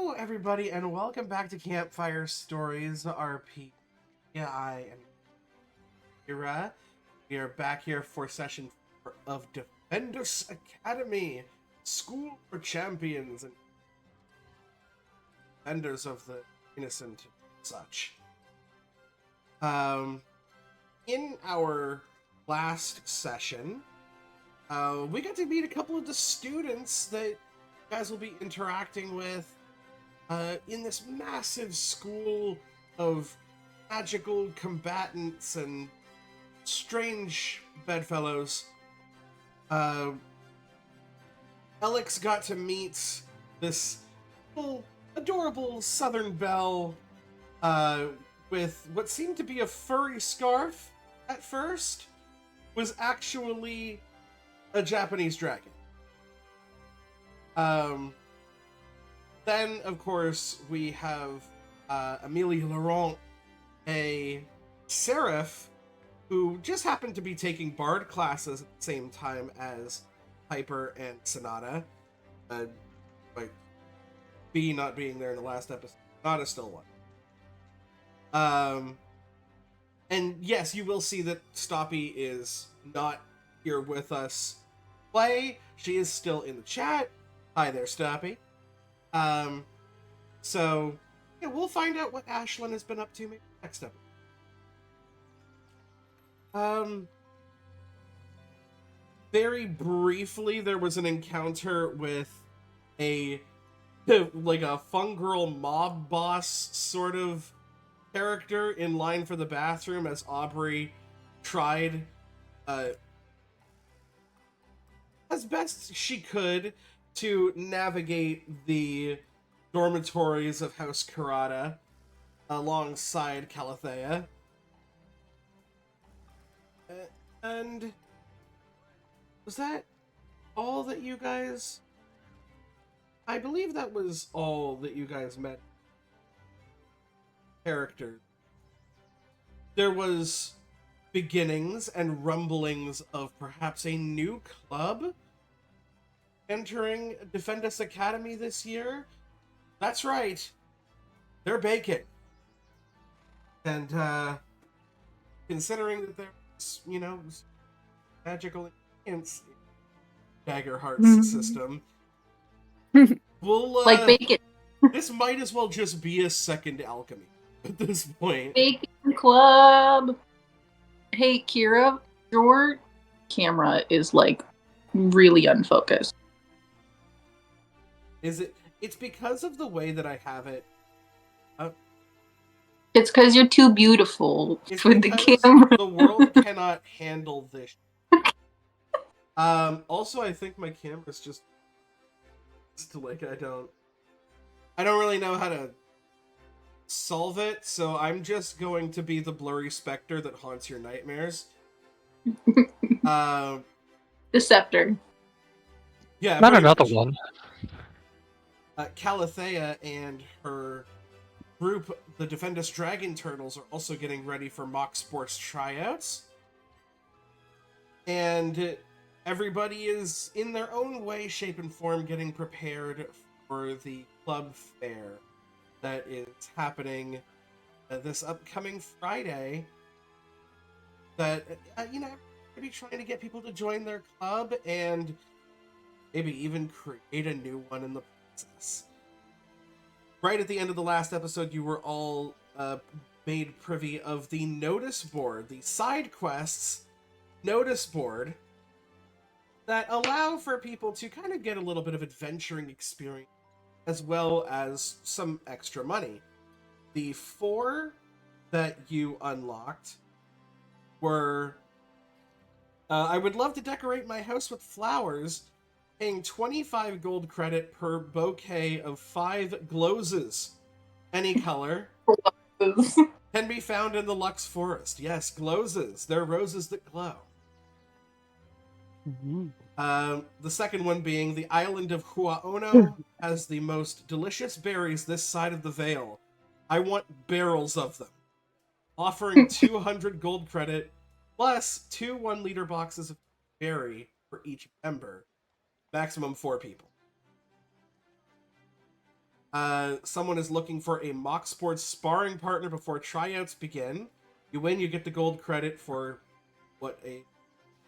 Hello, everybody, and welcome back to Campfire Stories RP. Yeah, I am Ira. We are back here for session 4 of Defendus Academy, School for Champions and Defenders of the Innocent and such. In our last session, we got to meet a couple of the students that you guys will be interacting with in this massive school of magical combatants and strange bedfellows. Alex got to meet this little adorable Southern belle with what seemed to be a furry scarf at first, was actually a Japanese dragon. Then, of course, we have Amelie Laurent, a seraph who just happened to be taking bard classes at the same time as Piper and Sonata. Like, B not being there in the last episode. Sonata still one. And yes, you will see that Stoppy is not here with us play. She is still in the chat. Hi there, Stoppy. So, yeah, we'll find out what Ashlyn has been up to maybe next episode. Very briefly, there was an encounter with a fun girl mob boss sort of character in line for the bathroom as Aubrey tried, as best she could, to navigate the dormitories of House Karada alongside Calathea. And was that all that you guys... I believe that was all that you guys met. Characters. There was beginnings and rumblings of perhaps a new club entering Defendus Academy this year. That's right. They're bacon. And, considering that there's, magical ingredients in Daggerheart's system, we'll, like bacon. This might as well just be a second alchemy at this point. Bacon Club. Hey, Kira, your camera is, really unfocused. Is it? It's because of the way that I have it. It's because you're too beautiful for the camera. The world cannot handle this. Also, I think my camera's just I don't really know how to solve it, so I'm just going to be the blurry specter that haunts your nightmares. The scepter. Yeah, not another one. Calathea and her group, the Defendus Dragon Turtles, are also getting ready for mock sports tryouts. And everybody is, in their own way, shape, and form, getting prepared for the club fair that is happening this upcoming Friday. That, maybe trying to get people to join their club and maybe even create a new one in the process. Right at the end of the last episode, you were all made privy of the notice board, the side quests notice board, that allow for people to kind of get a little bit of adventuring experience as well as some extra money. The 4 that you unlocked were I would love to decorate my house with flowers, paying 25 gold credit per bouquet of 5 glozes. Any color. Can be found in the Lux Forest. Yes, glozes. They're roses that glow. Mm-hmm. The second one being the island of Huaono has the most delicious berries this side of the Veil. I want barrels of them. Offering 200 gold credit plus 2 1-liter boxes of berry for each member. Maximum 4 people. someone is looking for a mock sports sparring partner before tryouts begin. You win, you get the gold credit for what a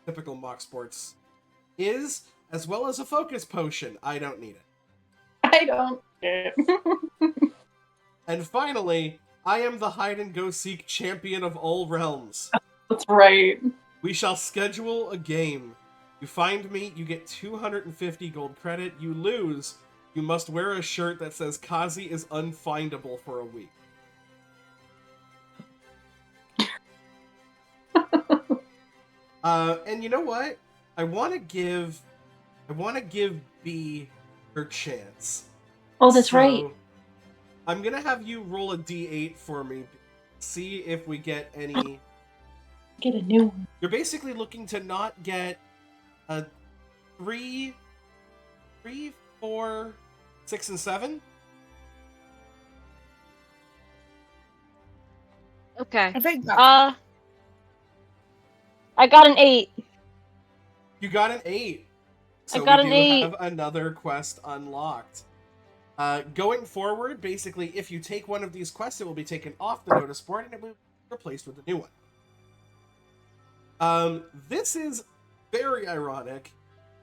typical mock sports is, as well as a focus potion. I don't need it. I don't. And finally, I am the hide-and-go-seek champion of all realms. That's right. We shall schedule a game. You find me, you get 250 gold credit. You lose, you must wear a shirt that says Kazi is unfindable for a week. And you know what? I want to give B her chance. Oh, that's right. I'm gonna have you roll a d8 for me. See if we get any. Get a new one. You're basically looking to not get a 3, 4, 6, and 7. Okay. I think I got an 8. You got an 8. So I got we an do 8. have another quest unlocked. Going forward, basically, if you take one of these quests, it will be taken off the notice board and it will be replaced with a new one. This is very ironic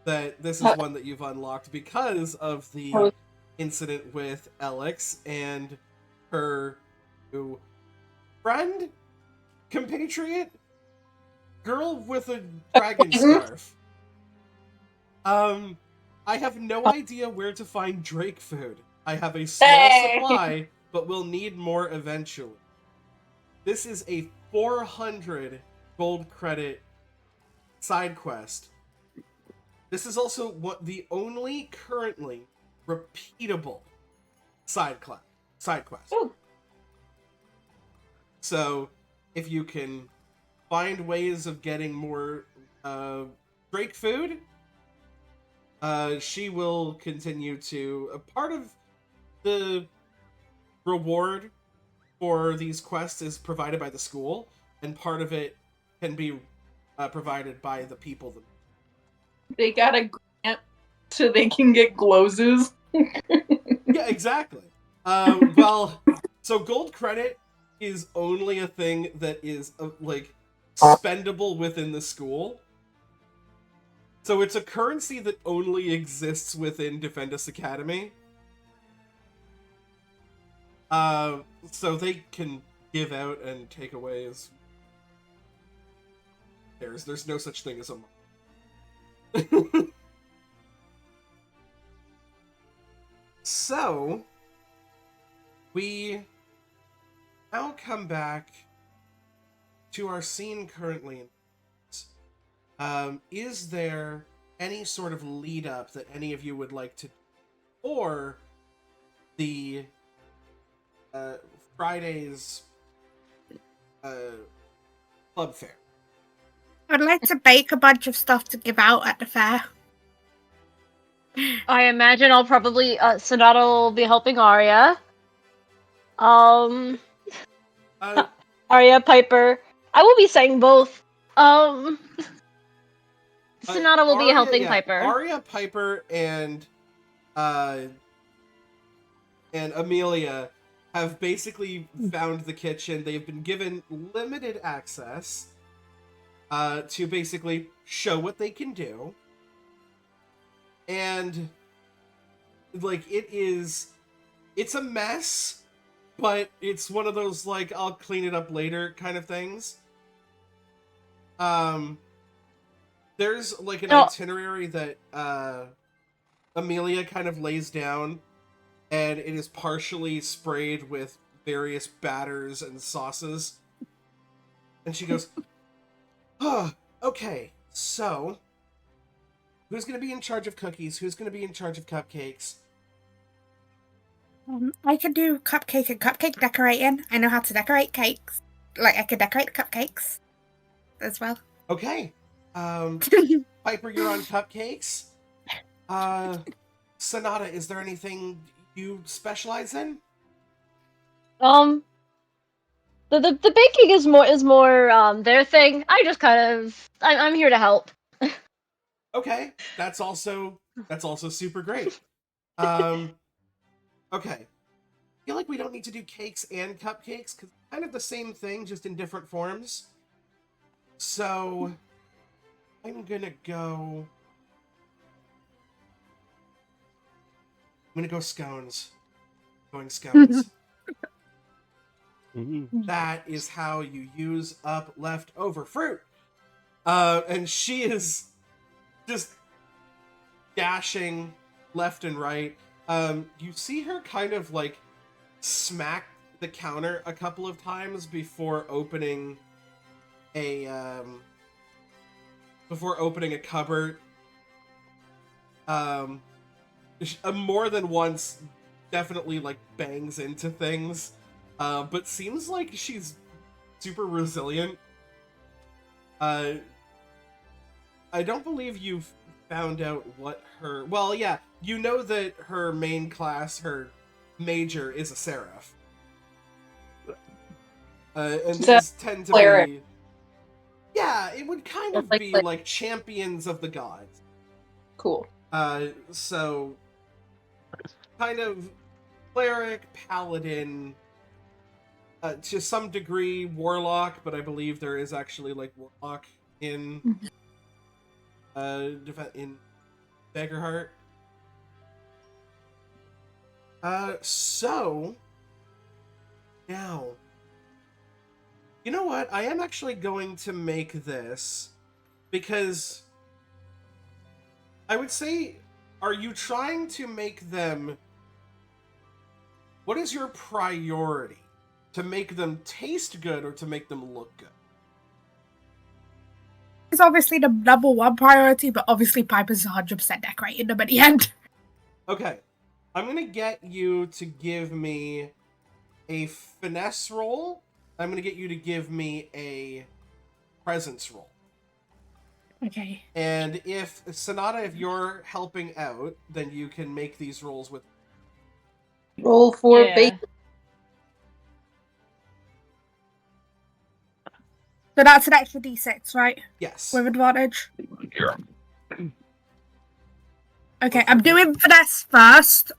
that this is one that you've unlocked because of the incident with Alex and her friend, compatriot, girl with a dragon scarf. I have no idea where to find Drake food. I have a small supply, but we'll need more eventually. This is a 400 gold credit side quest. This is also the only currently repeatable side quest. Ooh. So, if you can find ways of getting more Drake food, she will continue to... A part of the reward for these quests is provided by the school, and part of it can be provided by the people. They got a grant so they can get glozes. Yeah, exactly. Well, so gold credit is only a thing that is, spendable within the school. So it's a currency that only exists within Defendus Academy. So they can give out and take away as... There's no such thing as a... So, we now come back to our scene currently. Is there any sort of lead up that any of you would like to, or the Friday's club fair? I'd like to bake a bunch of stuff to give out at the fair. I imagine I'll probably Sonata will be helping Arya. Uh, Arya, Piper. I will be saying both. Sonata will be helping Piper. Arya, Piper, and Amelia have basically found the kitchen. They've been given limited access to basically show what they can do. And, it's a mess, but it's one of those, I'll clean it up later kind of things. There's, an itinerary that, Amelia kind of lays down, and it is partially sprayed with various batters and sauces. And she goes, oh, okay, so... Who's going to be in charge of cookies? Who's going to be in charge of cupcakes? I can do cupcake and cupcake decorating. I know how to decorate cakes. I can decorate cupcakes as well. Okay. Piper, you're on cupcakes. Sonata, is there anything you specialize in? The baking is more their thing. I just I'm here to help. Okay, that's also super great. Okay, feel like we don't need to do cakes and cupcakes, because it's kind of the same thing, just in different forms. So, I'm gonna go scones. Going scones. That is how you use up leftover fruit. And she is just dashing left and right. You see her kind of like smack the counter a couple of times before opening a cupboard. More than once, definitely like bangs into things, but seems like she's super resilient. I don't believe you've found out what her... Well, yeah, you know that her main class, her major, is a seraph. And these tend to cleric? be... Yeah, it would kind of be like champions of the gods. Cool. So... kind of cleric, paladin, to some degree warlock, but I believe there is actually like warlock in in Beggarheart. So now, you know what? I am actually going to make this because I would say, are you trying to make them... What is your priority? To make them taste good or to make them look good? It's obviously the number one priority, but obviously Piper's 100% decorating them at the end. Okay. I'm going to get you to give me a finesse roll. I'm going to get you to give me a presence roll. Okay. And if, Sonata, if you're helping out, then you can make these rolls with... Roll for bacon. So that's an extra d6, right? Yes. With advantage? Yeah. Okay, I'm doing finesse first.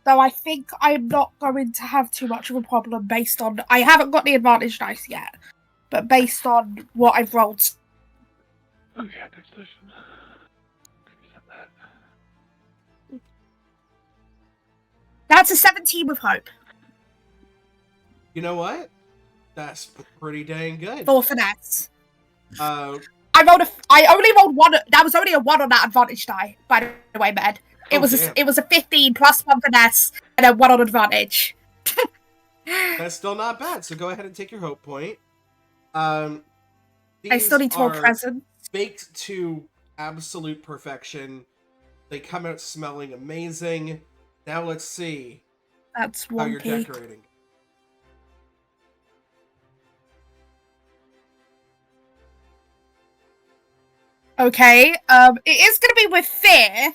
Though I think I'm not going to have too much of a problem based on... I haven't got the advantage dice yet. But based on what I've rolled... Okay, next session. That's a 17 with hope. You know what? That's pretty dang good. For finesse. Uh, I only rolled one. That was only a 1 on that advantage die, by the way, Med. It was a 15 plus 1 finesse and then 1 on advantage. That's still not bad. So go ahead and take your hope point. I still need to roll present. Baked to absolute perfection. They come out smelling amazing. Now let's see That's how one you're peak. decorating. Okay, it is going to be with fear.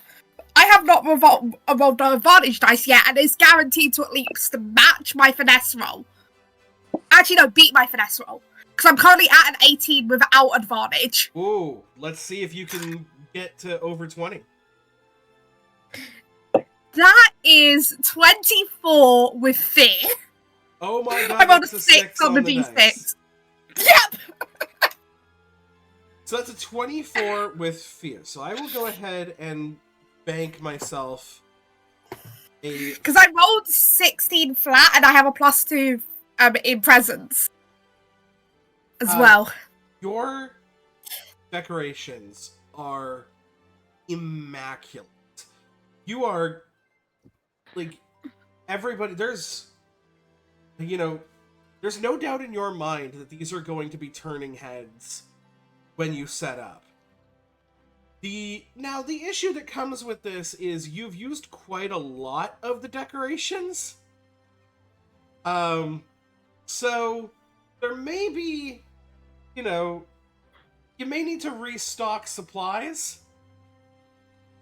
I have not rolled the advantage dice yet, and it's guaranteed to at least match my finesse roll. Actually, no, beat my finesse roll. Because I'm currently at an 18 without advantage. Ooh, let's see if you can get to over 20. That is 24 with fear. Oh my god, I'm on a that's a 6 on the d6. d6. Yep! So that's a 24 with fear. So I will go ahead and bank myself a... Because I rolled 16 flat and I have a +2 in presence as well. Your decorations are immaculate. You are, like, everybody... There's no doubt in your mind that these are going to be turning heads when you set up. Now, the issue that comes with this is you've used quite a lot of the decorations. So there may be, you may need to restock supplies.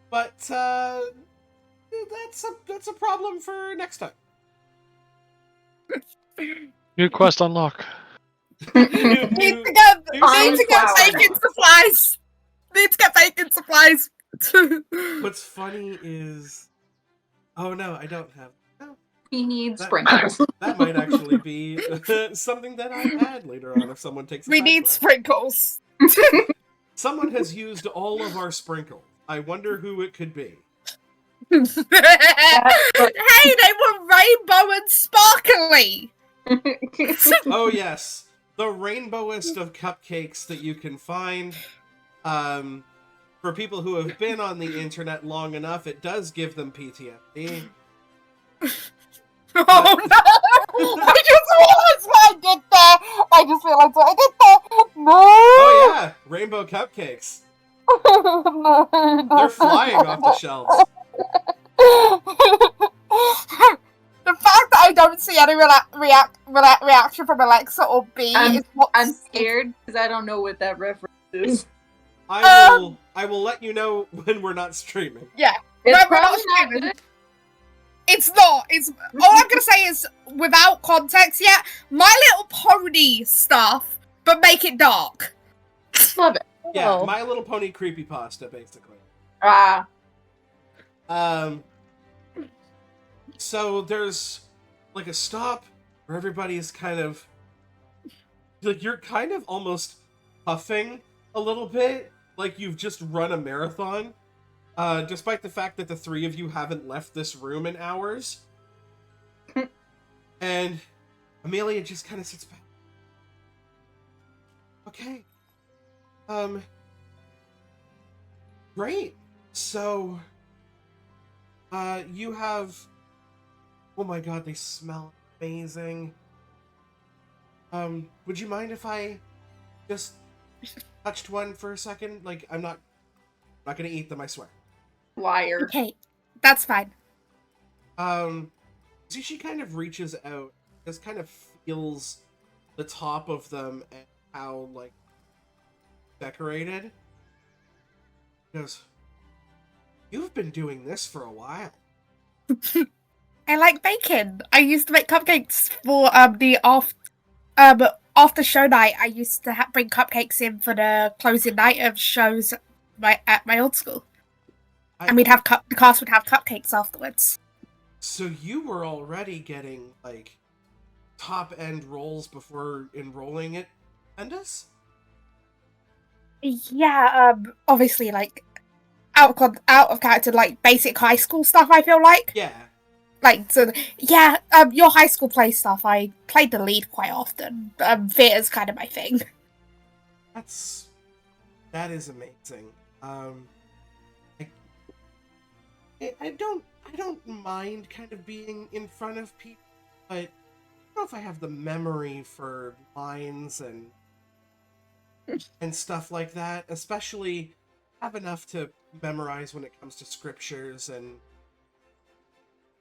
But that's a problem for next time. New quest unlock. Need to get bacon supplies. Need to get bacon supplies. What's funny is... Oh no, I don't have... Oh. He needs That- sprinkles. That might actually be something that I add later on if someone takes a We side need quest. sprinkles. Someone has used all of our sprinkles. I wonder who it could be. Hey, they were rainbow and sparkly. Oh yes, the rainbowest of cupcakes that you can find. For people who have been on the internet long enough, it does give them PTSD. Oh no! I just realized what I did there. I just realized what I did there. No. Oh yeah, rainbow cupcakes. No, They're flying off the shelves. The fact that I don't see any reaction from Alexa or B is what I'm scared because I don't know what that reference is. I will let you know when we're not streaming. Yeah, It's we're probably not not streaming. good. It's not. It's all I'm gonna say is without context yet. My Little Pony stuff, but make it dark. Love it. Yeah, Oh. My Little Pony creepypasta, basically. Ah, So there's like a stop where everybody's kind of like you're kind of almost puffing a little bit, like you've just run a marathon. Despite the fact that the three of you haven't left this room in hours. And Amelia just kind of sits back. Okay. Great. So, you have... Oh my god, they smell amazing. Would you mind if I just touched one for a second? Like, I'm not gonna eat them, I swear. liar. Okay, that's fine. See, she kind of reaches out, just kind of feels the top of them and how, like, decorated. She goes, you've been doing this for a while. I like bacon. I used to make cupcakes for the after show night. I used to bring cupcakes in for the closing night of shows at my old school, and we'd have the cast would have cupcakes afterwards. So you were already getting, like, top-end roles before enrolling at Defendus? Yeah, obviously, like out of character, like basic high school stuff. I feel like, Yeah. like, so yeah, your high school play stuff. I played the lead quite often. Theater's kind of my thing. That is amazing. I don't mind kind of being in front of people, but I don't know if I have the memory for lines and stuff like that, especially have enough to memorize when it comes to scriptures and...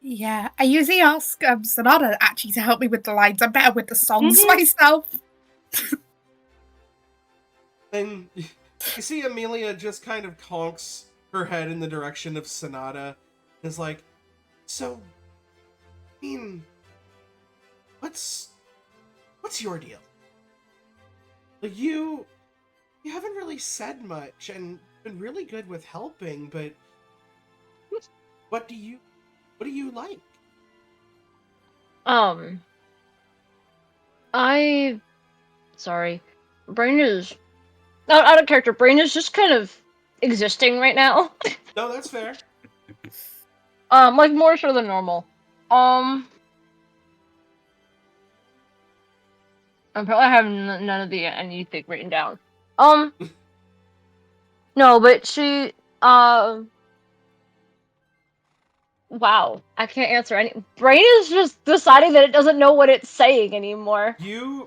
Yeah, I usually ask Sonata actually to help me with the lines. I'm better with the songs myself. And you see Amelia just kind of conks her head in the direction of Sonata. Is like, so, I mean, what's your deal? Like, you haven't really said much and been really good with helping, but what do you like? Sorry. Brain is not out of character. Brain is just kind of existing right now. No, that's fair. Like more so than normal. I'm probably having none of the anything written down. No, but she, wow, I can't answer any. Brain is just deciding that it doesn't know what it's saying anymore. You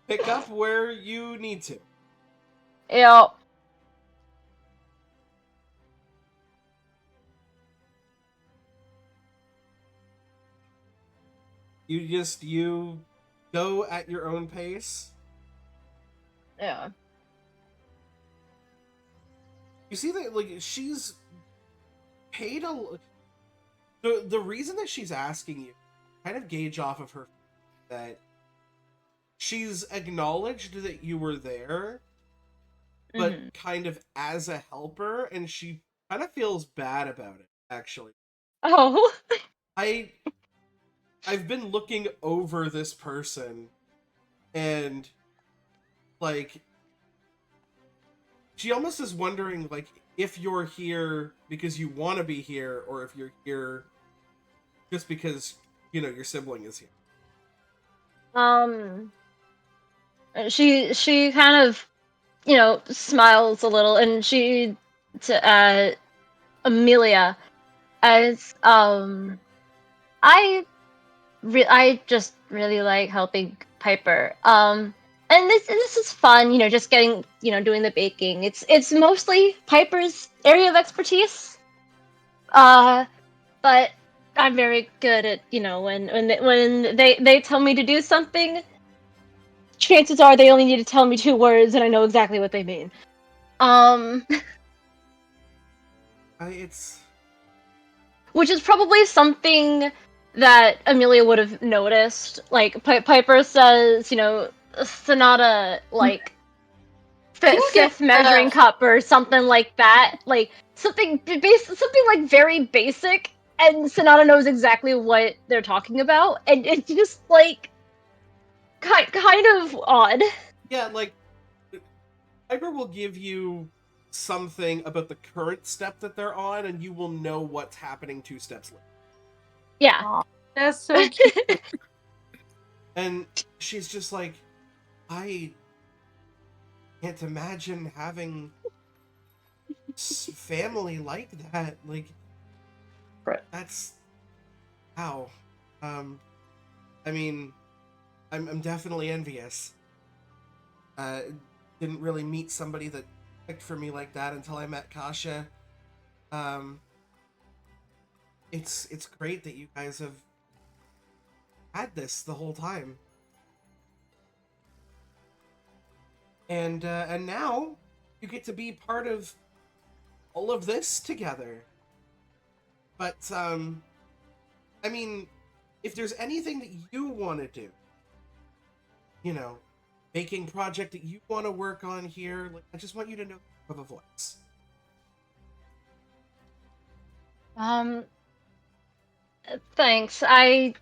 pick up where you need to. Yeah. You go at your own pace. Yeah. You see that, like, she's paid the reason that she's asking you, kind of gauge off of her, that she's acknowledged that you were there, but kind of as a helper, and she kind of feels bad about it, actually. Oh. I I've been looking over this person, and like she almost is wondering like if you're here because you want to be here, or if you're here just because your sibling is here. She kind of, smiles a little, and she to Amelia as I just really like helping Piper. And this is fun, just getting, doing the baking. It's mostly Piper's area of expertise. But I'm very good at, when they tell me to do something, chances are they only need to tell me 2 words and I know exactly what they mean. It's Which is probably something that Amelia would have noticed. Like, Piper says, Sonata, like, Can get, fifth measuring cup or something like that. Like, something like very basic, and Sonata knows exactly what they're talking about, and it's just, like, kind of odd. yeah, like Piper will give you something about the current step that they're on, and you will know what's happening 2 steps later. Yeah. Aw, that's so cute. And she's just like, I can't imagine having family like that. Like, Right. that's how. I mean, I'm definitely envious. Didn't really meet somebody that picked for me like that until I met Kasha. It's great that you guys have had this the whole time. And now you get to be part of all of this together. But I mean, if there's anything that you want to do, baking project that you want to work on here, like, I just want you to know you have a voice. Thanks. I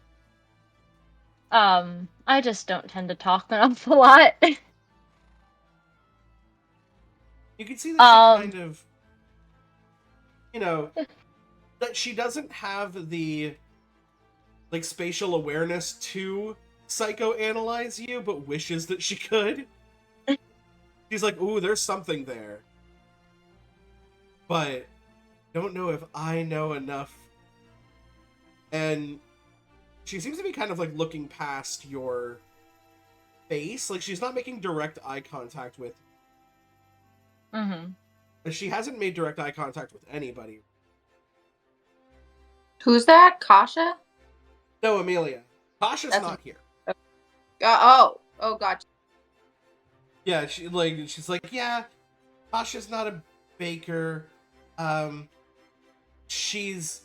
just don't tend to talk an awful lot. You can see that she kind of, that she doesn't have the, like, spatial awareness to psychoanalyze you, but wishes that she could. She's like, ooh, there's something there. But don't know if I know enough. And she seems to be kind of, like, looking past your face. Like, she's not making direct eye contact with you. Mm-hmm. She hasn't made direct eye contact with anybody. Who's that? Kasha? No, Amelia. Tasha's That's not here. Oh, gotcha. Yeah, she's like, yeah, Tasha's not a baker. She's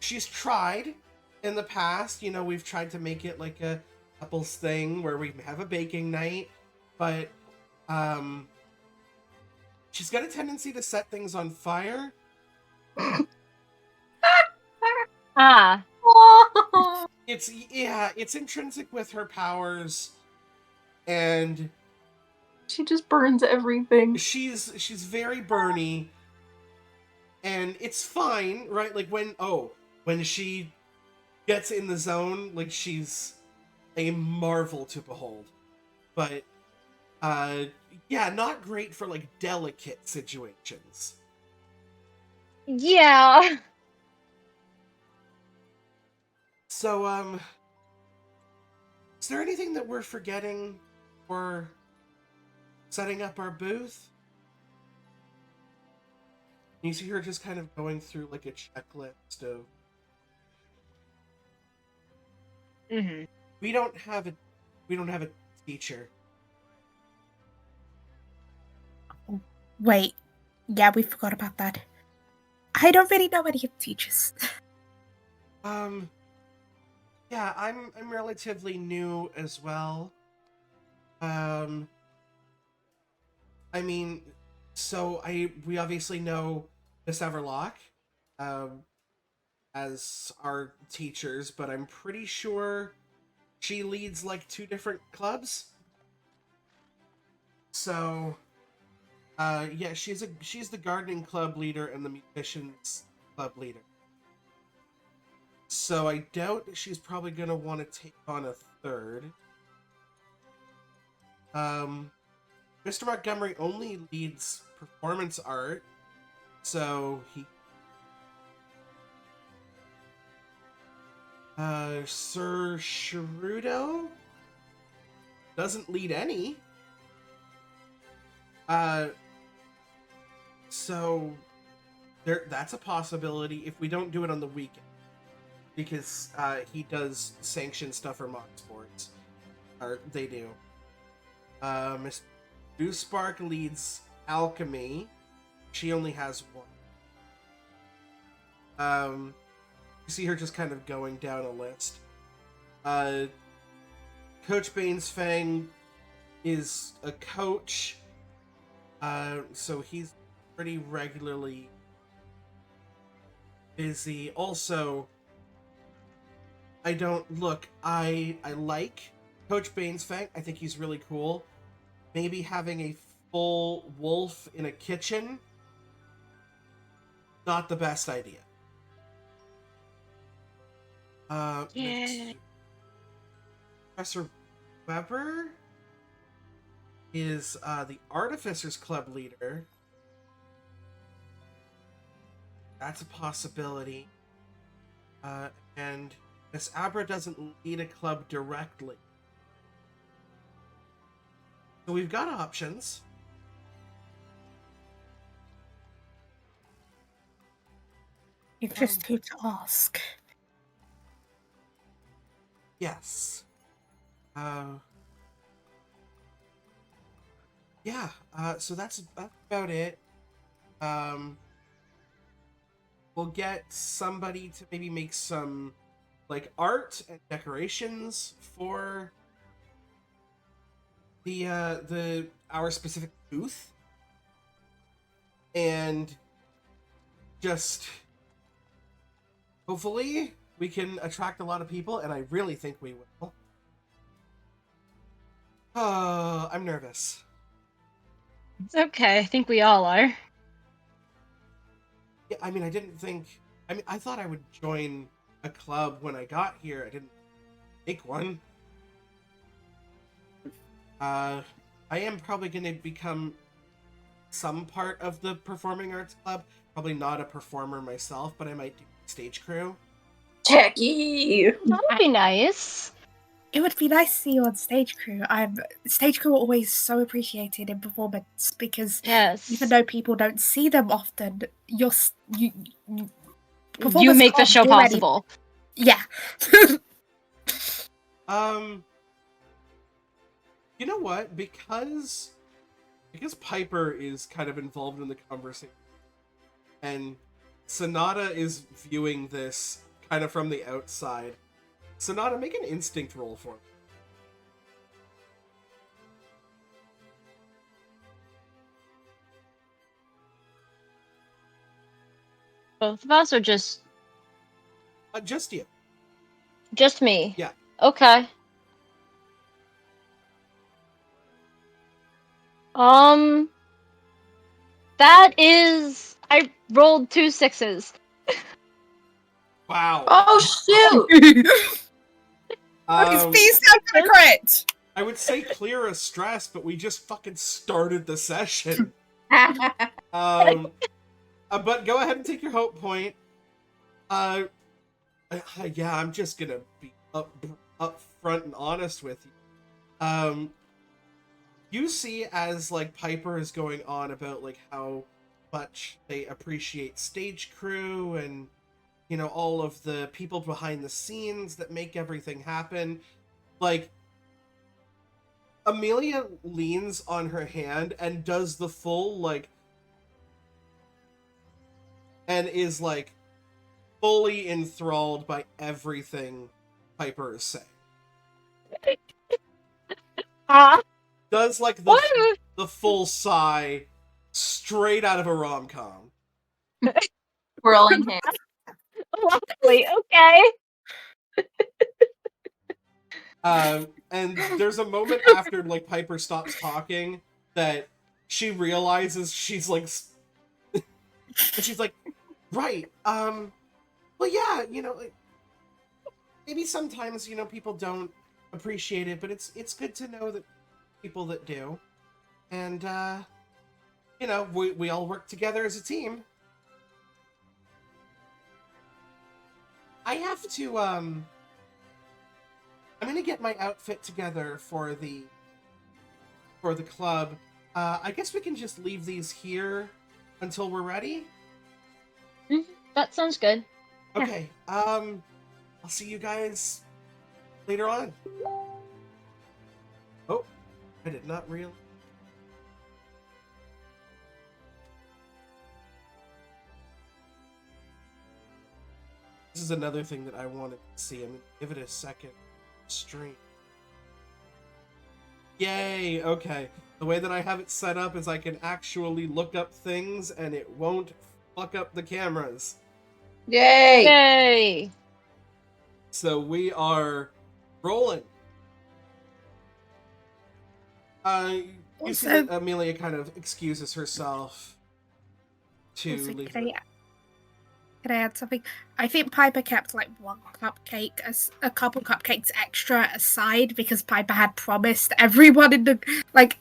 tried in the past. We've tried to make it like a couples thing where we have a baking night, but she's got a tendency to set things on fire. Ah. It's intrinsic with her powers, and She just burns everything. she's very burny, and it's fine, right? Like when she gets in the zone, like, she's a marvel to behold. But yeah, not great for, like, delicate situations. Yeah. So is there anything that we're forgetting for setting up our booth? You see her just kind of going through, like, a checklist of, Mm-hmm. we don't have a teacher. Wait, yeah, we forgot about that. I don't really know any teachers. Yeah, I'm relatively new as well. I mean, so we obviously know Miss Everlock. as our teachers, but I'm pretty sure she leads like 2 different clubs. So, yeah, she's the gardening club leader and the musicians club leader. So I doubt that she's probably gonna want to take on a third. Mr. Montgomery only leads performance art, so he. Sir Sharudo doesn't lead any. So that's a possibility if we don't do it on the weekend, because he does sanction stuff for mock sports, or they do. Miss Goosespark leads alchemy. She only has 1. You see her just kind of going down a list. Coach Bainesfang is a coach, so he's pretty regularly busy. Also, I like Coach Bainesfang. I think he's really cool. Maybe having a full wolf in a kitchen, not the best idea. Yeah. Professor Weber is the Artificers Club leader. That's a possibility. And Miss Abra doesn't lead a club directly. So we've got options. It's just who to ask. Yes. Yeah, so that's about it. We'll get somebody to maybe make some, like, art and decorations for our specific booth. And just hopefully we can attract a lot of people, and I really think we will. Oh, I'm nervous. It's okay. I think we all are. Yeah, I mean, I thought I would join a club when I got here. I didn't make one. I am probably going to become some part of the performing arts club. Probably not a performer myself, but I might do stage crew. Jackie! That would be nice. It would be nice to see you on stage crew. Stage crew are always so appreciated in performance because Yes. even though people don't see them often, you You make the can't show do possible. Yeah. You know what? Because Piper is kind of involved in the conversation, and Sonata is viewing this kind of from the outside. Sonata, make an instinct roll for me. Both of us, or just Just you. just me? Yeah. Okay. That is. I rolled 2 6s. Wow. Oh, shoot! Please don't for the crit. I would say clear a stress, but we just fucking started the session. But go ahead and take your hope point. Yeah, I'm just gonna be up front and honest with you. You see as, like, Piper is going on about, like, how much they appreciate stage crew and, you know, all of the people behind the scenes that make everything happen. Like, Amelia leans on her hand and does the full, like, and is, like, fully enthralled by everything Piper is saying. Does, like, the full sigh straight out of a rom-com. Twirling hands. Lovely, okay. And there's a moment after like Piper stops talking that she realizes she's like, and she's like, right, well, yeah, like, maybe sometimes people don't appreciate it, but it's good to know that people that do, and we all work together as a team. I have to I'm gonna get my outfit together for the club. I guess we can just leave these here until we're ready. That sounds good. Okay. I'll see you guys later on. Oh, I did not realize. This is another thing that I wanted to see. I'm gonna give it a second. Stream. Yay! Okay. The way that I have it set up is I can actually look up things and it won't fuck up the cameras. Yay! Yay! So we are rolling. You see that Amelia kind of excuses herself to Also, leave. Can I add something? I think Piper kept like one cupcake, a couple cupcakes extra aside because Piper had promised everyone in the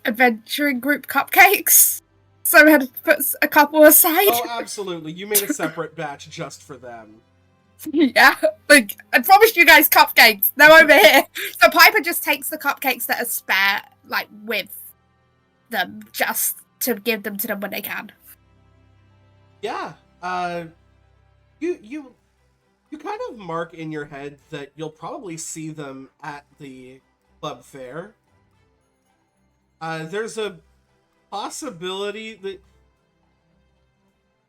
adventuring group cupcakes, so I had to put a couple aside. Oh, absolutely! You made a separate batch just for them. Yeah, I promised you guys cupcakes. They're over here. So Piper just takes the cupcakes that are spare, with them, just to give them to them when they can. Yeah. You kind of mark in your head that you'll probably see them at the club fair. There's a possibility that,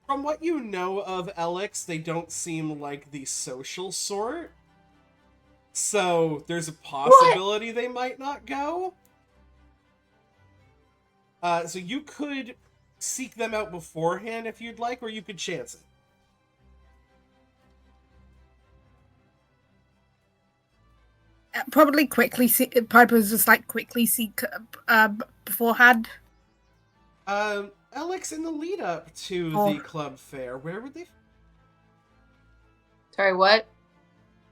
from what you know of Alex, they don't seem like the social sort. So there's a possibility they might not go. So you could seek them out beforehand if you'd like, or you could chance it. Probably quickly see. Piper was just quickly seek beforehand. Alex, in the lead up to the club fair, where would they? Sorry, what?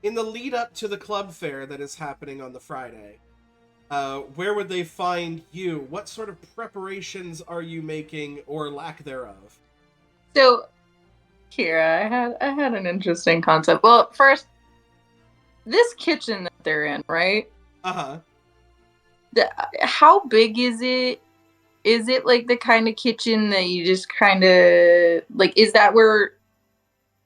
In the lead up to the club fair that is happening on the Friday, where would they find you? What sort of preparations are you making, or lack thereof? So, Kira, I had an interesting concept. Well, first, this kitchen that they're in, right? Uh-huh. How big is it? Is it like the kind of kitchen that you just kind of is that where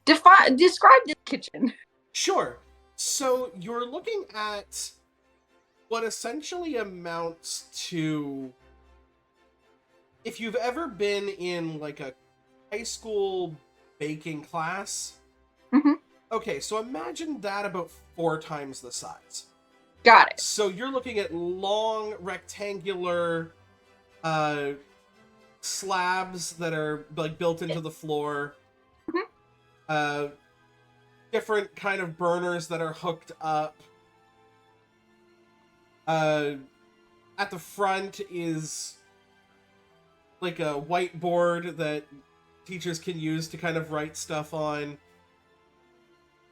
describe this kitchen? Sure. So you're looking at what essentially amounts to, if you've ever been in a high school baking class. Mm-hmm. Okay, so imagine that about 4 times the size. Got it. So you're looking at long rectangular slabs that are built into the floor. Mm-hmm. Different kind of burners that are hooked up. At the front is a whiteboard that teachers can use to kind of write stuff on.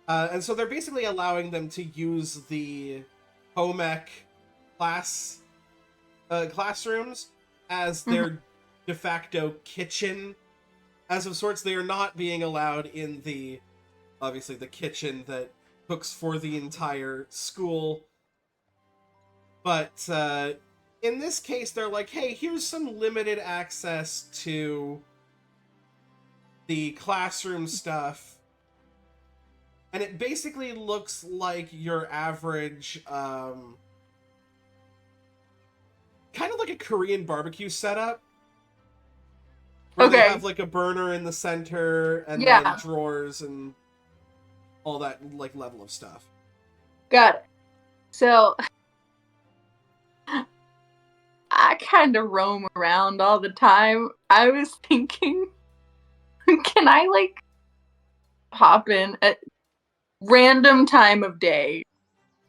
And so they're basically allowing them to use the home ec classrooms as their de facto kitchen. As of sorts, they are not being allowed in obviously the kitchen that cooks for the entire school. But in this case, they're like, hey, here's some limited access to the classroom stuff. And it basically looks like your average, kind of like a Korean barbecue setup. Where they have a burner in the center and then drawers and all that level of stuff. Got it. So I kind of roam around all the time. I was thinking, can I pop in? random time of day,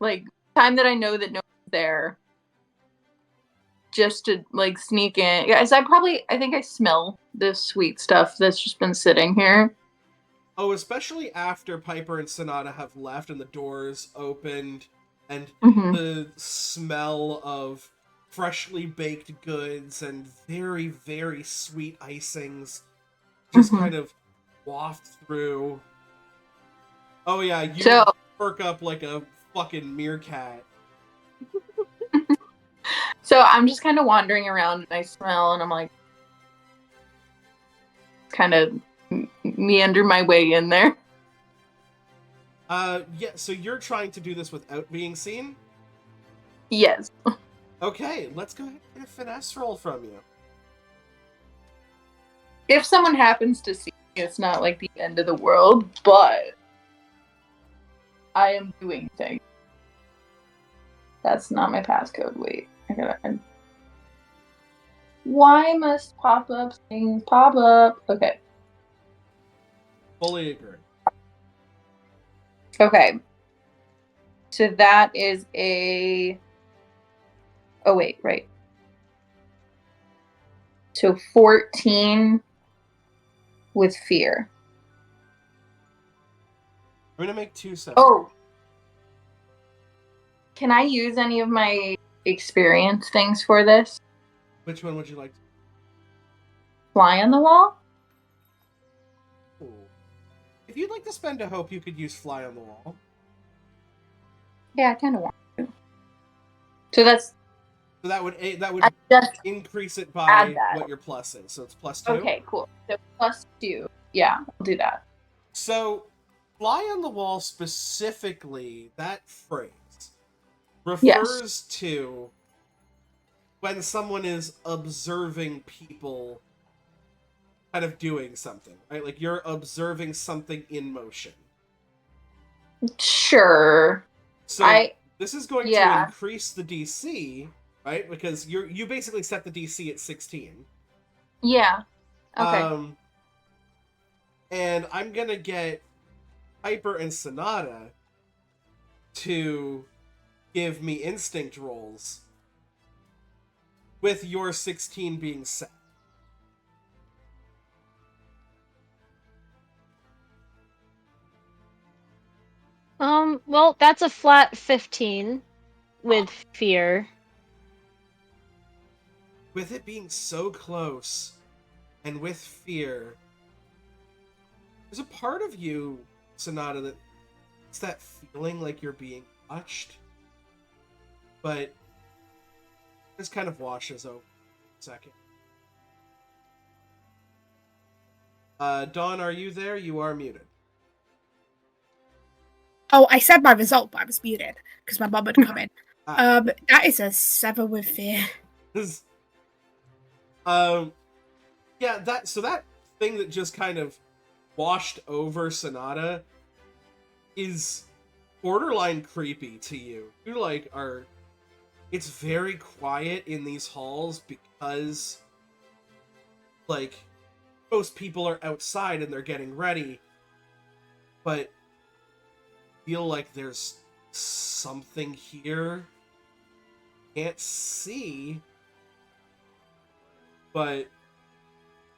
like time that I know that no one's there, just to like sneak in. Guys, I think I smell this sweet stuff that's just been sitting here. Oh, especially after Piper and Sonata have left and the doors opened and the smell of freshly baked goods and very, very sweet icings just kind of waft through. Oh yeah, you perk up like a fucking meerkat. So I'm just kind of wandering around and I smell and I'm like, kind of meander my way in there. Yeah, so you're trying to do this without being seen? Yes. Okay, let's go ahead and get a finesse roll from you. If someone happens to see me, it's not like the end of the world, but I am doing things. That's not my passcode. Wait, I gotta. Why must pop-up things pop up? Okay. Fully agree. Okay. So that is a. Oh wait, right. So 14 with fear. I'm gonna make 2 separate. Oh. Can I use any of my experience things for this? Which one would you like to? Fly on the wall? Ooh. If you'd like to spend a hope, you could use fly on the wall. Yeah, I kind of want to. So that's. So that would just increase it by that. what your plus is. So it's +2. Okay, cool. So +2. Yeah, I'll do that. So fly on the wall specifically, that phrase refers to when someone is observing people kind of doing something, right? Like you're observing something in motion. Sure. So this is going to increase the DC, right? Because you basically set the DC at 16. Yeah. Okay. And I'm gonna get Piper and Sonata to give me instinct rolls with your 16 being set. Well, that's a flat 15 with fear. With it being so close and with fear, there's a part of you, Sonata, that it's that feeling like you're being watched, but this kind of washes over in a second. Dawn, are you there? You are muted. Oh, I said my result, but I was muted because my mum had come in. That is a 7 with fear. Yeah, that thing that just kind of washed over Sonata is borderline creepy to you. You it's very quiet in these halls because like most people are outside and they're getting ready, but feel like there's something here. Can't see, but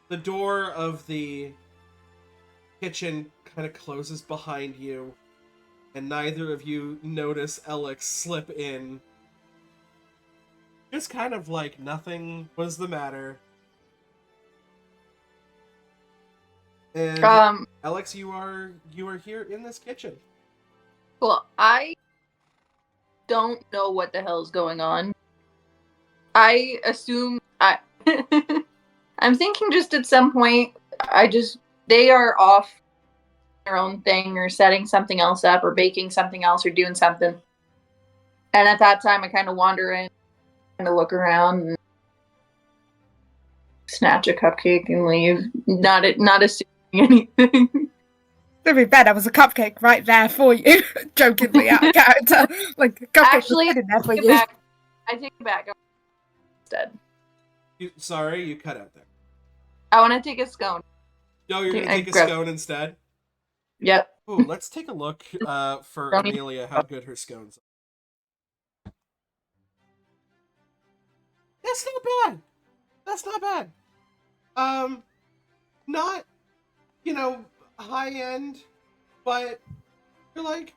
the door of the kitchen kind of closes behind you, and neither of you notice Alex slip in. Just kind of like nothing was the matter. And Alex, you are here in this kitchen. Cool. I don't know what the hell is going on. I assume I'm thinking just at some point they are off their own thing or setting something else up or baking something else or doing something. And at that time I kind of wander in, kind of look around and snatch a cupcake and leave. Not assuming anything. To be fair, there was a cupcake right there for you. Jokingly out of character. Like, a cupcake Actually, was in there for you. I take it back instead. Sorry, you cut out there. I want to take a scone. No, you're going to take a scone instead? Yep. Ooh, let's take a look for Don't even- Amelia, how good her scones are. That's not bad. That's not bad. Not, high end, but you're like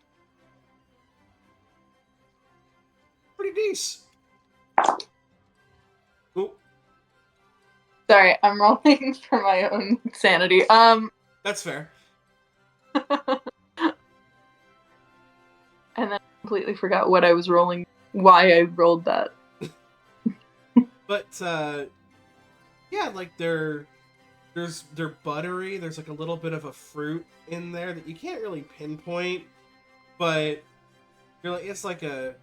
pretty decent. Ooh, Sorry, I'm rolling for my own sanity. that's fair. And then I completely forgot what I was rolling, why I rolled that. But yeah, like they're buttery. There's like a little bit of a fruit in there that you can't really pinpoint, but you're like it's like a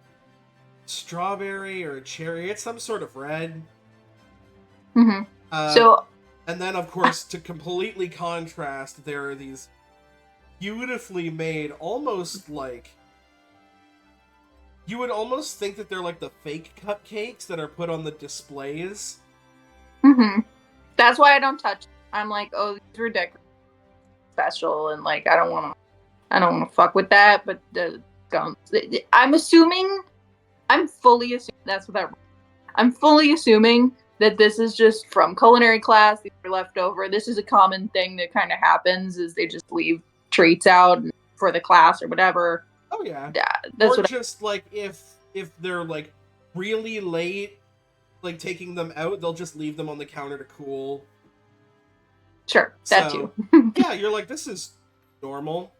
strawberry or a cherry. It's some sort of red. Mm-hmm. Uh, and then of course to completely contrast, there are these beautifully made, almost like you would almost think that they're like the fake cupcakes that are put on the displays. Mm-hmm. That's why I don't touch it. I'm like, oh, these were decorated special, and like I don't want to fuck with that. But the scones, I'm fully assuming that's what that. I'm fully assuming that this is just from culinary class. These are left over. This is a common thing that kind of happens, is they just leave treats out for the class or whatever. Oh yeah. Yeah, that's or what. just like if they're like really late, like taking them out, they'll just leave them on the counter to cool. Sure, that So, too. yeah, you're like, this is normal.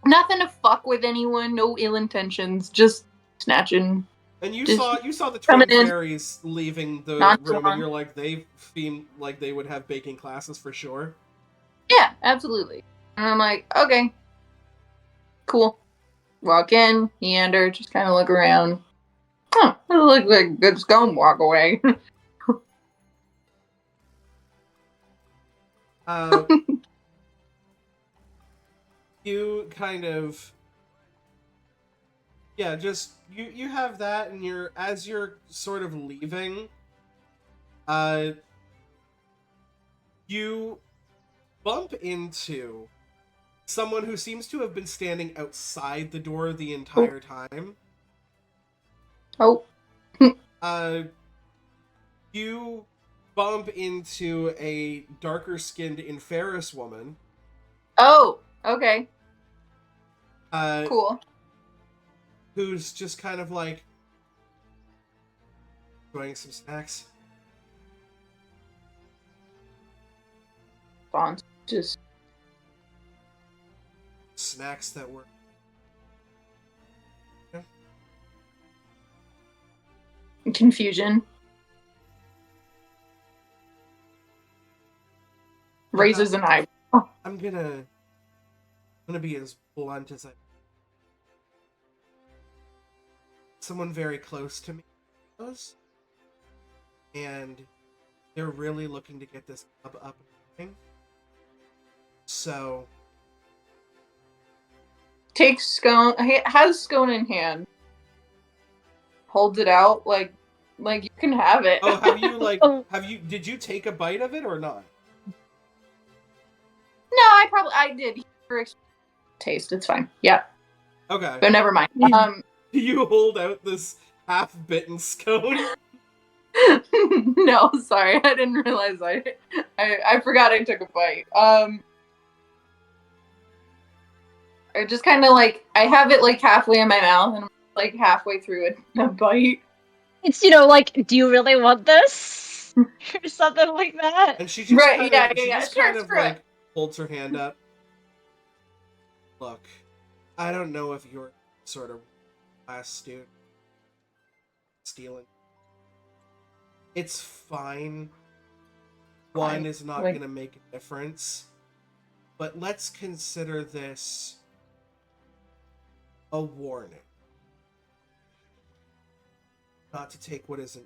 Nothing to fuck with anyone. No ill intentions. Just snatching. And you Just saw the twin coming in. fairies leaving the Not room, and long. you're like, they seem like they would have baking classes for sure. Yeah, absolutely. And I'm like, okay, cool. Walk in, meander, just kind of look around. Oh, that looks like a good scone. Walk away. You kind of, yeah, just you have that, and as you're sort of leaving, you bump into someone who seems to have been standing outside the door the entire time. Oh, You bump into a darker skinned Inferis woman. oh, okay, Uh, cool. Who's just kind of like enjoying some snacks. Bond, just Snacks that were confusion. Raises an eyebrow. I'm gonna be as blunt as I. Someone very close to me knows, and they're really looking to get this club up and running. So Takes scone. Has scone in hand. Holds it out like you can have it. oh, have you like Oh. did you take a bite of it or not? No, I did. Taste. It's fine. Yeah. Okay. But never mind. Do you hold out this half-bitten scone? No, sorry, I didn't realize I forgot I took a bite. I just kind of like I have it like halfway in my mouth, and I'm like halfway through it, a bite. It's, like, do you really want this? Or something like that. And she just Right, kind yeah, of, yeah, she yeah, just sure, kind of screw it. like holds her hand up. Look, I don't know if you're sort of class student stealing. It's fine. One is not like- going to make a difference. But let's consider this a warning. Not to take what isn't.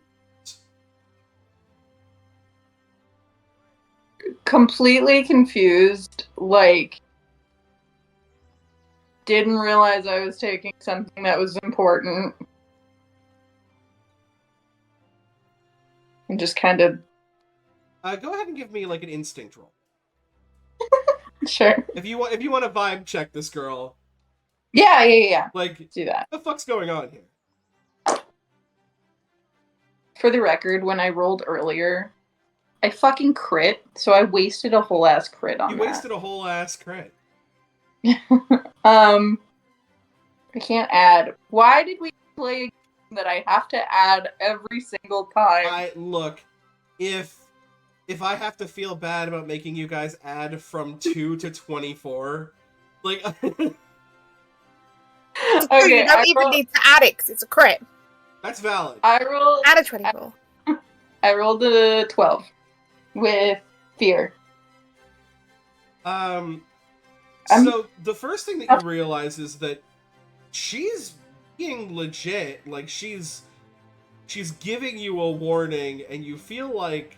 Completely confused, like didn't realize I was taking something that was important. And just kind of Go ahead and give me like an instinct roll. Sure. If you want to vibe check this girl, Yeah. like, Do that. what the fuck's going on here? For the record, when I rolled earlier, I fucking crit, so I wasted a whole ass crit on You that. wasted a whole ass crit. I can't add. Why did we play a game that I have to add every single time? Look, if I have to feel bad about making you guys add from 2 to 24, like Okay, You don't even need to add it because it's a crit. that's valid. I rolled Add a 24. I rolled a 12 with fear. So the first thing that you realize is that she's being legit. Like she's giving you a warning, and you feel like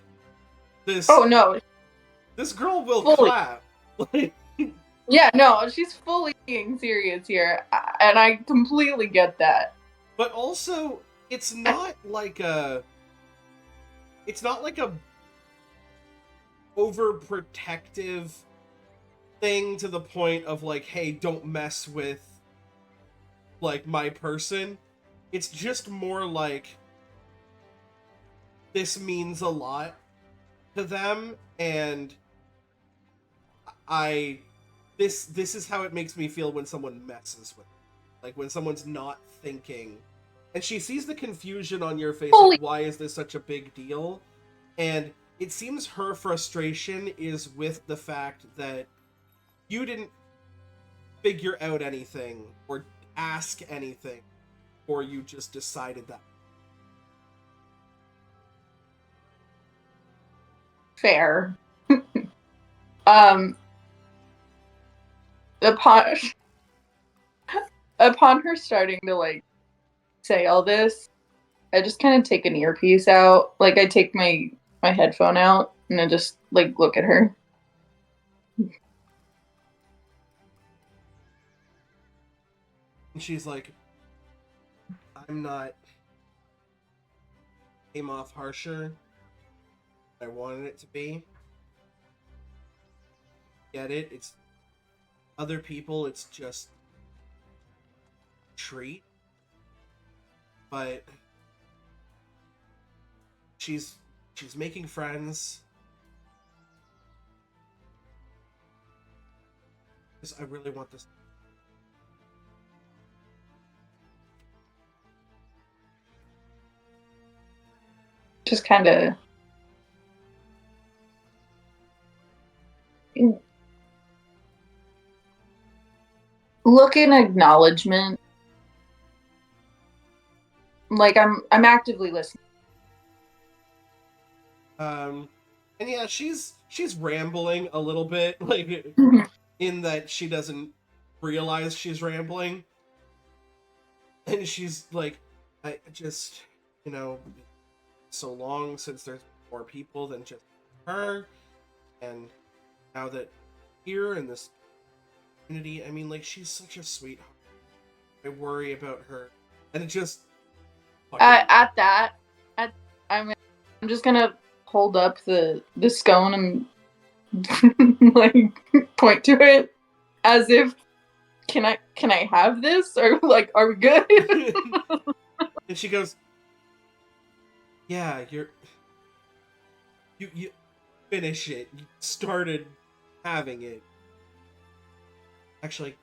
this. Oh no. This girl will Fully. clap. Yeah, no, she's fully being serious here, and I completely get that. But also, it's not like a overprotective thing to the point of like, hey, don't mess with like my person. It's just more like this means a lot to them, and this is how it makes me feel when someone messes with me. Like when someone's not thinking. And she sees the confusion on your face, like, why is this such a big deal? And it seems her frustration is with the fact that you didn't figure out anything or ask anything, or you just decided that. Fair. Upon her starting to like say all this, I just kind of take an earpiece out. Like I take my headphone out and I just like look at her. And she's like, I'm not came off harsher than I wanted it to be. Get it? It's other people, it's just treat. But she's making friends. Because I really want this. Just kind of look in acknowledgement. Like I'm actively listening. And yeah, she's rambling a little bit, like in that she doesn't realize she's rambling. And she's like, I just, so long since there's more people than just her, and now that here in this community, I mean, like, she's such a sweetheart. I worry about her, and it just I'm just gonna hold up the scone and like point to it as if can I have this, or like are we good? And she goes, yeah, you finish it. You started having it. Actually,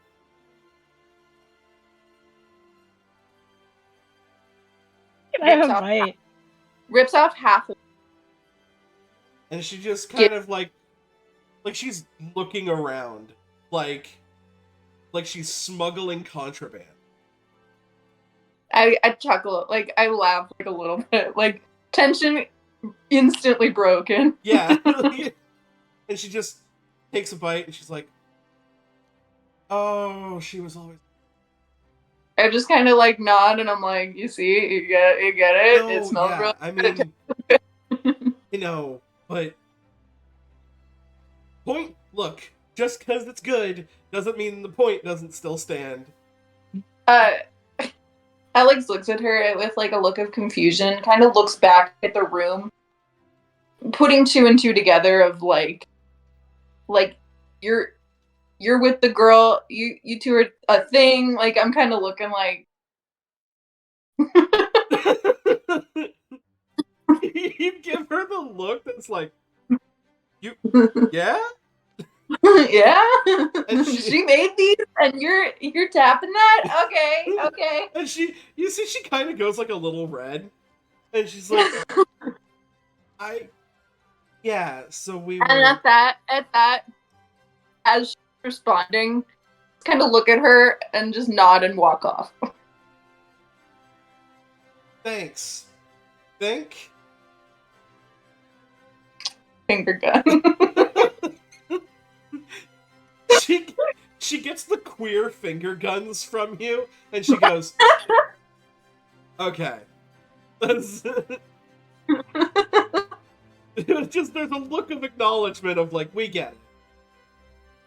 rips off half of it. And she just kind of like she's looking around, like she's smuggling contraband. I chuckle, like I laugh like a little bit, like tension instantly broken. Yeah. And she just takes a bite and she's like, oh, she was always. I just kind of like nod and I'm like, you see, you get it. No, it smells yeah, real. I mean, but point. Look, just because it's good doesn't mean the point doesn't still stand. Alex looks at her with like a look of confusion, kind of looks back at the room, putting two and two together of like you're with the girl, you two are a thing. Like, I'm kind of looking like. You give her the look that's like, yeah? Yeah, And she made these, and you're tapping that. Okay. And you see, she kind of goes like a little red, and she's like, yeah. So we And were. at that, as she's responding, kind of look at her and just nod and walk off. Thanks. Think. Finger gun. She gets the queer finger guns from you, and she goes, okay. That's just there's a look of acknowledgement of like, we get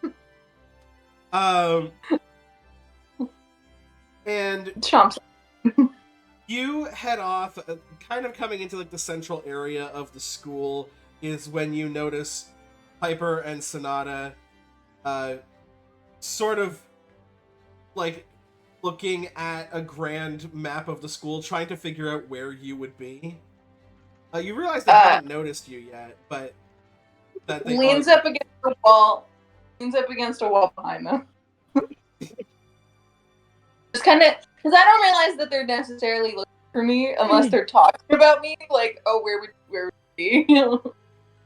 it. And Chomps. you head off, kind of coming into like the central area of the school is when you notice Piper and Sonata sort of like looking at a grand map of the school, trying to figure out where you would be. You realize they haven't noticed you yet, but that they leans are... up against the wall. Leans up against a wall behind them. Just kind of, because I don't realize that they're necessarily looking for me unless they're talking about me. Like, oh, where would we be?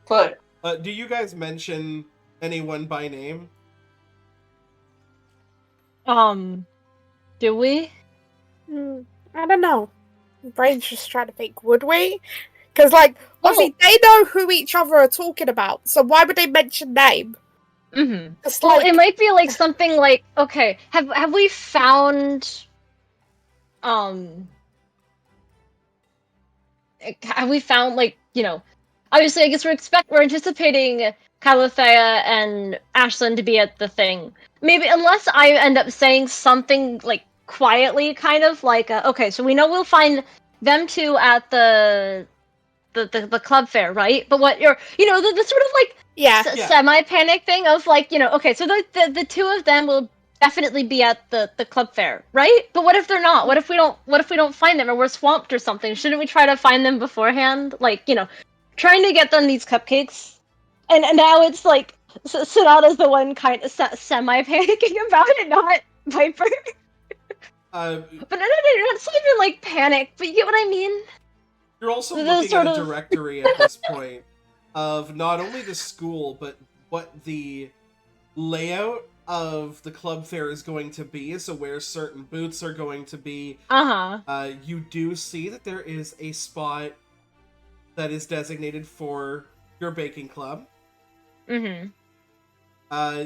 But do you guys mention anyone by name? Do we? I don't know. My brain's just trying to think. Would we? Because, like, obviously they know who each other are talking about, so why would they mention name? Mm-hmm. Well, it might be like something like, okay, have we found like, obviously I guess we're anticipating Calathea and Ashlyn to be at the thing. Maybe unless I end up saying something like quietly, kind of like, okay, so we know we'll find them two at the club fair, right? But what you're, the sort of like semi-panic thing of like, okay, so the two of them will definitely be at the club fair, right? But what if they're not? What if we don't find them, or we're swamped or something? Shouldn't we try to find them beforehand? Like, trying to get them these cupcakes, and now it's like Sonata's the one kind of semi-panicking about it, not Piper. But no, it's not even like panic. But you get what I mean? You're also looking at a directory at this point of not only the school, but what the layout of the club fair is going to be, so where certain booths are going to be. You do see that there is a spot that is designated for your baking club. Mm-hmm.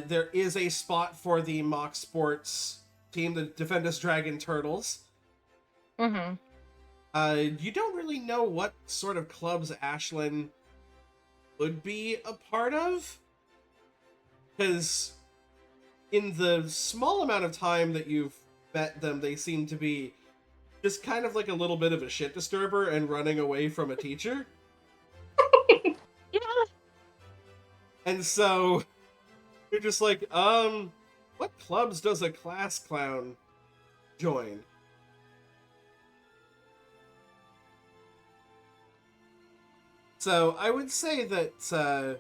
There is a spot for the mock sports team, the Defendus Dragon Turtles. Mm-hmm. You don't really know what sort of clubs Ashlyn would be a part of, because in the small amount of time that you've met them, they seem to be just kind of like a little bit of a shit disturber and running away from a teacher. Yeah. And so you're just like, what clubs does a class clown join? So I would say that,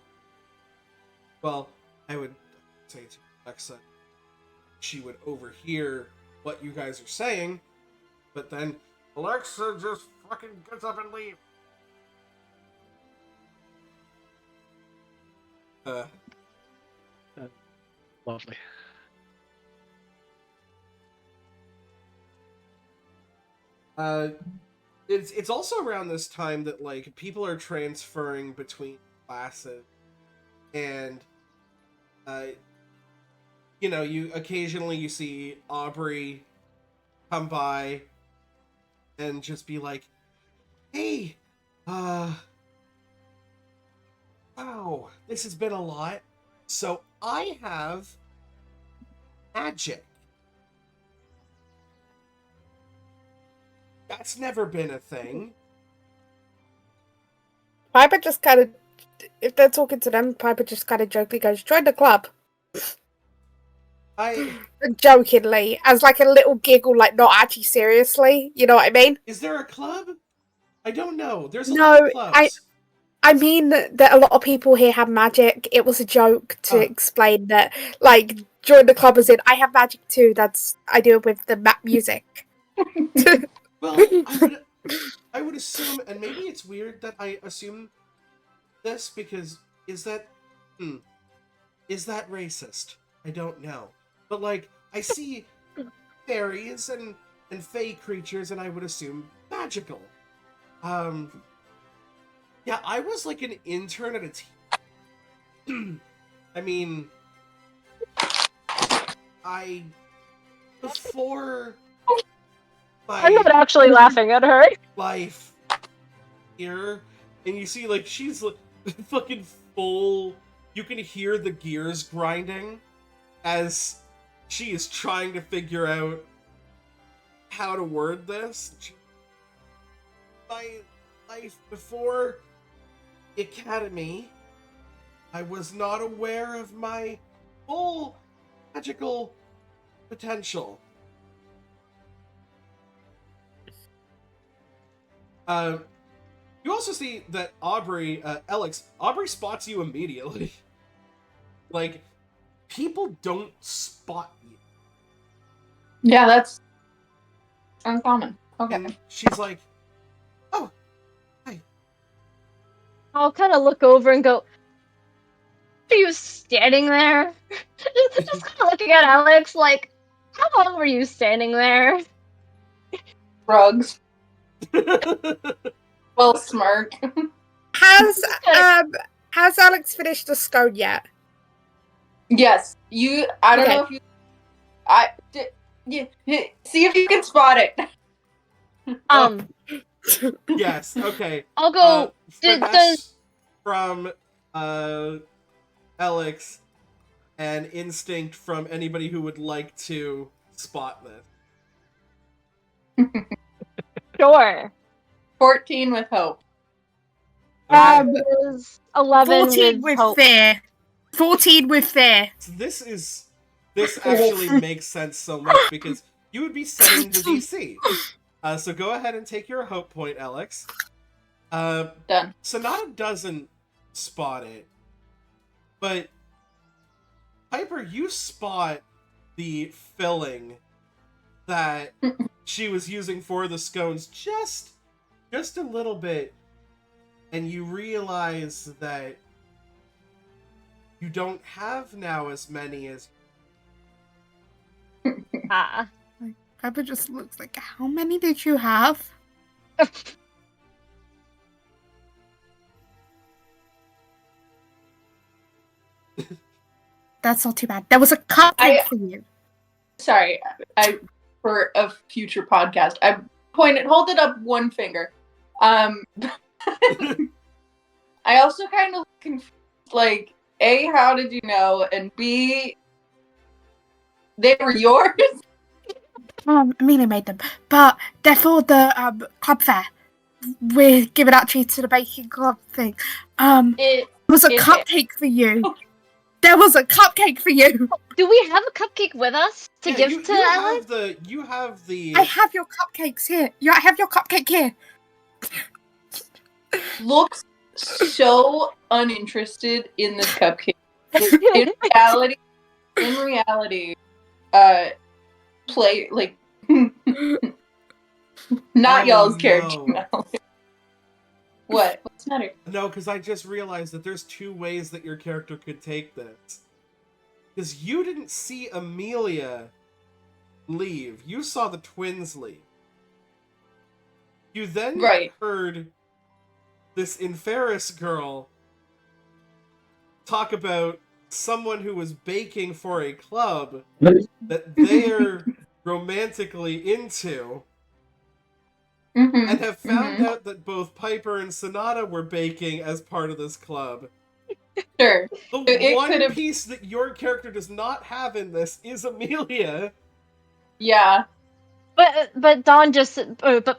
I would say to Alexa, she would overhear what you guys are saying, but then Alexa just fucking gets up and leaves. Lovely. It's also around this time that like people are transferring between classes, and you occasionally see Aubrey come by and just be like, hey, wow, this has been a lot. So I have magic. That's never been a thing. Piper just kind of, if they're talking to them, Piper just kind of jokingly goes, join the club. Jokingly, as like a little giggle, like not actually seriously. You know what I mean? Is there a club? I don't know. There's a No, lot of clubs. I mean that a lot of people here have magic. It was a joke to explain that, like, join the club as in, I have magic too. I do it with the music. Well, I would assume, and maybe it's weird that I assume this because is that racist? I don't know. But like I see fairies and fey creatures and I would assume magical. Yeah, I was like an intern at a team. I mean, before I'm not actually laughing at her. life here, and you see like she's like fucking full. You can hear the gears grinding as she is trying to figure out how to word this. My life before academy, I was not aware of my full magical potential. You also see that Aubrey spots you immediately. Like, people don't spot you. Yeah, that's uncommon. Okay. And she's like, oh, hi. I'll kind of look over and go, are you standing there? Just kind of looking at Alex like, how long were you standing there? Drugs. Well, smirk. Has Alex finished the scone yet? Yes. I don't know if you... see if you can spot it. Yes, okay. I'll go, Finesse from Alex and instinct from anybody who would like to spot this. sure. 14 with hope. Okay. Is 11 14 with hope. fear. 14 with fear. So this actually makes sense so much because you would be setting the DC. So go ahead and take your hope point, Alex. Done. Sonata doesn't spot it, but Piper, you spot the filling that she was using for the scones just a little bit, and you realize that you don't have now as many as... Piper just looks like, how many did you have? That's not too bad. There was a cupcake for you. Sorry, for a future podcast, I hold it up one finger. I also kind of confused, like, A, how did you know? And B, they were yours? Amelia made them. But they're for the club fair. We're giving out treats to the baking club thing. There was a cupcake for you. There was a cupcake for you. Do we have a cupcake with us to give to Alex? You have the... I have your cupcakes here. I have your cupcake here. Looks so uninterested in this cupcake. In reality, play, like, not y'all's character now. What? What's the matter? No, because I just realized that there's two ways that your character could take this. Because you didn't see Amelia leave. You saw the twins leave. You then heard this Inferis girl talk about someone who was baking for a club that they're romantically into. Mm-hmm. And have found out that both Piper and Sonata were baking as part of this club. Sure. The one piece that your character does not have in this is Amelia. Yeah. But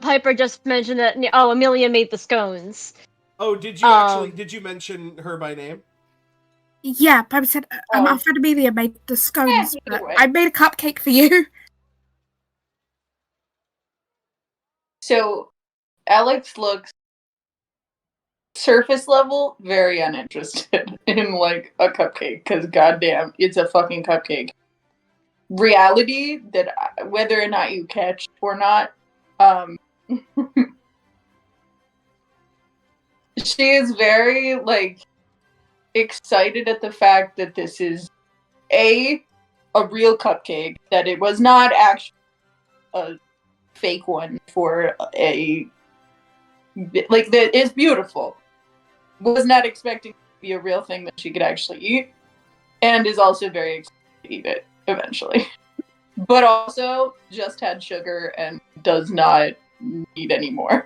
Piper just mentioned that, Amelia made the scones. Oh, did you mention her by name? Yeah, Piper said Aunt Amelia made the scones, either but way. I made a cupcake for you. So Alex looks surface level very uninterested in like a cupcake because goddamn, it's a fucking cupcake. Reality that whether or not you catch or not, she is very like excited at the fact that this is a real cupcake, that it was not actually a fake one for a like that is beautiful. Was not expecting to be a real thing that she could actually eat, and is also very excited to eat it eventually. But also just had sugar and does not need any more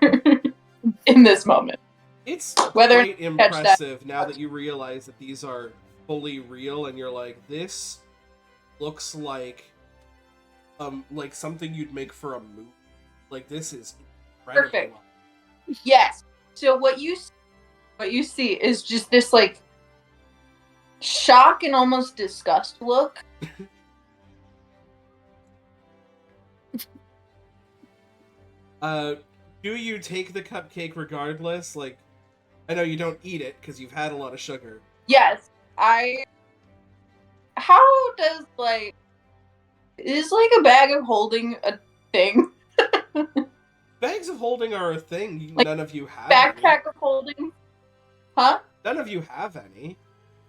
in this moment. It's Whether quite impressive now that you realize that these are fully real, and you're like, this looks like something you'd make for a movie. Like, this is incredible. Perfect. Yes. So what you see is just this like shock and almost disgust look. Do you take the cupcake regardless? Like, I know you don't eat it because you've had a lot of sugar. Yes. How does like is like a bag of holding a thing? Bags of holding are a thing. Like, none of you have backpack any. of holding? Huh? None of you have any.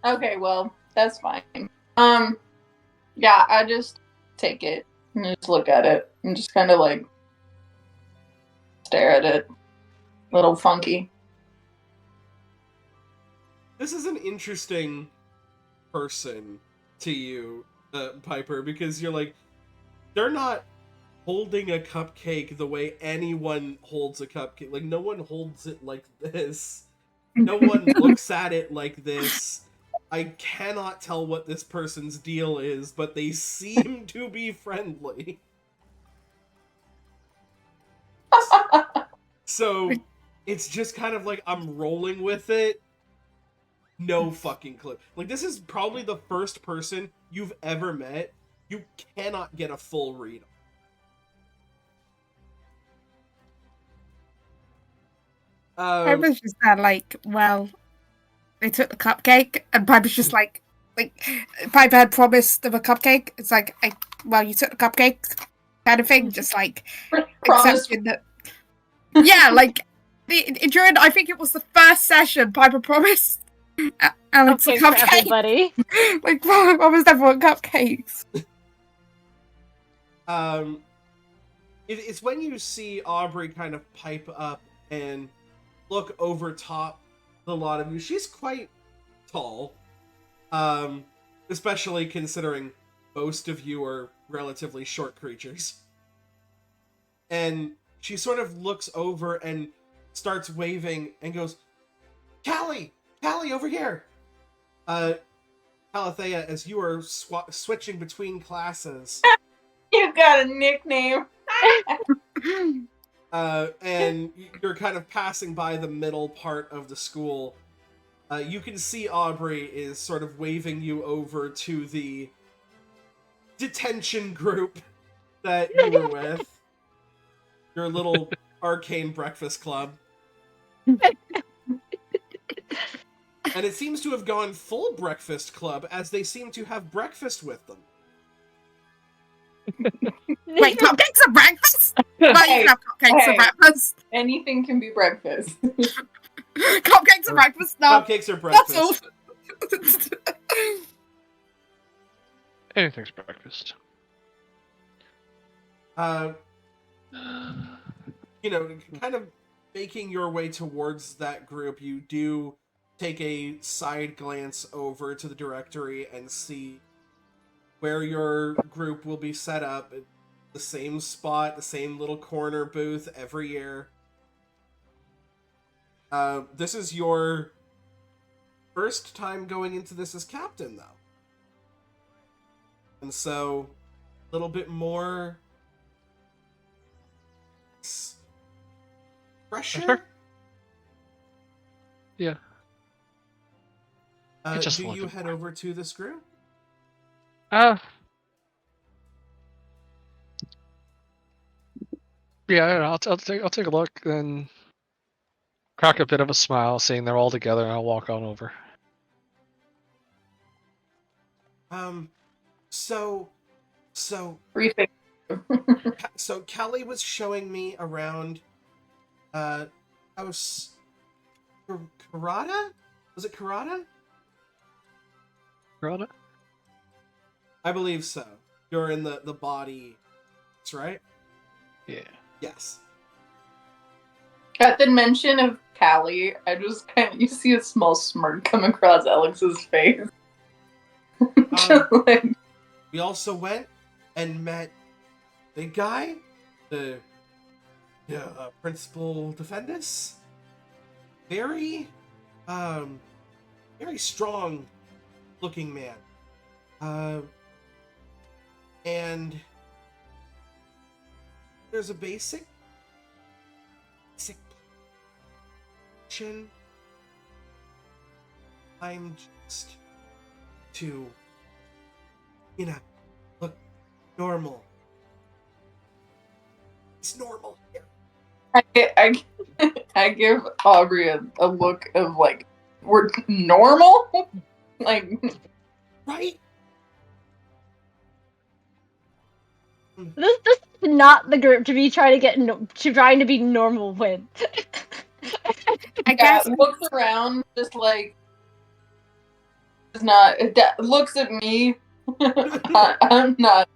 Okay, well, that's fine. Yeah, I just take it and just look at it and just kind of like stare at it. A little funky. This is an interesting person to you, Piper, because you're like, they're not holding a cupcake the way anyone holds a cupcake. Like, no one holds it like this. No one looks at it like this. I cannot tell what this person's deal is, but they seem to be friendly. So, it's just kind of like, I'm rolling with it. No fucking clue. Like, this is probably the first person you've ever met you cannot get a full read on. Piper's just there like, well, they took the cupcake, and Piper's just like Piper had promised them a cupcake. It's like, well, you took the cupcake kind of thing, just like accepting that. Yeah, like during, I think it was the first session, Piper promised Alex a Cupcakes for cupcake. everybody. Like, promised everyone cupcakes. It's when you see Aubrey kind of pipe up and look over top the lot of you. She's quite tall, especially considering most of you are relatively short creatures. And she sort of looks over and starts waving and goes, Callie, over here! Calathea, as you are switching between classes. You got a nickname. And you're kind of passing by the middle part of the school. You can see Aubrey is sort of waving you over to the detention group that you were with. Your little arcane breakfast club. And it seems to have gone full breakfast club, as they seem to have breakfast with them. Wait, cupcakes are breakfast? Well, you can have cupcakes for breakfast. Anything can be breakfast. Cupcakes are breakfast? No. Cupcakes are breakfast. That's all. Anything's breakfast. You know, kind of making your way towards that group, you do take a side glance over to the directory and see where your group will be set up. The same spot, the same little corner booth every year. This is your first time going into this as captain, though. And so, a little bit more pressure? Yeah. just Do you looking head for it. over to this group? Yeah, I'll take a look and crack a bit of a smile, seeing they're all together, and I'll walk on over. So Briefing. Callie was showing me around, House Karada? Was it Karada? Rhoda? I believe so. You're in the body, that's right? Yeah. Yes. At the mention of Callie, I just you see a small smirk come across Alex's face. Just like, We also went and met the guy, the Principal Defendus. Very, very strong looking man. And there's a basic chin. I'm just to, look normal. It's normal here. I give Aubrey a look of like, we're normal? Like, Right? This is not the group to be trying to be normal with. I guess looks around, just like, looks at me. I'm not.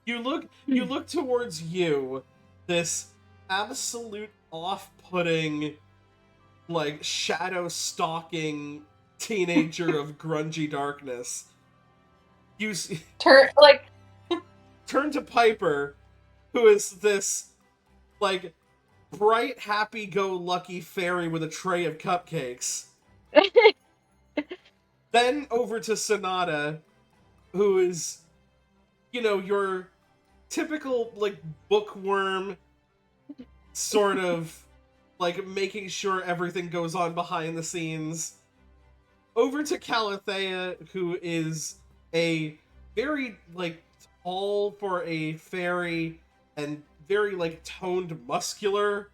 You look towards you, this absolute off-putting, like, shadow stalking teenager of grungy darkness. You turn to Piper, who is this, like, bright, happy-go-lucky fairy with a tray of cupcakes. Then over to Sonata, who is, your typical, like, bookworm sort of, like, making sure everything goes on behind the scenes. Over to Calathea, who is a very, like, tall for a fairy and very, like, toned, muscular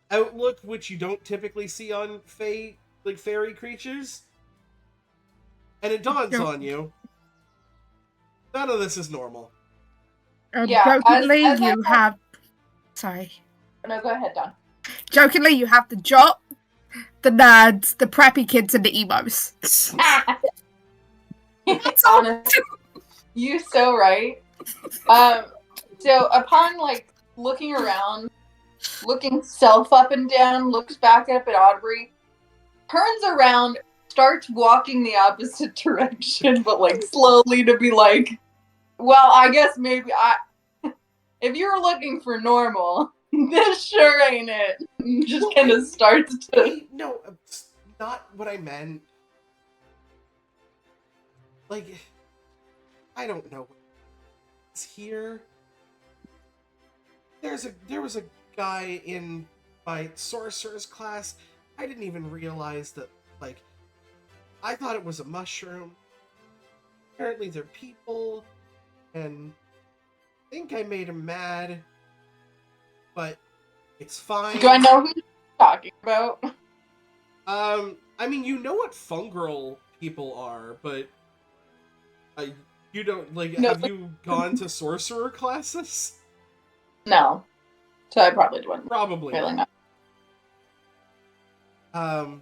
outlook, which you don't typically see on fairy creatures. And it dawns on you, none of this is normal. Yeah, jokingly, as you have. Sorry. No, go ahead, Don. Jokingly, you have the jock, the nerds, the preppy kids, and the emos. Honestly, you so right. So upon like looking around, looking self up and down, looks back up at Aubrey, turns around, starts walking the opposite direction, but like slowly to be like, well, I guess maybe if you're looking for normal, this sure ain't it. Just kind of starts to. Wait, no, it's not what I meant. Like, I don't know what's here. There was a guy in my sorcerer's class. I didn't even realize that, like, I thought it was a mushroom. Apparently they're people, and I think I made him mad, but it's fine. Do I know who you're talking about? I mean, you know what fungal people are, but you don't, like, No. have you gone to sorcerer classes? No. So I probably wouldn't. Probably Really not. not.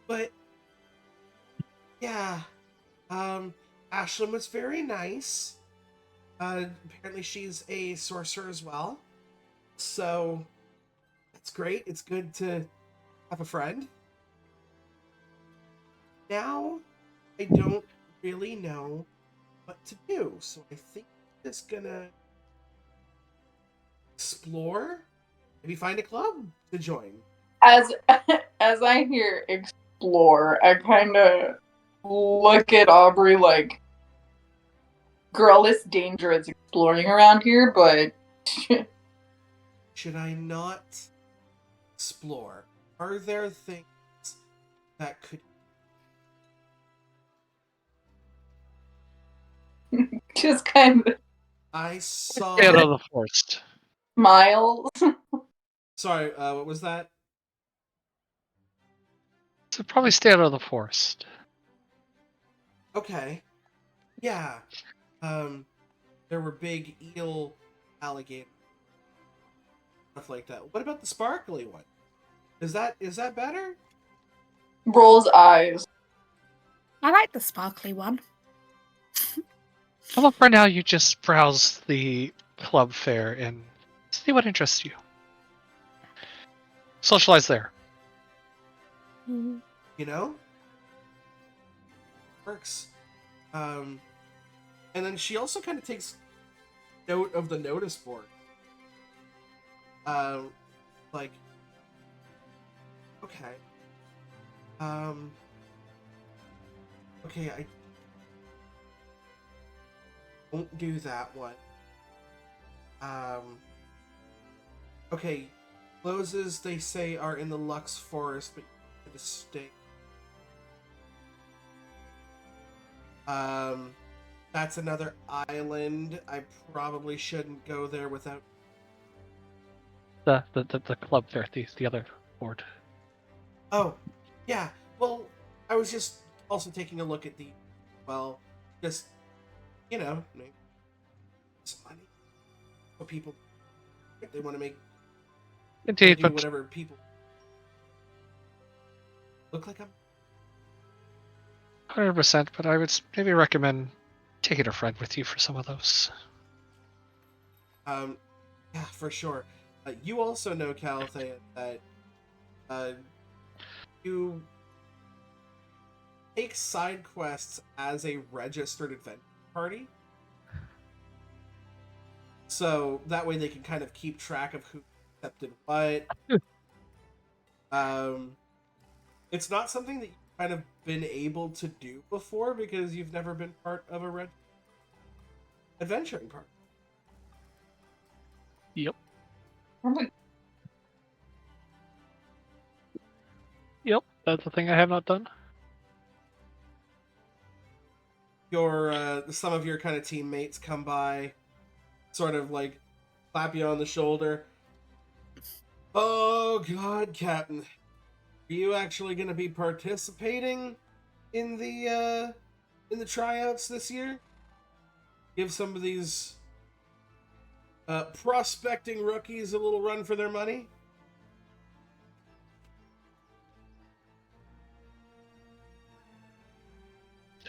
But yeah, Ashlyn was very nice. Apparently she's a sorcerer as well, so that's great. It's good to have a friend. Now, I don't really know what to do, so I think I'm just gonna explore. Maybe find a club to join. As I hear explore, I kind of look at Aubrey like, girl, it's dangerous exploring around here, but Should I not explore? Are there things that could... Just kind of I saw... Stay out of the forest. miles. Sorry, what was that? So probably stay out of the forest. Okay. Yeah. There were big eel alligators. Stuff like that. What about the sparkly one? Is that better? Rolls eyes. I like the sparkly one. How about for now you just browse the club fair and see what interests you. Socialize there. You know? Works. And then she also kind of takes note of the notice board. Like, okay. Okay, I won't do that one. Okay, closes, they say, are in the Lux Forest, but you have to stay. That's another island. I probably shouldn't go there without... The club fair, the other board. Oh, yeah. Well, I was just also taking a look at the... Well, just, you know, maybe some money. What people... If they want to make... They Indeed, do but whatever people... Look like I'm... 100%. But I would maybe recommend taking a friend with you for some of those. Yeah, for sure. You also know, Calathea, that you take side quests as a registered adventure party. So that way they can kind of keep track of who accepted what. It's not something that you've kind of been able to do before because you've never been part of a adventuring party. Yep. Probably Yep. That's the thing I have not done. Some of your kind of teammates come by, sort of like clap you on the shoulder. Oh God, Captain, are you actually going to be participating in the tryouts this year? Give some of these prospecting rookies a little run for their money.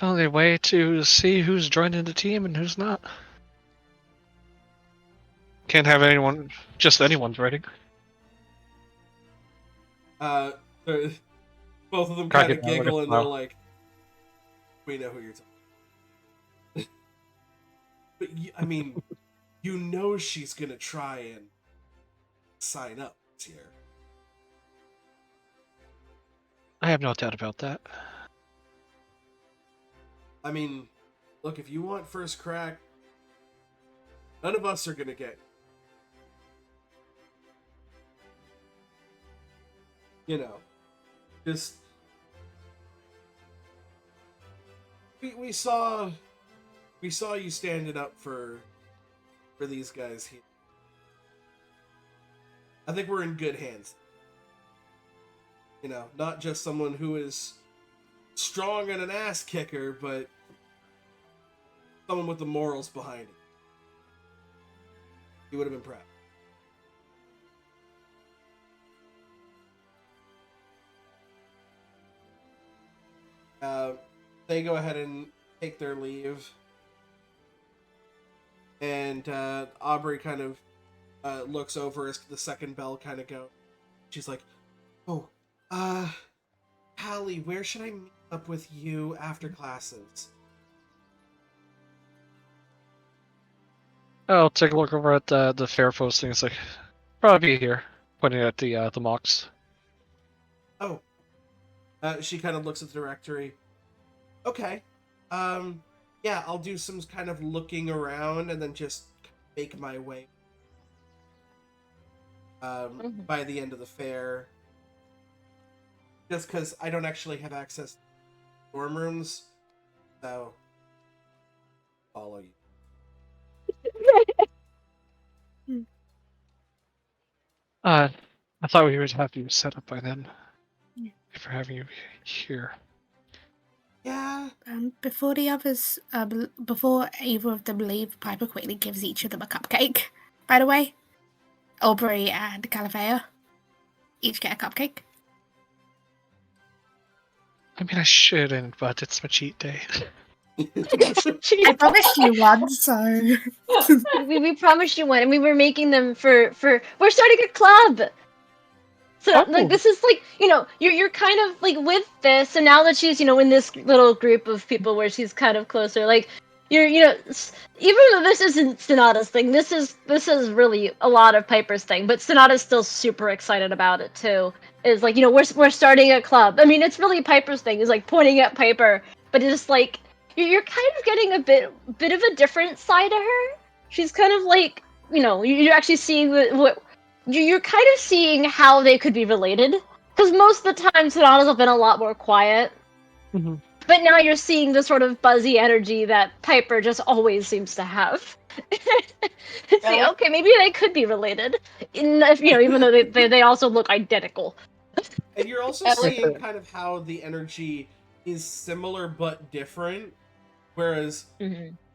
Only way to see who's joining the team and who's not. Can't have just anyone's rating. Uh, both of them Crack kind it of down with a giggle and they're smile. like, "We know who you're talking." But I mean, you know she's gonna try and sign up this year. I have no doubt about that. I mean, look, if you want first crack, none of us are gonna get. You know, just we saw you standing up for these guys here. I think we're in good hands. You know, not just someone who is strong and an ass kicker, but someone with the morals behind it. You would have been proud. They go ahead and take their leave. And Aubrey kind of looks over as the second bell kind of go. She's like, "Oh, Hallie, where should I meet up with you after classes?" I'll take a look over at the fair posting. It's like, probably be here, pointing at the mocks. Oh. She kind of looks at the directory. Okay. Yeah, I'll do some kind of looking around and then just make my way. By the end of the fair. just because I don't actually have access to dorm rooms, so follow you. I thought we would have you set up by then. For having you here. Yeah. Before the others, before either of them leave, Piper quickly gives each of them a cupcake. By the way, Aubrey and Calafea each get a cupcake. I mean, I shouldn't, but it's my cheat day. I promised you one, so we promised you one, and we were making them for we're starting a club. So like Oh. this is like you're kind of like with this, and now that she's in this little group of people where she's kind of closer, like you're even though this isn't Sonata's thing, this is really a lot of Piper's thing, but Sonata's still super excited about it too. Is like we're starting a club. I mean it's really Piper's thing. Is like pointing at Piper, but it's just like you're kind of getting a bit of a different side of her. She's kind of like you're actually seeing what you're kind of seeing how they could be related. Because most of the time, Sonatas have been a lot more quiet. Mm-hmm. But now you're seeing the sort of buzzy energy that Piper just always seems to have. It's like, okay, maybe they could be related. Even though they also look identical. And you're also seeing kind of how the energy is similar but different, whereas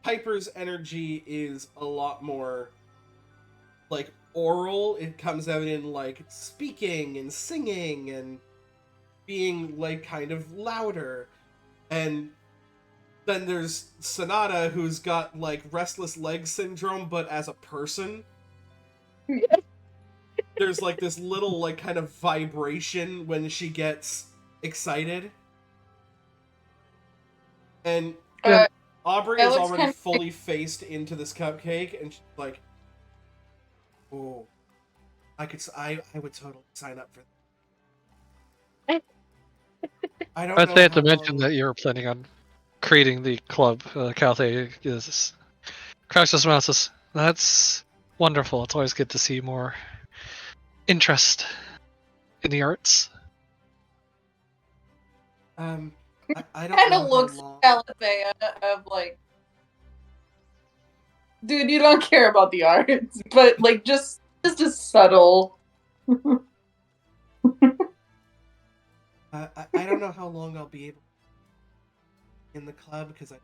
Piper's energy is a lot more like oral. It comes out in like speaking and singing and being like kind of louder. And then there's Sonata, who's got like restless leg syndrome, but as a person. There's like this little like kind of vibration when she gets excited. And Aubrey is already fully faced into this cupcake, and she's like, "Oh, I would totally sign up for that." I don't know. I'd say to mention that you're planning on creating the club. Calthe is Craxus Mouses. That's wonderful. It's always good to see more interest in the arts. I don't Kind know of looks Calafea of like, dude, you don't care about the arts, but like just a subtle. I don't know how long I'll be able in the club because I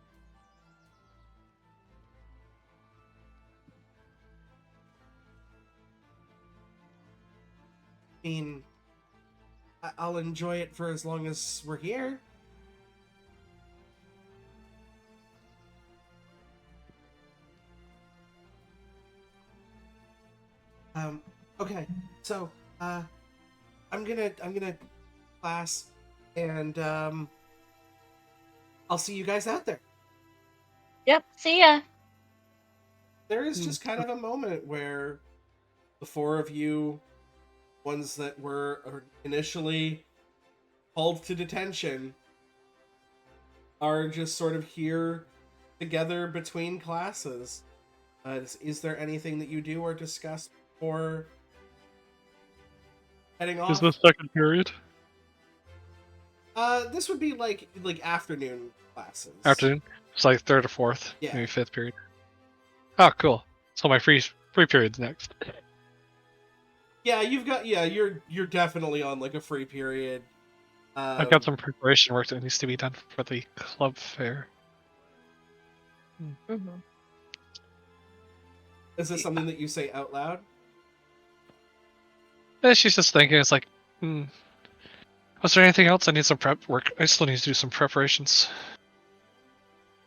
mean I'll enjoy it for as long as we're here. Okay, so I'm gonna class, and I'll see you guys out there. Yep, see ya. There is just kind of a moment where the four of you, ones that were initially called to detention, are just sort of here together between classes. Is there anything that you do or discuss before heading off? Is this second period? This would be like afternoon classes. Afternoon? It's like third or fourth, Yeah. maybe fifth period. Oh, cool. So my free period's next. Yeah, you're definitely on like a free period. I've got some preparation work that needs to be done for the club fair. Is this something that you say out loud? Yeah, she's just thinking, it's like, was there anything else? I need some prep work. I still need to do some preparations.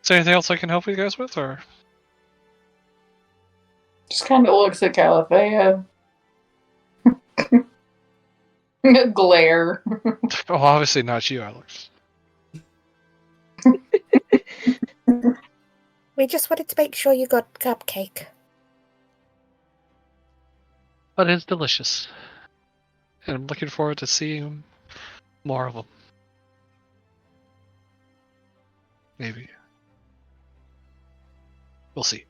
Is there anything else I can help you guys with, or? Just kind of looks at Calafea. Glare. Oh, obviously not you, Alex. we just wanted to make sure you got cupcake. But it's delicious. And I'm looking forward to seeing more of them. Maybe. We'll see.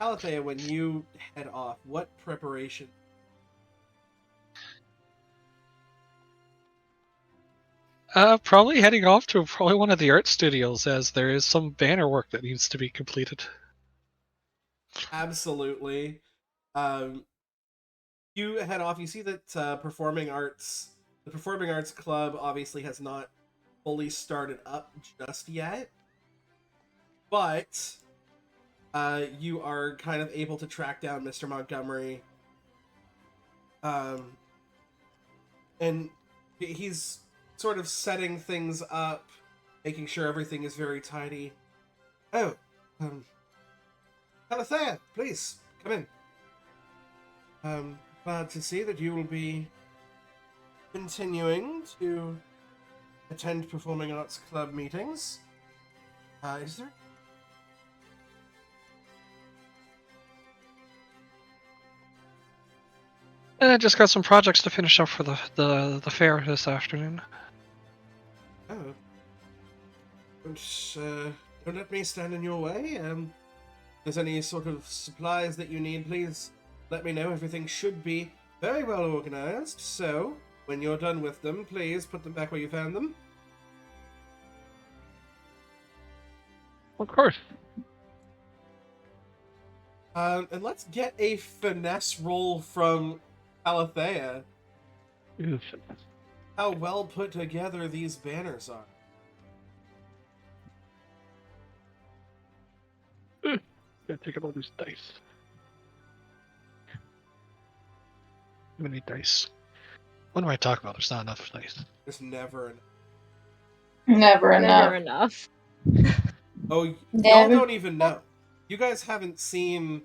Alethea, when you head off, what preparation? Probably heading off to probably one of the art studios, as there is some banner work that needs to be completed. Absolutely. You head off. You see that the Performing Arts Club obviously has not fully started up just yet, but you are kind of able to track down Mr. Montgomery, and he's sort of setting things up, making sure everything is very tidy. Oh, Alethea, please come in. Glad to see that you will be continuing to attend Performing Arts Club meetings. Is there? Just got some projects to finish up for the fair this afternoon. Oh. Don't let me stand in your way. If there's any sort of supplies that you need, please let me know. Everything should be very well organized, so when you're done with them, please put them back where you found them. Of course. And let's get a finesse roll from Alethea. How well put together these banners are. Gotta take out all these dice. Too many dice. What am I talking about? There's not enough dice. There's never enough. Never Never enough. enough. Oh, y'all Never. don't even know. You guys haven't seen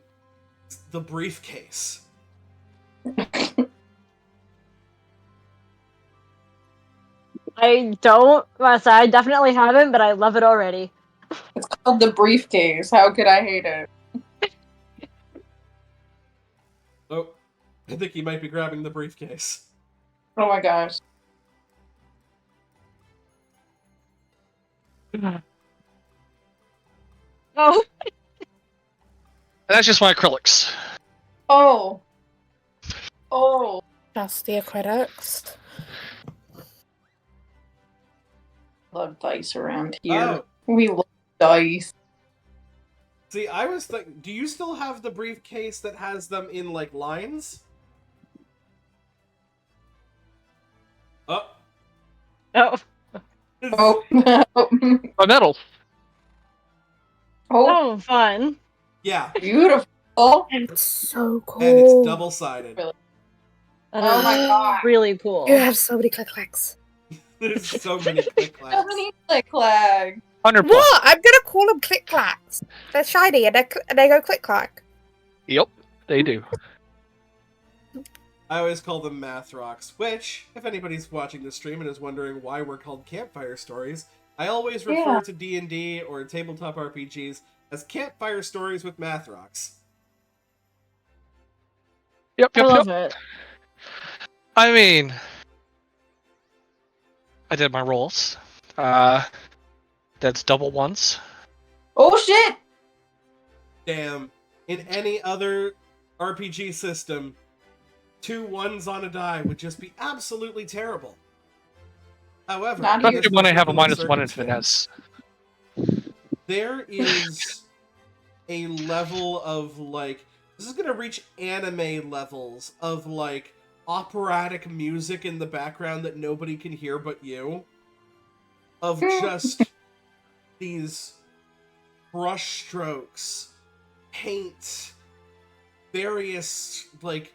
the briefcase. I don't. Well, so I definitely haven't, but I love it already. It's called the briefcase. How could I hate it? Oh, I think he might be grabbing the briefcase. Oh my gosh. Oh, That's just my acrylics. Oh. Oh. Just the acrylics. Love dice around here. Oh, We love dice. see, I was thinking, do you still have the briefcase that has them in, like, lines? Oh. oh, Oh. A medal. Oh. oh, fun. Yeah, Beautiful. It's so cool. and it's double-sided. Really? That Oh is my god. really cool. You have so many click-clacks. There's so many click-clacks. So many click-clack. 100 What? I'm gonna call them click-clacks. They're shiny and they go click-clack. Yep, they do. I always call them math rocks, which, if anybody's watching the stream and is wondering why we're called campfire stories, I always refer Yeah. to D&D or tabletop RPGs as campfire stories with math rocks. Yep, I yep, love yep. it. I mean, I did my rolls. That's double ones. Oh shit! Damn. In any other RPG system, 2 1s on a die would just be absolutely terrible. However, Not in here. this Especially when I have a particular -1 in circumstance, finesse. there is a level of, like, this is gonna reach anime levels of, like, operatic music in the background that nobody can hear but you. Of just these brush strokes, paint, various, like,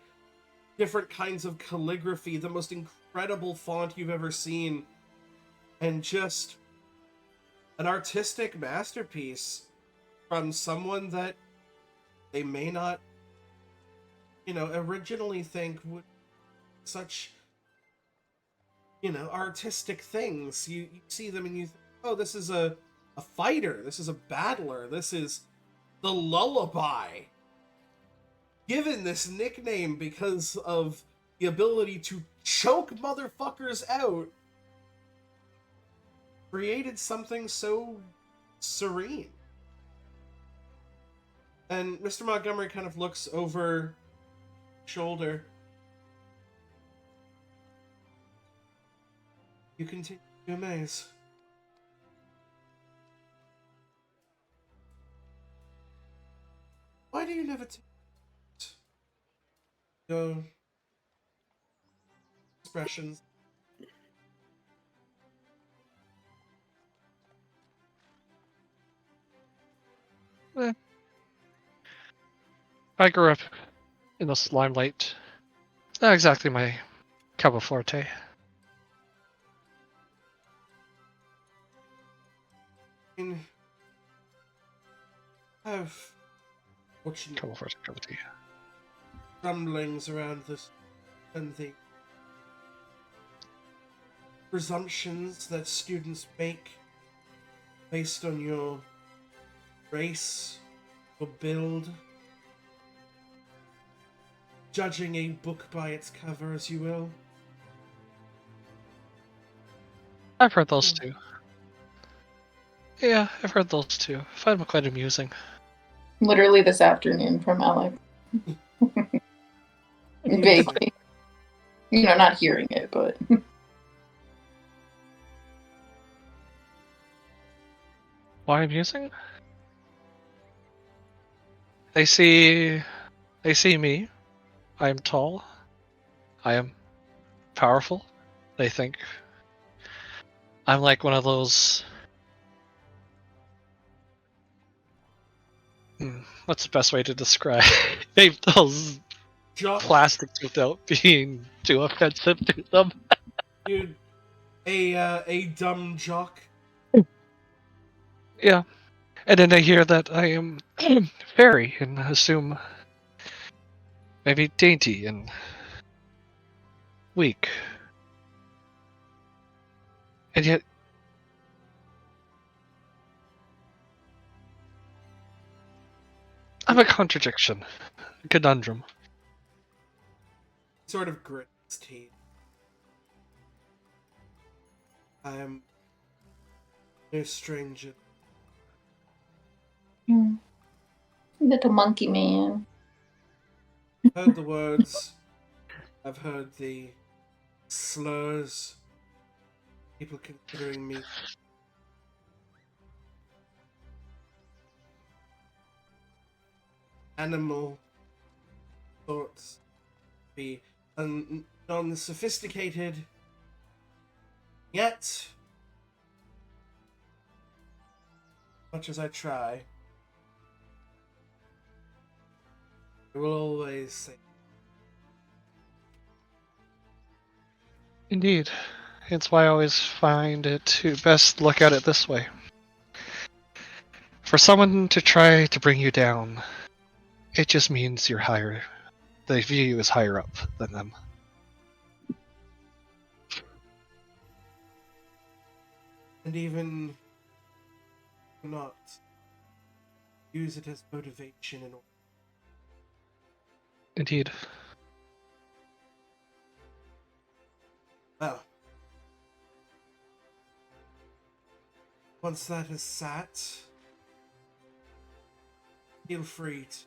different kinds of calligraphy, the most incredible font you've ever seen, and just an artistic masterpiece from someone that they may not, originally think would such, artistic things. You see them and you think, oh, this is a fighter, this is a battler, this is the lullaby. Given this nickname because of the ability to choke motherfuckers out, created something so serene. And Mr. Montgomery kind of looks over shoulder. You continue Your maze. Why do you never take your expressions? Eh, I grew up in the limelight. It's not exactly my cup of forte. I mean, have watching Cup of forte, cup of tea. rumblings around this and the presumptions that students make based on your race or build, judging a book by its cover, as you will. I've heard those too. Yeah, I've heard those too. I find them quite amusing. Literally this afternoon from Alex. Vaguely. Not hearing it, but. Why amusing? They see me. I am tall. I am powerful. They think I'm like one of those. What's the best way to describe those Jock, plastics without being too offensive to them? dude, a dumb jock. Yeah. And then they hear that I am fairy and assume maybe dainty and weak. And yet I'm a contradiction. A conundrum. Sort of grits his teeth. I am no stranger. Little monkey man. I've heard the words. I've heard the slurs. People considering me animal thoughts, be non-sophisticated, yet, much as I try, I will always say, Indeed. It's why I always find it to best look at it this way. For someone to try to bring you down, it just means you're higher. They view you as higher up than them. and even not use it as motivation in. Indeed. Well, once that is sat, feel free to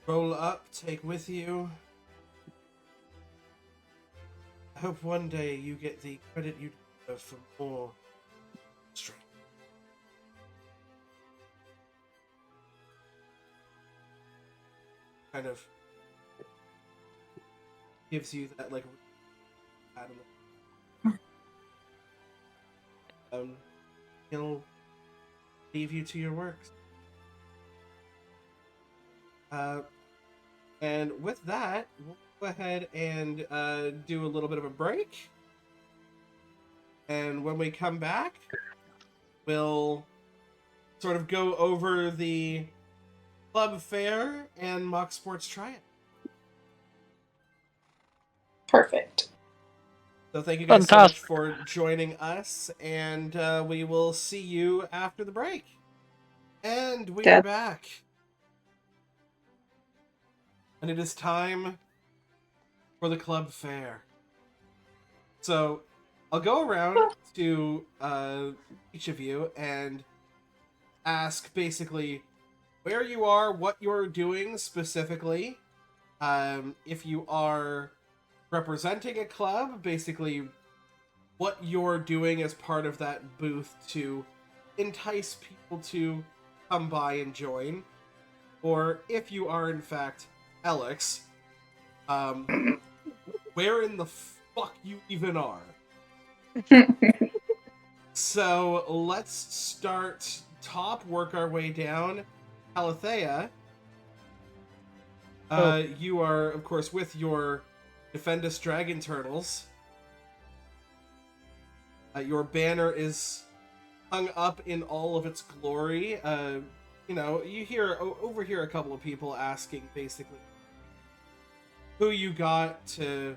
roll up, take with you. I hope one day you get the credit you deserve for more strength. Kind of gives you that, like, pat on the he'll leave you to your works. And with that, we'll go ahead and do a little bit of a break. And when we come back, we'll sort of go over the club fair and mock sports triad. Perfect. So thank you guys so much Fantastic. for joining us, and we will see you after the break. And we are back. And it is time for the club fair. So I'll go around to each of you and ask basically where you are, what you're doing specifically. If you are representing a club, basically what you're doing as part of that booth to entice people to come by and join, or if you are in fact Alex, where in the fuck you even are. So let's start top, work our way down. Alethea, you are, of course, with your Defendus Dragon Turtles. Your banner is hung up in all of its glory. You overhear a couple of people asking, basically, who you got to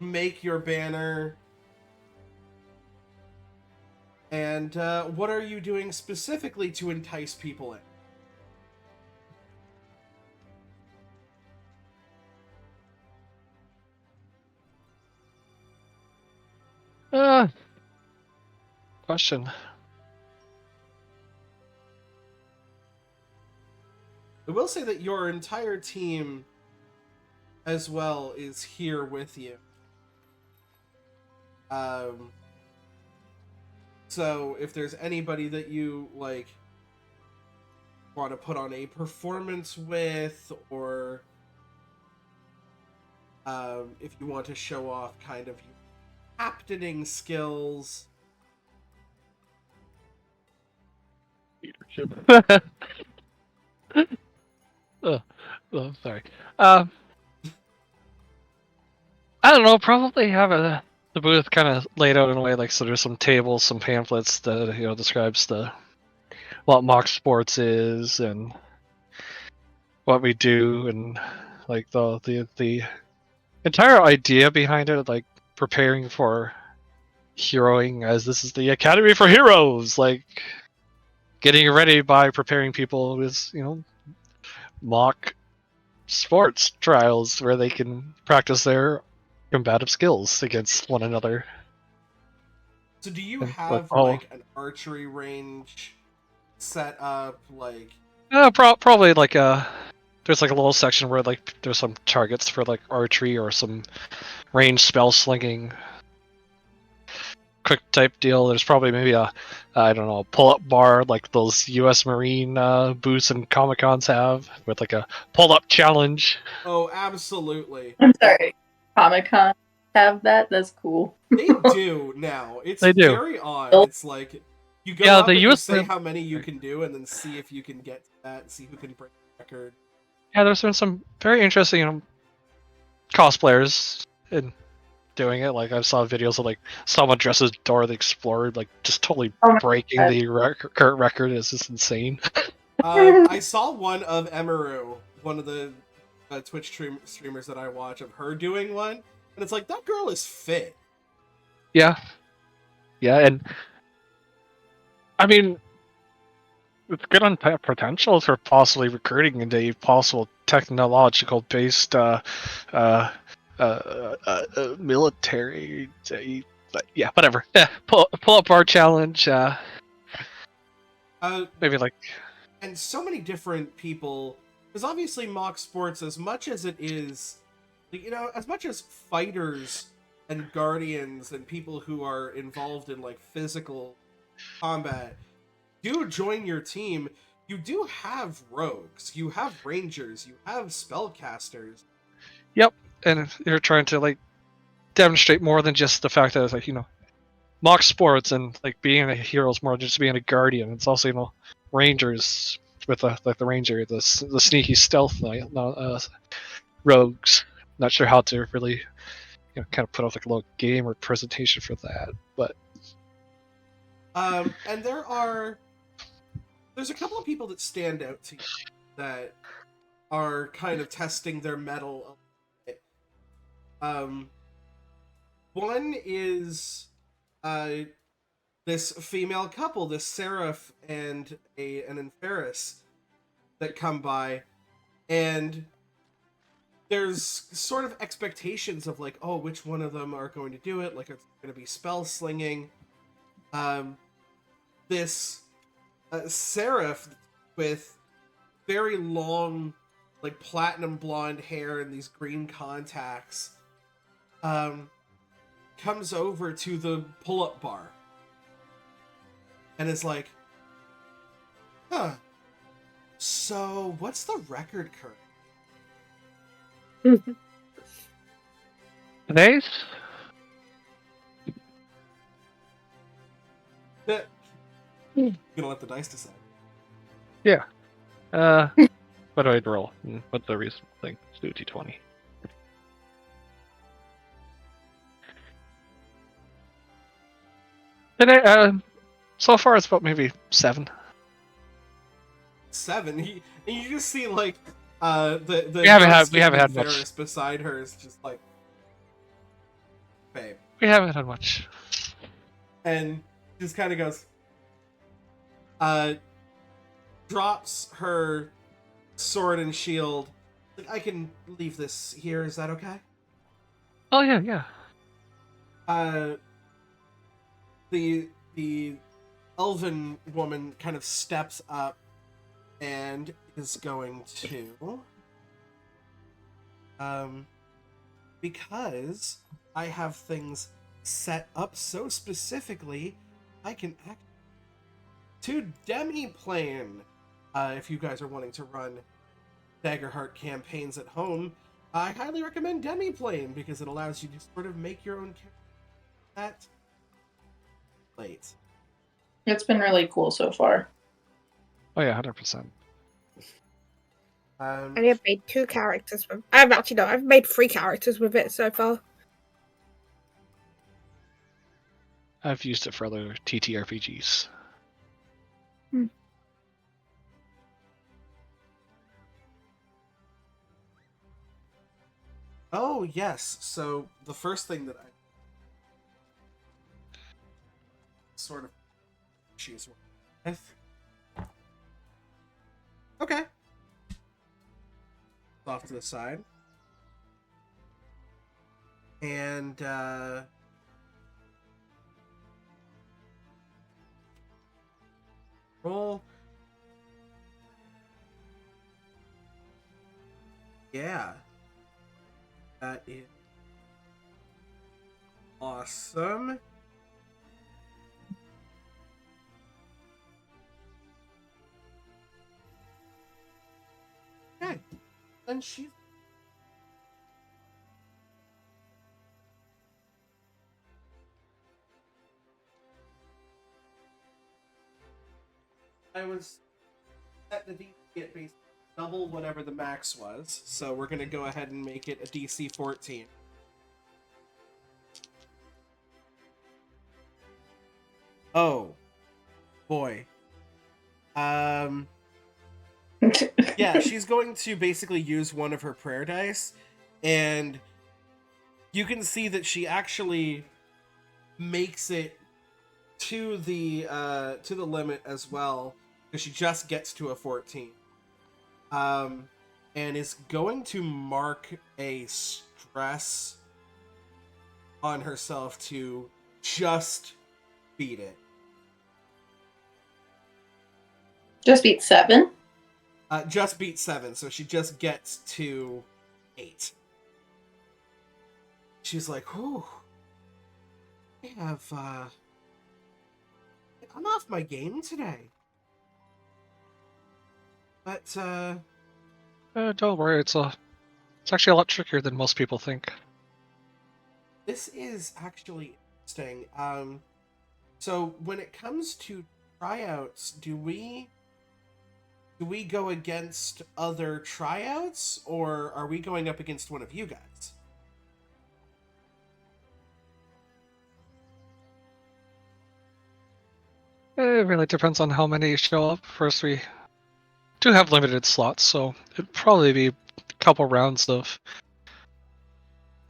make your banner, and what are you doing specifically to entice people in? Question. I will say that your entire team as well is here with you. So if there's anybody that you like want to put on a performance with, or if you want to show off kind of your captaining skills. Leadership. Sorry. I don't know. Probably have the booth kind of laid out in a way like, so there's some tables, some pamphlets that describes what mock sports is and what we do, and like the entire idea behind it, like preparing for heroing, as this is the Academy for Heroes, like getting ready by preparing people with mock sports trials where they can practice their combative skills against one another. So do you And, have like an archery range set up, like probably like there's like a little section where like there's some targets for like archery or some range spell slinging quick type deal. There's probably maybe a pull-up bar like those US Marine booths and Comic Cons have, with like a pull-up challenge. Oh, absolutely. I'm sorry. Comic-Con have that? That's cool. They do now. It's They do. very odd. It's like you go up the and you US say how many you can do, and then see if you can get to that, and see who can break the record. Yeah, there's been some very interesting cosplayers in doing it. Like I saw videos of like someone dressed as Dora the Explorer, like just totally breaking God. the current record. Is just insane. I saw one of Emaru, one of the Twitch streamers that I watch, of her doing one, and it's like, that girl is fit. Yeah, and I mean, it's good on potential for possibly recruiting into a possible technological based military. But yeah, whatever. Yeah, pull up bar challenge. Maybe like. And so many different people, because obviously mock sports, as much as it is, as much as fighters and guardians and people who are involved in like physical combat do join your team, you do have rogues, you have rangers, you have spellcasters. Yep, and you're trying to like demonstrate more than just the fact that it's like mock sports, and like being a hero is more than just being a guardian. It's also rangers with the ranger, the sneaky stealth rogues. Not sure how to really kind of put off like a little game or presentation for that, but and there's a couple of people that stand out to you that are kind of testing their mettle a bit. One is this female couple, this Seraph and an Inferis, that come by, and there's sort of expectations of like, oh, which one of them are going to do it? Like, it's going to be spell slinging. This Seraph with very long, like platinum blonde hair and these green contacts, comes over to the pull-up bar and is like, huh, so what's the record current? Today's? You're gonna let the dice decide. Yeah. What do I roll? What's the reasonable thing? Let's do D20. Today, so far it's about maybe 7. 7. And you just see like the We haven't had dark-skinned much. Ferris beside her is just like, babe, We haven't had much. and just kind of goes, drops her sword and shield. Like, I can leave this here. Is that okay? Oh yeah, yeah. The elven woman kind of steps up and is going to, because I have things set up so specifically, I can act to demi-plane. If you guys are wanting to run Daggerheart campaigns at home, I highly recommend demi-plane because it allows you to sort of make your own character at late. It's been really cool so far. Oh yeah, 100%. I have made 2 characters with. I've made 3 characters with it so far. I've used it for other TTRPGs. Oh yes, so the first thing that I sort of she's with. Okay. Off to the side. And roll. Yeah. That is awesome. Okay. Then she's I was at the DC at basically double whatever the max was, so we're gonna go ahead and make it a DC 14. Oh, boy. Yeah, she's going to basically use one of her prayer dice, and you can see that she actually makes it to the limit as well, because she just gets to a 14. And is going to mark a stress on herself to just beat it. Just beat 7? Just beat 7, so she just gets to 8. She's like, whew. I'm off my game today. But, Don't worry, it's actually a lot trickier than most people think. this is actually interesting. So when it comes to tryouts, do we go against other tryouts, or are we going up against one of you guys? It really depends on how many show up. First, we do have limited slots, so it'd probably be a couple rounds of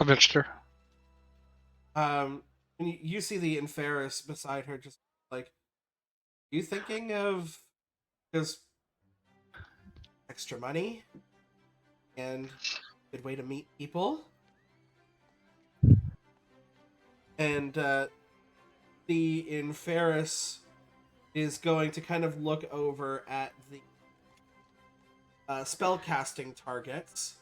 a mixture. And you see the Inferis beside her, just like, you thinking of just extra money and a good way to meet people? And the Inferis is going to kind of look over at the spellcasting targets.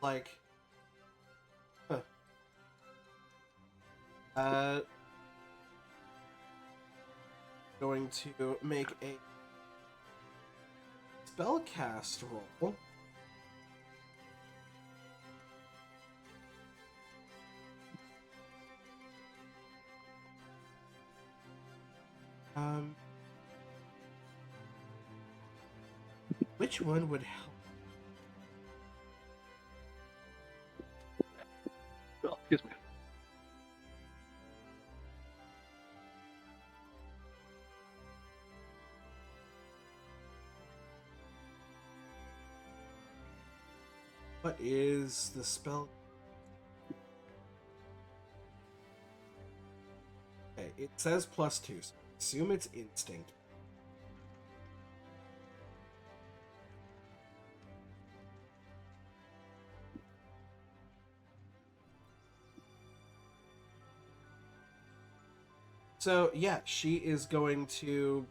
Like, huh, Going to make a spellcast roll. Which one would help? Oh, excuse me. What is the spell? Okay, it says +2, so I assume it's instinct. So yeah, she is going to.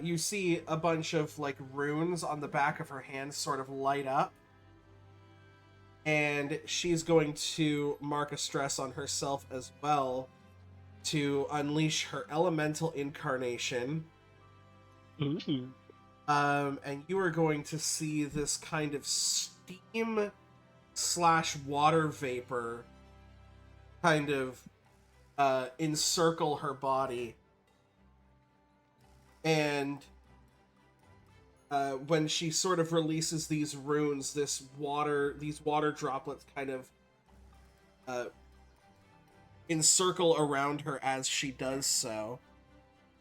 You see a bunch of like runes on the back of her hands sort of light up, and she's going to mark a stress on herself as well to unleash her elemental incarnation. Ooh. And you are going to see this kind of steam / water vapor kind of encircle her body. And when she sort of releases these runes, these water droplets kind of encircle around her as she does so.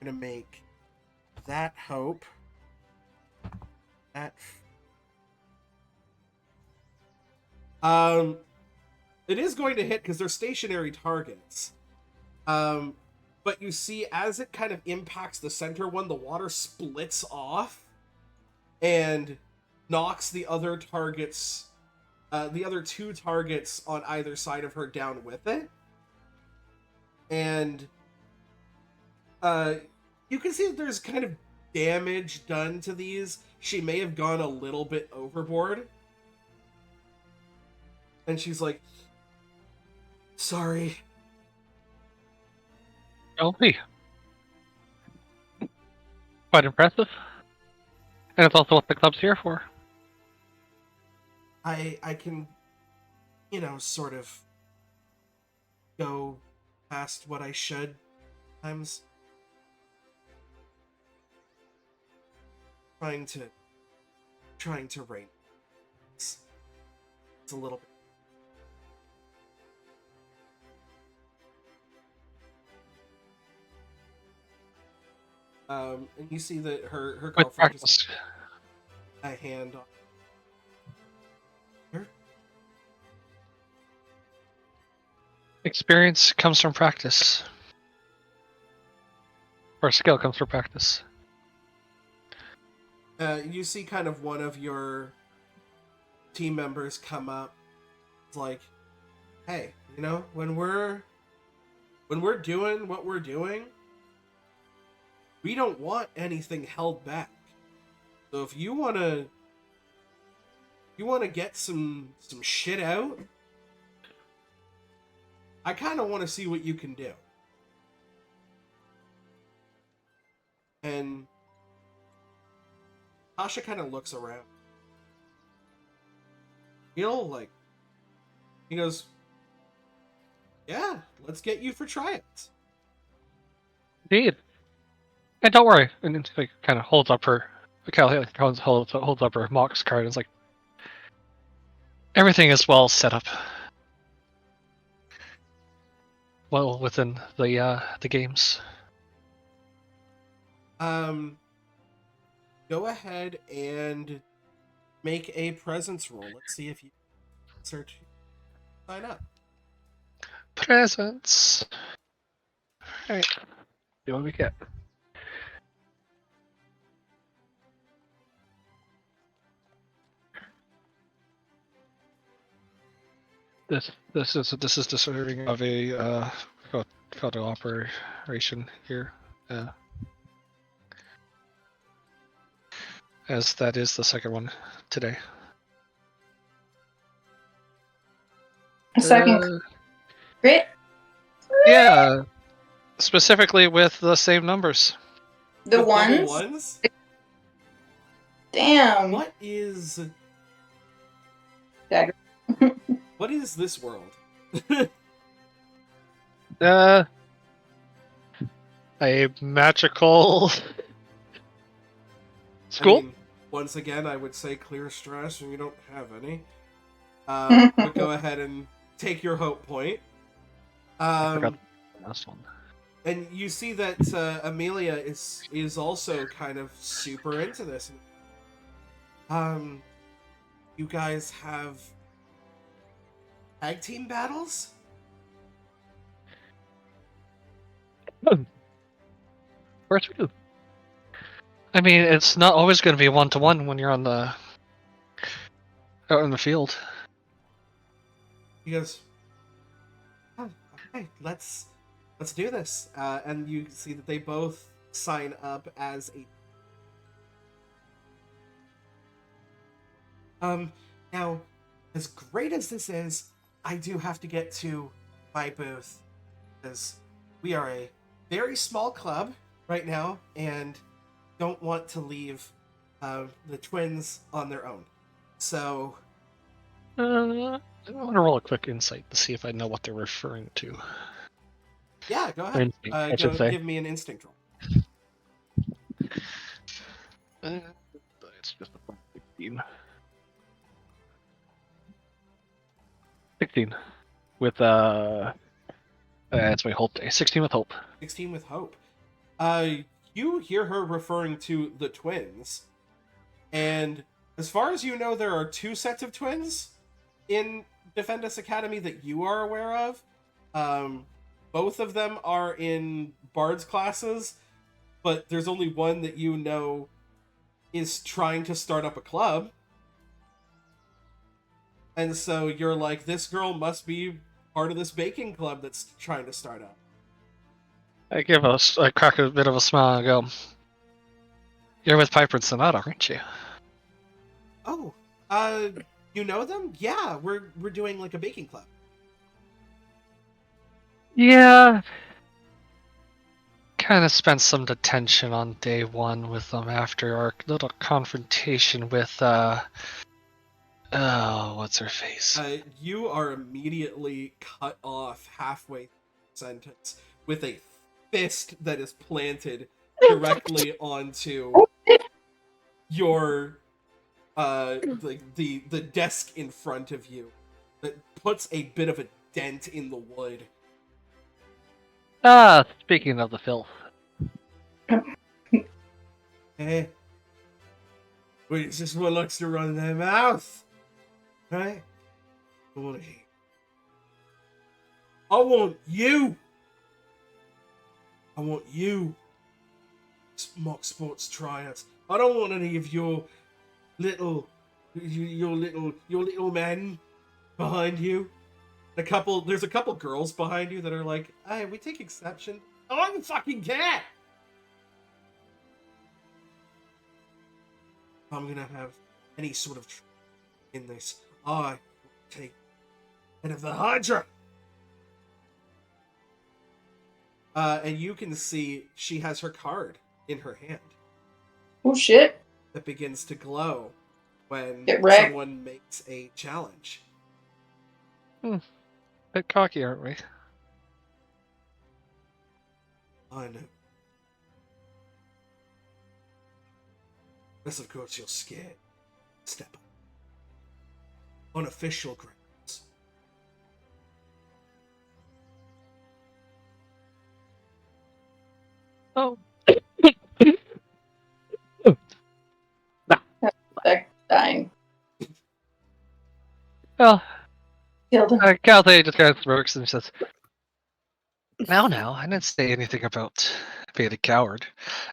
I'm gonna make that hope. That it is going to hit because they're stationary targets. But you see, as it kind of impacts the center one, the water splits off and knocks the other targets, the other 2 targets on either side of her down with it. And you can see that there's kind of damage done to these. She may have gone a little bit overboard. And she's like, sorry. LP. Quite impressive. And it's also what the club's here for. I can, sort of go past what I should times. Trying to rein. It's a little bit. And you see that her With girlfriend practice. just a hand on her. Experience comes from practice. Or skill comes from practice. You see kind of one of your team members come up. It's like, hey, when we're doing what we're doing, we don't want anything held back. So if you wanna get some shit out, I kind of want to see what you can do. And Tasha kind of looks around. He goes, yeah, let's get you for tryouts. Indeed. And don't worry. And then she kind of holds up her holds up her Mox card and is like, everything is well set up. Well within the games. Go ahead and make a presence roll. Let's see if you search sign up. Presents. Alright. See what we get. This is deserving of a photo operation here. As that is the second one today. A second crit? Yeah, specifically with the same numbers. The With double ones? ones? Damn. What is Dagger. what is this world? A magical school? I mean, once again, I would say clear stress, and you don't have any. But go ahead and take your hope point. I forgot the last one. And you see that Amelia is also kind of super into this. You guys have tag team battles? Of course we do. I mean, it's not always going to be 1-to-1 when you're out in the field. He goes, oh, okay, let's do this. And you see that they both sign up as a. Now, as great as this is, I do have to get to my booth because we are a very small club right now and don't want to leave the twins on their own. So, I want to roll a quick insight to see if I know what they're referring to. yeah, go ahead. Instinct, I should say. Give me an instinct roll. It's just a 16. 16 with it's my hope day. 16 with hope. 16 with hope. You hear her referring to the twins, and as far as you know, there are 2 sets of twins in Defendus Academy that you are aware of. Both of them are in Bard's classes, but there's only one that you know is trying to start up a club. And so you're like, this girl must be part of this baking club that's trying to start up. I crack a bit of a smile and go, "You're with Piper and Sonata, aren't you?" Oh, you know them? Yeah, we're doing like a baking club. Yeah. Kind of spent some detention on day 1 with them after our little confrontation with what's her face? You are immediately cut off halfway through the sentence with a fist that is planted directly onto your the desk in front of you that puts a bit of a dent in the wood. Speaking of the filth. Hey, wait, it's just what likes to run their mouth, right? I want to hear. I want you. I want you. Mock sports tryouts. I don't want any of your little men behind you. There's a couple girls behind you that are like, hey, we take exception. I don't fucking care. I'm gonna have any sort of in this. I take head of the Hydra. And you can see she has her card in her hand. Oh shit. That begins to glow when Get wrecked. someone makes a challenge. Bit cocky, aren't we? I know. Unless, of course, you're scared. Step up. On official grounds. Oh. Like dying. Well, Killed him. Calthe just kind of smirks and says, Now, I didn't say anything about being a coward,"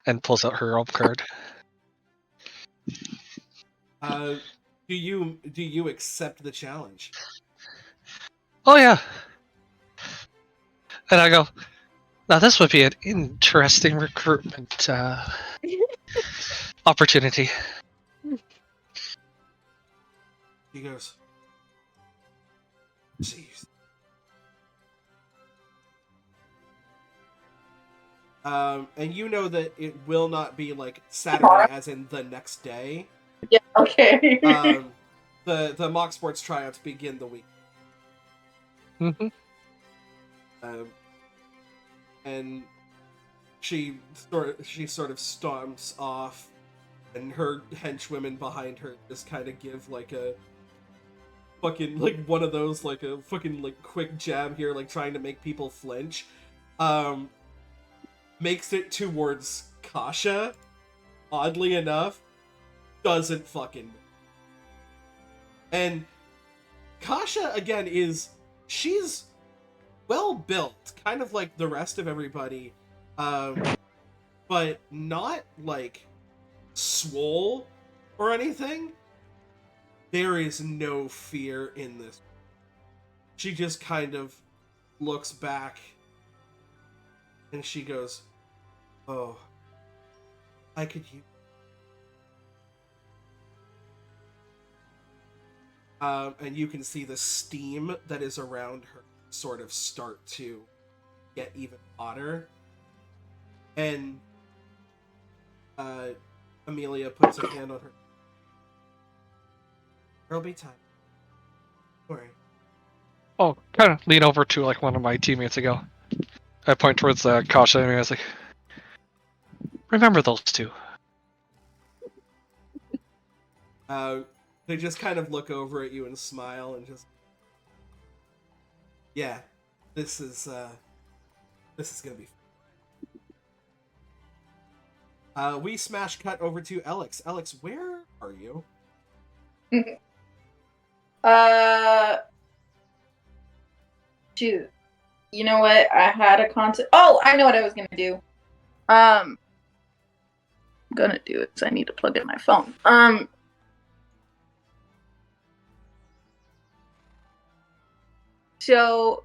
and pulls out her own card. Do you accept the challenge? Oh yeah. And I go, now this would be an interesting recruitment opportunity. He goes, jeez. And you know that it will not be like Saturday, as in the next day. Yeah. Okay. The mock sports tryouts begin the week. Mm-hmm. And she sort of stomps off, and her henchwomen behind her just kind of give like a fucking like one of those like a fucking like quick jab here, like trying to make people flinch. Makes it towards Kasha. Oddly enough, doesn't fucking. And Kasha again she's well built, kind of like the rest of everybody, but not like swole or anything. There is no fear in this. She just kind of looks back and she goes, "Oh, I could use." And you can see the steam that is around her sort of start to get even hotter. And Amelia puts a hand on her. There'll be time. Don't worry. Oh, kind of lean over to like one of my teammates ago. I point towards Kasha and I was like, remember those two. They just kind of look over at you and smile and just, yeah, this is gonna be fun. We smash cut over to Alex. Alex, where are you? Shoot. You know what? I had a concept. Oh, I know what I was gonna do. I'm gonna do it because I need to plug in my phone. So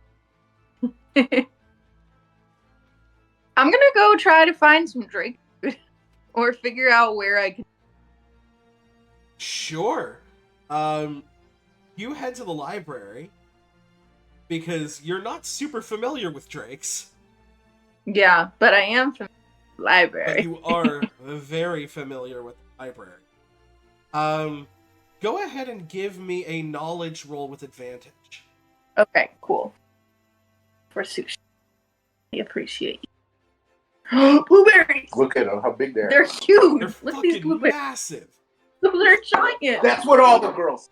I'm gonna go try to find some Drake food or figure out where I can. Sure. You head to the library because you're not super familiar with Drakes. Yeah, but I am from the library. But you are very familiar with the library. Go ahead and give me a knowledge roll with advantage. Okay, cool. For sushi. I appreciate you. Blueberries! Look at them, how big they are. They're huge! They're Look at these fucking blueberries. massive. Those are giant! That's what all the girls.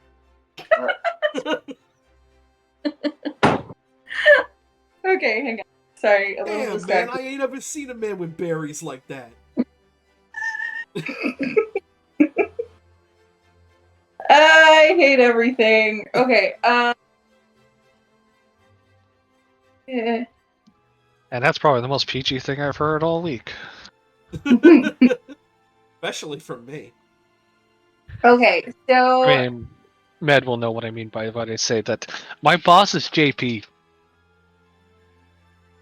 Okay, hang on. Sorry, a little Damn, man, distracted. I ain't ever seen a man with berries like that. I hate everything. Okay, yeah. And that's probably the most PG thing I've heard all week. Especially from me. Okay, so I mean, Med will know what I mean by what I say that my boss is JP.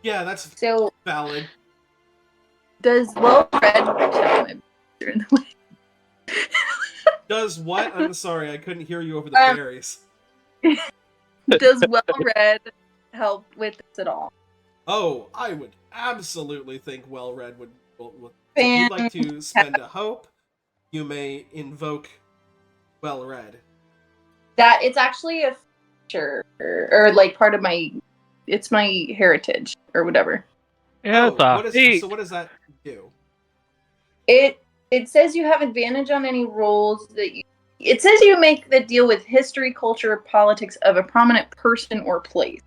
Yeah, that's so valid. does Well Red in the way? Does what? I'm sorry, I couldn't hear you over the berries. Does Well Red help with this at all? Oh, I would absolutely think Well Red would. If you'd like to spend a hope, you may invoke Well Red. That it's actually a feature or like part of my. It's my heritage or whatever. Yeah, what does that do? It says you have advantage on any rolls that you. It says you make the deal with history, culture, politics of a prominent person or place.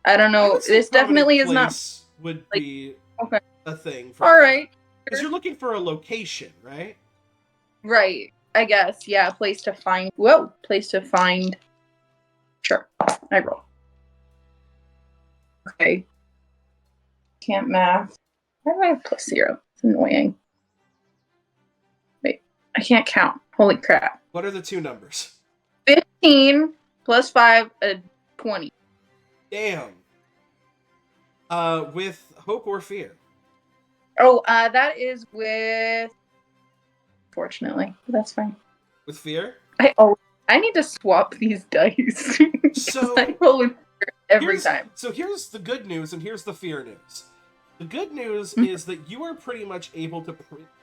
I don't I know. would say This definitely is prominent not. place would like, be okay. a thing. For All right. Because you're looking for a location, right? Right. I guess. Yeah. Place to find. Whoa. Place to find. Sure. I roll. Okay. Can't math. Why do I have +0? It's annoying. Wait. I can't count. Holy crap. What are the two numbers? 15 + 5, 20. Damn. With hope or fear? Oh, that is with. Fortunately, that's fine. With fear? I need to swap these dice. So I roll with fear every here's time. So here's the good news and here's the fear news. The good news is that you are pretty much able to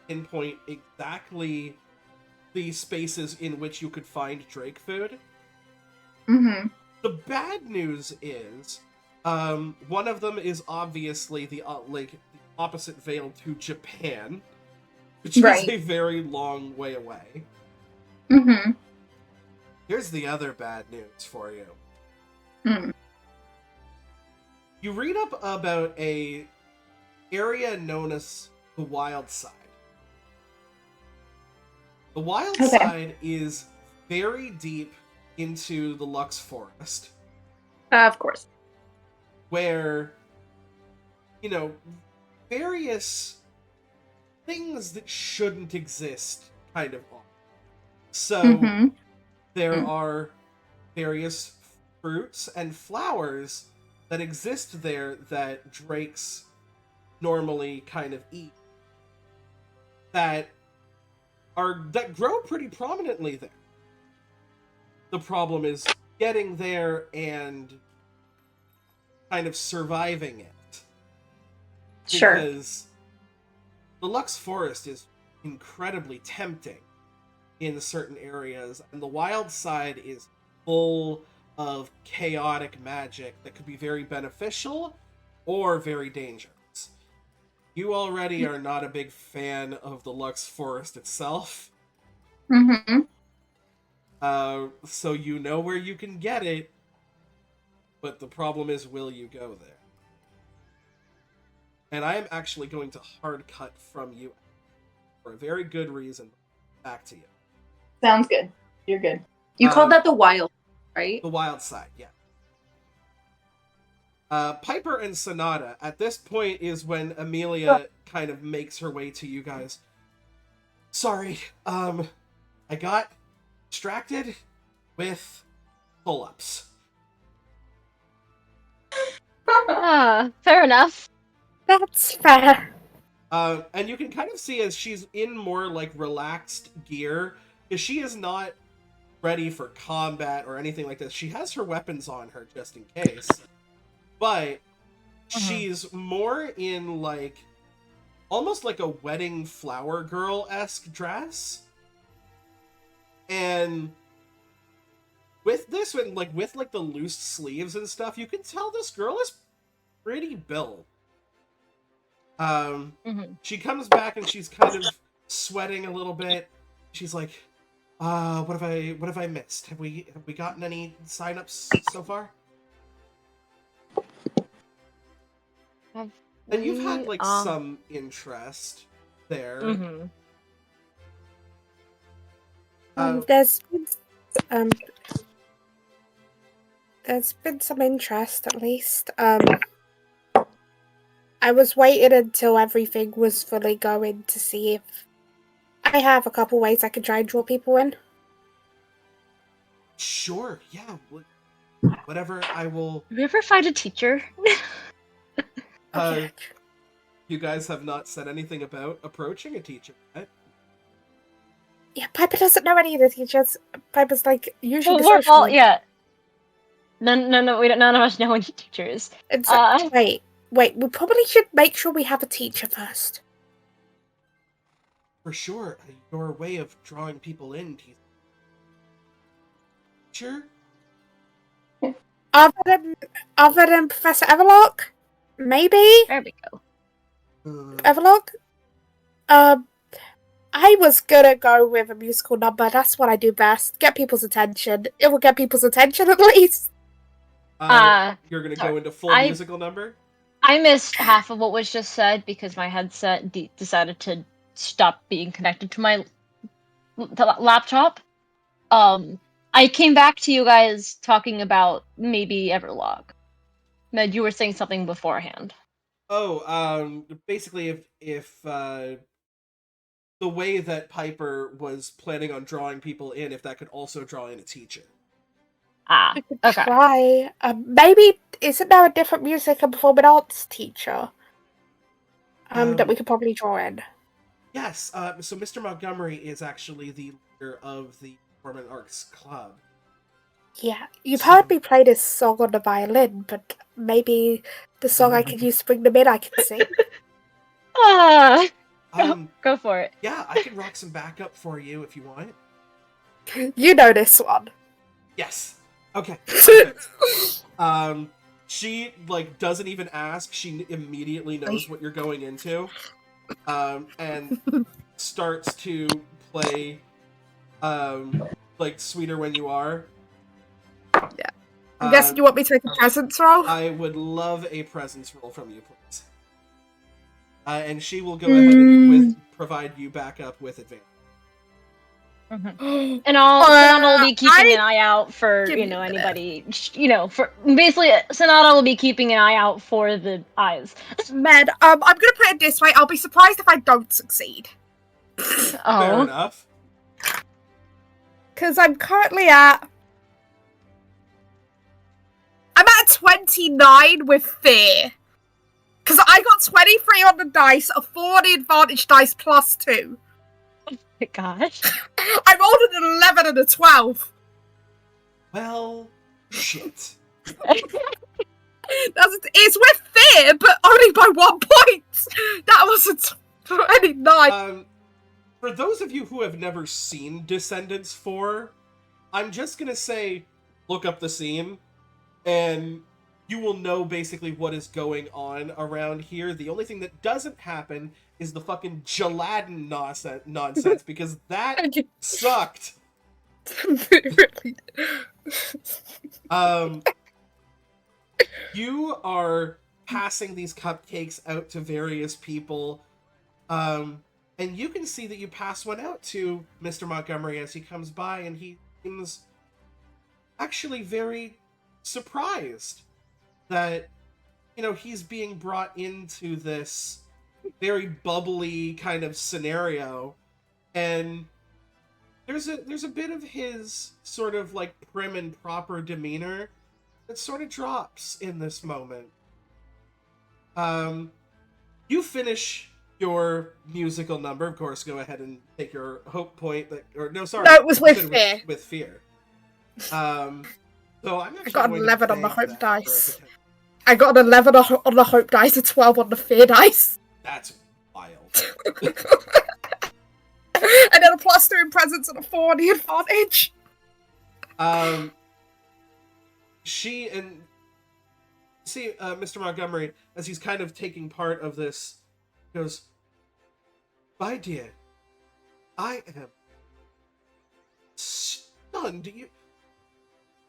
pinpoint exactly the spaces in which you could find Drake food. Mm-hmm. The bad news is, one of them is obviously the opposite veil to Japan, which is Right. a very long way away. Mm-hmm. Here's the other bad news for you. Mm. You read up about a area known as the Wild Side. The Wild Okay. Side is very deep into the Lux Forest, Of course. where, you know, various things that shouldn't exist kind of are. So, Mm-hmm. there are various fruits and flowers that exist there that drakes normally kind of eat, that grow pretty prominently there. The problem is getting there and kind of surviving it. Sure. Because the Lux Forest is incredibly tempting in certain areas, and the Wild Side is full of chaotic magic that could be very beneficial or very dangerous. You already are not a big fan of the Lux Forest itself, Mm-hmm. so you know where you can get it, but the problem is, will you go there? And I am actually going to hard cut from you for a very good reason. Back to you. Sounds good. You're good. You called that the wild, right? The Wild Side, yeah. Piper and Sonata, at this point is when Amelia kind of makes her way to you guys. Sorry, I got distracted with pull-ups. Fair enough. That's fair. And you can kind of see as she's in more, like, relaxed gear, because she is not ready for combat or anything like this. She has her weapons on her, just in case. But she's more in, like, almost like a wedding flower girl-esque dress. And with this, with the loose sleeves and stuff, you can tell this girl is pretty built. She comes back and she's kind of sweating a little bit. She's like, what have I missed? Have we gotten any signups so far? And you've had, like, some interest there. There's been some interest, at least. I was waiting until everything was fully going to see if I have a couple ways I can try and draw people in. Sure, yeah. Whatever, I will... Did we ever find a teacher? Okay. You guys have not said anything about approaching a teacher, right? Yeah, Piper doesn't know any of the teachers. Piper's like usually Well, we're social. all, yeah. No, we don't. None of us know any teachers. It's wait. We probably should make sure we have a teacher first. For sure, your way of drawing people in, teacher? Other than Professor Everlock, maybe. There we go. Everlock. I was gonna go with a musical number. That's what I do best. Get people's attention. It will get people's attention at least. You're gonna go into full musical number? I missed half of what was just said because my headset decided to stop being connected to my laptop. I came back to you guys talking about maybe Everlog. Med, you were saying something beforehand. Basically, if the way that Piper was planning on drawing people in, if that could also draw in a teacher. Okay. Try. Maybe isn't there a different music and performing arts teacher? That we could probably draw in. Yes. So Mr. Montgomery is actually the leader of the Performing Arts Club. Yeah, you've heard me play this song on the violin, but maybe the song I can use to bring them in I can sing. Ah, Um, go for it. yeah, I can rock some backup for you if you want. You know this one. Yes. Okay. Perfect. She like doesn't even ask. She immediately knows what you're going into, and starts to play, like Sweeter When You Are. Yeah. I'm guessing you want me to make a presence roll? I would love a presence roll from you, please. And she will go ahead and provide you backup with advantage. And Sonata will be keeping an eye out for, Give you me know, a minute. anybody, you know, for basically Sonata will be keeping an eye out for the eyes. Med, I'm gonna put it this way, I'll be surprised if I don't succeed. Fair Oh, enough. Because I'm currently at... I'm at 29 with fear. Because I got 23 on the dice, a 4 on the advantage dice plus 2. my gosh. I rolled an 11 and a 12. Well, shit. It's with fear, but only by 1 point. That was a 29. For those of you who have never seen Descendants 4, I'm just gonna say, look up the scene, and you will know basically what is going on around here. The only thing that doesn't happen is the fucking gelatin nonsense, because that sucked. Really. You are passing these cupcakes out to various people, and you can see that you pass one out to Mr. Montgomery as he comes by, and he seems actually very surprised that, you know, he's being brought into this very bubbly kind of scenario, and there's a bit of his sort of like prim and proper demeanor that sort of drops in this moment. You finish your musical number, of course. Go ahead and take your hope point. No, it was with fear. With fear. So I'm actually I got an going 11 to on the bank hope that dice. for a I got an 11 on the hope dice, a 12 on the fear dice. That's wild. And then a plus 2 in presence and a 4 on the advantage. She and see Mr. Montgomery, as he's kind of taking part of this, goes, "My dear, I am stunned.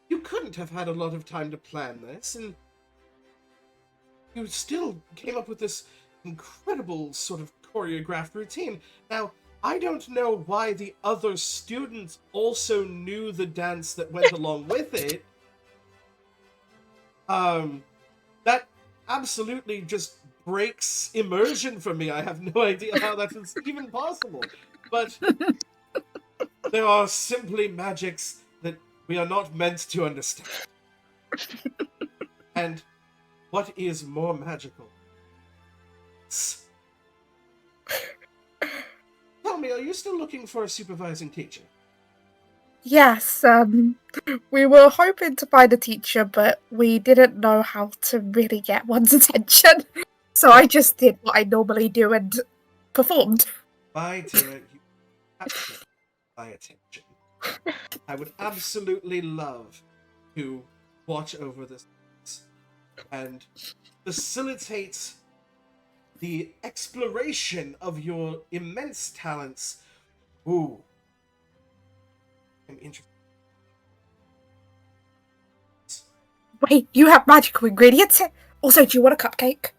You couldn't have had a lot of time to plan this, and you still came up with this incredible sort of choreographed routine. Now, I don't know why the other students also knew the dance that went along with it. That absolutely just breaks immersion for me. I have no idea how that is even possible. But there are simply magics that we are not meant to understand. And what is more magical? Tell me, are you still looking for a supervising teacher? Yes, we were hoping to find a teacher, but we didn't know how to really get one's attention. So I just did what I normally do and performed. My dear, you have to get my attention. I would absolutely love to watch over this and facilitate the exploration of your immense talents. Ooh. I'm interested. Wait, you have magical ingredients? Also, do you want a cupcake?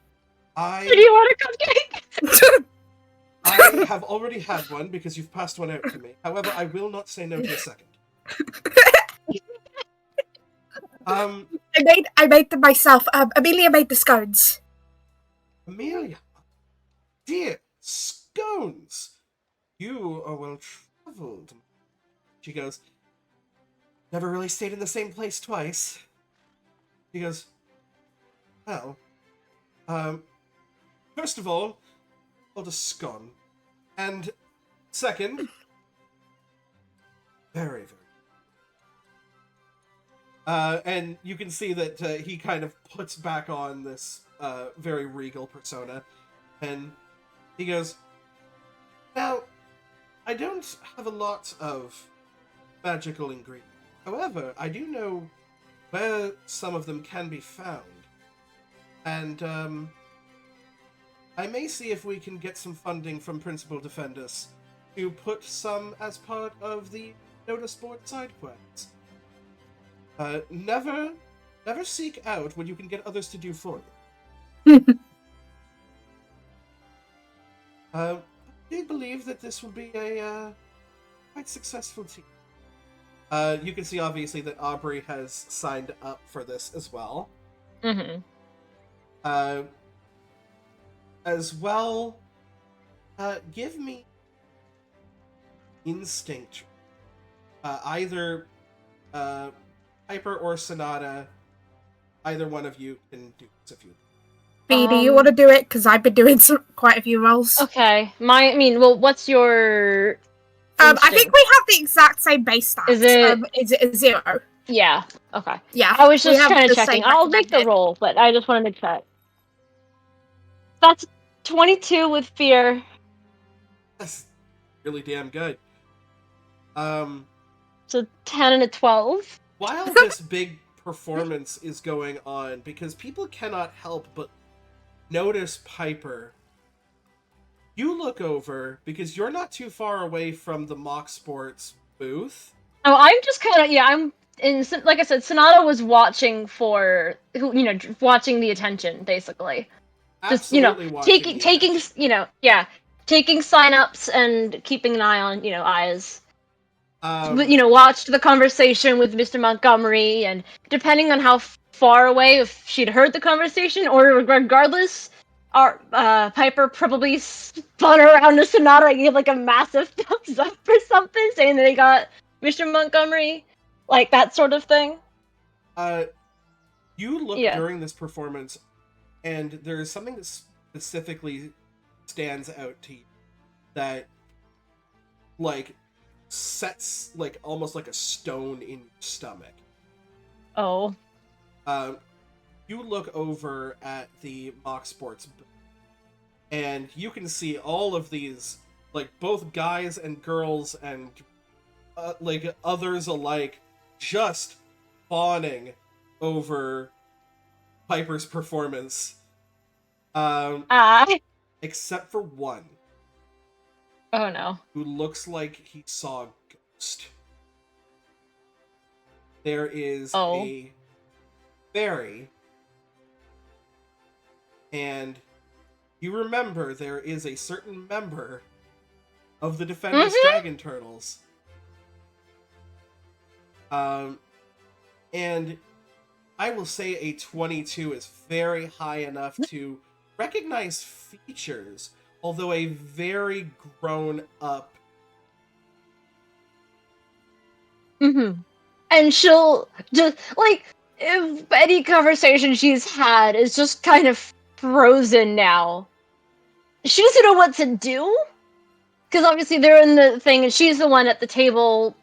Do you want a cupcake? I have already had one because you've passed one out to me. However, I will not say no to a second. I made them myself. Amelia made the scones. Amelia, dear, scones. You are well traveled. She goes, never really stayed in the same place twice. He goes, well, first of all, called a scone. And second, very, very. And you can see that he kind of puts back on this very regal persona, and he goes, "Now, I don't have a lot of magical ingredients. However, I do know where some of them can be found. And I may see if we can get some funding from Principal Defendus to put some as part of the notice board side quests. Never seek out what you can get others to do for you. I do believe that this will be a quite successful team." You can see, obviously, that Aubrey has signed up for this as well. Mm-hmm. As well, give me instinct. Either Piper or Sonata, either one of you can do this if you. B, do you want to do it? Because I've been doing quite a few rolls. Okay. What's your I instinct? think we have the exact same base stats. Is it- Is it a 0? Yeah. Okay. Yeah. I was we just have kind the of checking. same I'll make the recommended. roll, but I just wanted to check. That's 22 with fear. That's really damn good. So 10 and a 12. While this big performance is going on, because people cannot help but notice Piper, you look over, because you're not too far away from the Mock Sports booth. Oh, I'm just kind of, I'm in, like I said, Sonata was watching watching the attention, basically. Just, Absolutely watching the taking, attention. taking sign-ups and keeping an eye on, eyes. Um, Watched the conversation with Mr. Montgomery, and depending on how far away, if she'd heard the conversation, or regardless, our Piper probably spun around to Sonata and gave like a massive thumbs up or something, saying that they got Mr. Montgomery, like that sort of thing. You look Yeah. during this performance, and there's something that specifically stands out to you that, like, sets, like, almost like a stone in your stomach. Oh. You look over at the Mock Sports booth, and you can see all of these, like, both guys and girls and, like, others alike, just fawning over Piper's performance. Except for one. Oh no. Who looks like he saw a ghost. There is a fairy, and you remember there is a certain member of the Defendus Dragon Turtles. And I will say a 22 is very high enough to recognize features, although a very grown-up. And she'll just, like, if any conversation she's had is just kind of frozen now. She doesn't know what to do, because obviously they're in the thing, and she's the one at the table.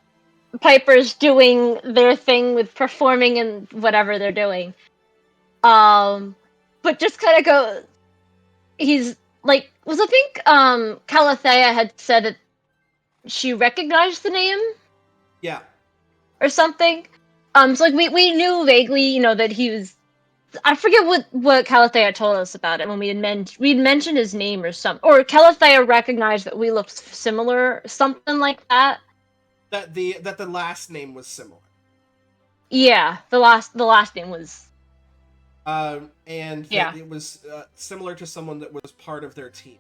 Piper's doing their thing with performing and whatever they're doing. But just kind of go. He's like, I think Calathea had said that she recognized the name. Yeah. Or something. So like we knew vaguely, that he was. I forget what Calathea told us about it when we'd mentioned his name or something, or Calathea recognized that we looked similar, something like that. That the last name was similar. Yeah, the last name was. And that it was similar to someone that was part of their team.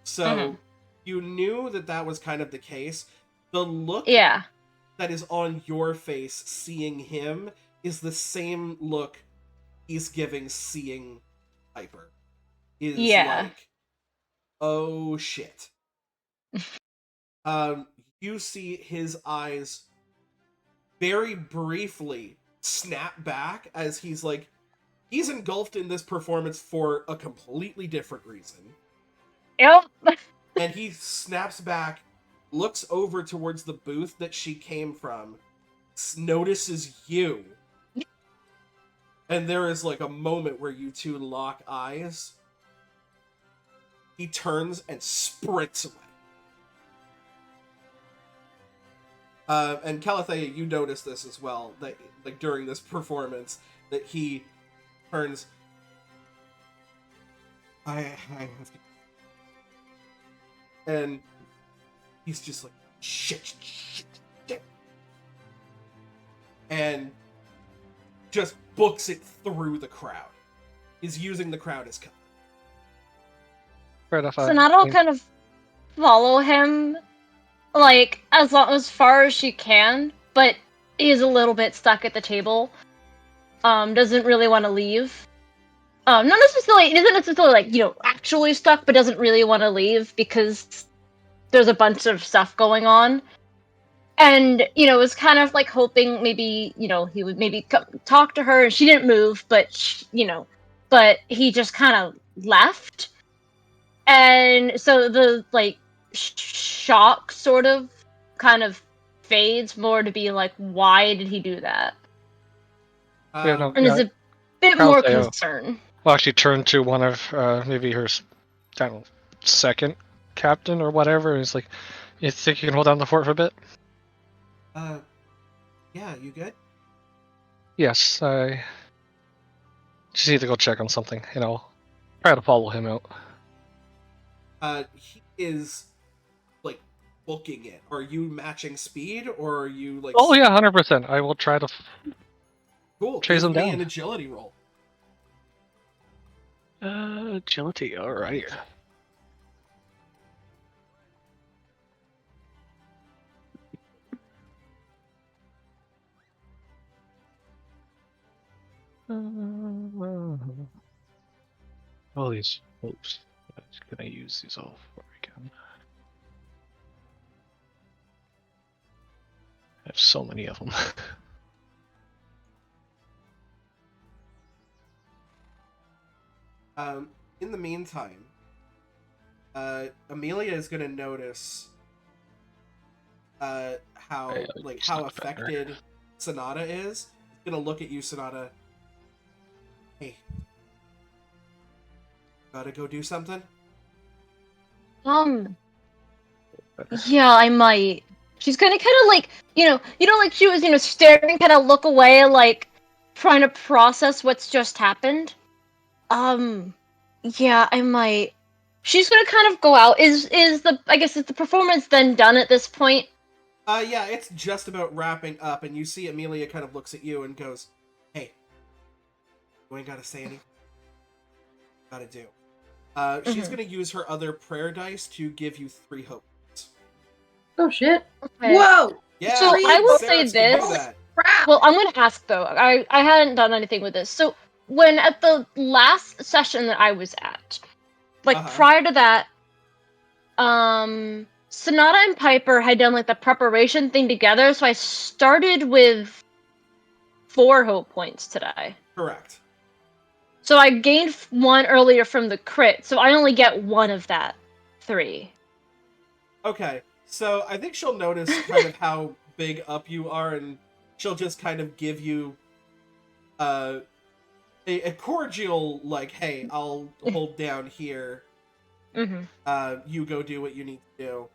So you knew that was kind of the case. The look that is on your face seeing him is the same look he's giving seeing Piper. Is like, oh shit. You see his eyes very briefly snap back as he's engulfed in this performance for a completely different reason. Yep. And he snaps back, looks over towards the booth that she came from, notices you, And there is like a moment where you two lock eyes. He turns and sprints away. And Calathea, you notice this as well, that like during this performance, that he turns. I have to. And he's just like, shit. And just books it through the crowd. He's using the crowd as cover. Fair enough. Sonata will kind of follow him, like, as far as she can, but is a little bit stuck at the table. Doesn't really want to leave. Not necessarily, isn't necessarily, like, actually stuck, but doesn't really want to leave because there's a bunch of stuff going on. And, was kind of, like, hoping maybe, he would maybe talk to her, and she didn't move, but, but he just kind of left. And so the, like, shock sort of kind of fades more to be like, why did he do that? And is a bit more concern. Well, actually turn to one of maybe her, I don't know, second captain or whatever, and he's like, you think you can hold down the fort for a bit? Yeah, you good? Yes, I just need to go check on something, I'll try to follow him out. He is, like, booking it. Are you matching speed, or are you, like... Oh yeah, 100%. I will try to chase him down. An agility roll. Agility, alright. All these hopes. Can I use these all before I can? I have so many of them. In the meantime, Amelia is going to notice how affected Sonata is. He's going to look at you, Sonata. Hey, gotta go do something? Yeah, I might. She's gonna kind of like, like she was, staring, kind of look away, like trying to process what's just happened. Yeah, I might. She's gonna kind of go out. Is the performance then done at this point? Yeah, it's just about wrapping up, and you see Amelia kind of looks at you and goes, "Hey, you ain't gotta say anything. Gotta do." She's gonna use her other prayer dice to give you 3 hope. Oh shit! Okay. Whoa! Yeah. So I will say Sarah's gonna do this. that. Well, I'm gonna ask though. I hadn't done anything with this. So when at the last session that I was at, like prior to that, Sonata and Piper had done like the preparation thing together. So I started with 4 hope points today. Correct. So I gained 1 earlier from the crit. So I only get 1 of that 3. Okay, so I think she'll notice kind of how big up you are, and she'll just kind of give you a cordial, like, hey, I'll hold down here. You go do what you need to do.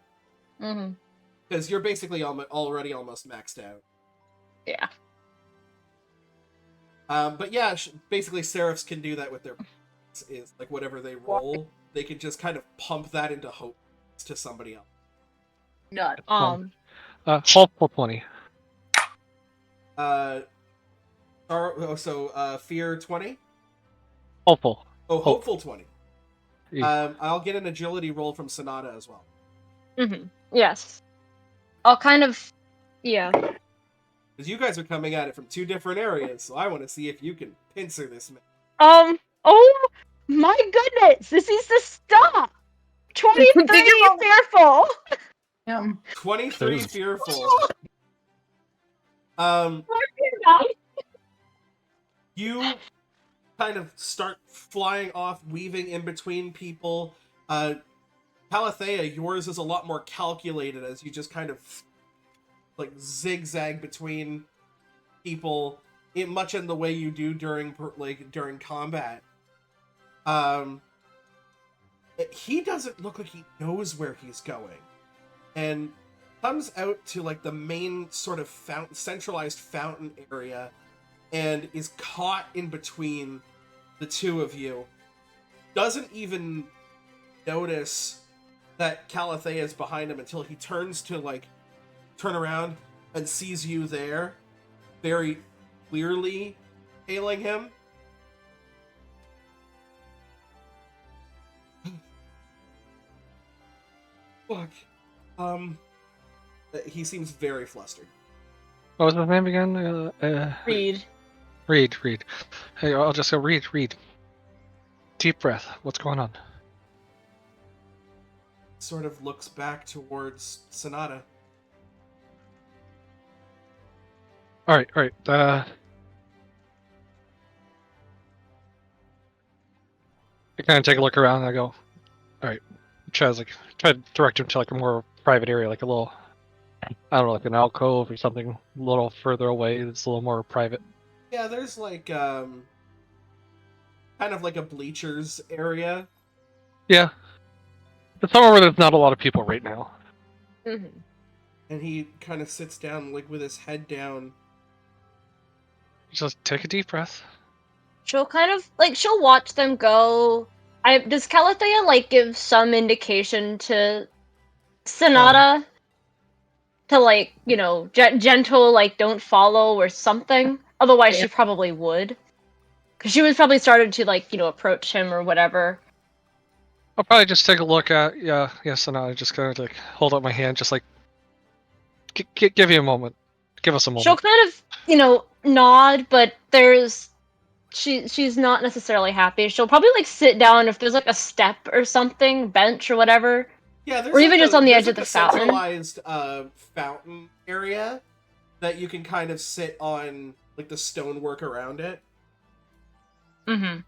Because you're basically already almost maxed out. Yeah. But yeah, basically Seraphs can do that with their is like whatever they roll, they can just kind of pump that into hope to somebody else. Nut. Hopeful 20. Fear 20? Hopeful. Oh, hopeful 20. Yeah. I'll get an agility roll from Sonata as well. Yes. I'll kind of, yeah. Because you guys are coming at it from 2 different areas, so I want to see if you can pincer this man. Oh my goodness, this is the stop. 23 fearful. 23 fearful. You kind of start flying off, weaving in between people. Calathea, yours is a lot more calculated as you just kind of like zigzag between people. much in the way you do during combat. He doesn't look like he knows where he's going, and comes out to like the main sort of centralized fountain area, and is caught in between the two of you. Doesn't even notice that Calathea is behind him until he turns to like turn around and sees you there, very clearly hailing him. Look, he seems very flustered. What was his name again? Reed. Reed. Hey, I'll just go Reed. Deep breath. What's going on? Sort of looks back towards Sonata. All right. I kind of take a look around and I go, all right. Try to direct him to like a more private area, like a little, I don't know, like an alcove or something a little further away that's a little more private. Yeah, there's like kind of like a bleachers area. Yeah. It's somewhere where there's not a lot of people right now. Mm-hmm. And he kind of sits down, like with his head down. Just take a deep breath. She'll kind of she'll watch them go. Does Calathea like give some indication to Sonata to like gentle like don't follow or something? Otherwise, she probably would, because she was probably started to like approach him or whatever. I'll probably just take a look at yes, and I just kind of like hold up my hand, just like give you a moment, give us a moment. She'll kind of nod, but she's not necessarily happy. She'll probably like sit down if there's like a step or something, bench or whatever. Yeah, there's or even like just on the edge like of the a fountain. centralized fountain area that you can kind of sit on, like the stonework around it. Mm-hmm.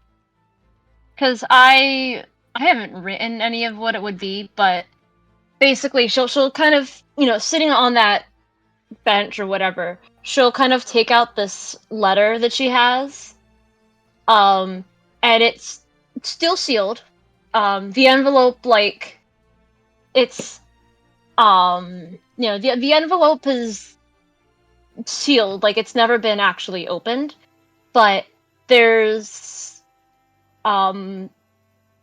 Because I haven't written any of what it would be, but basically she'll kind of sitting on that bench or whatever, she'll kind of take out this letter that she has, and it's still sealed. The envelope, like it's the envelope is sealed, like it's never been actually opened, but there's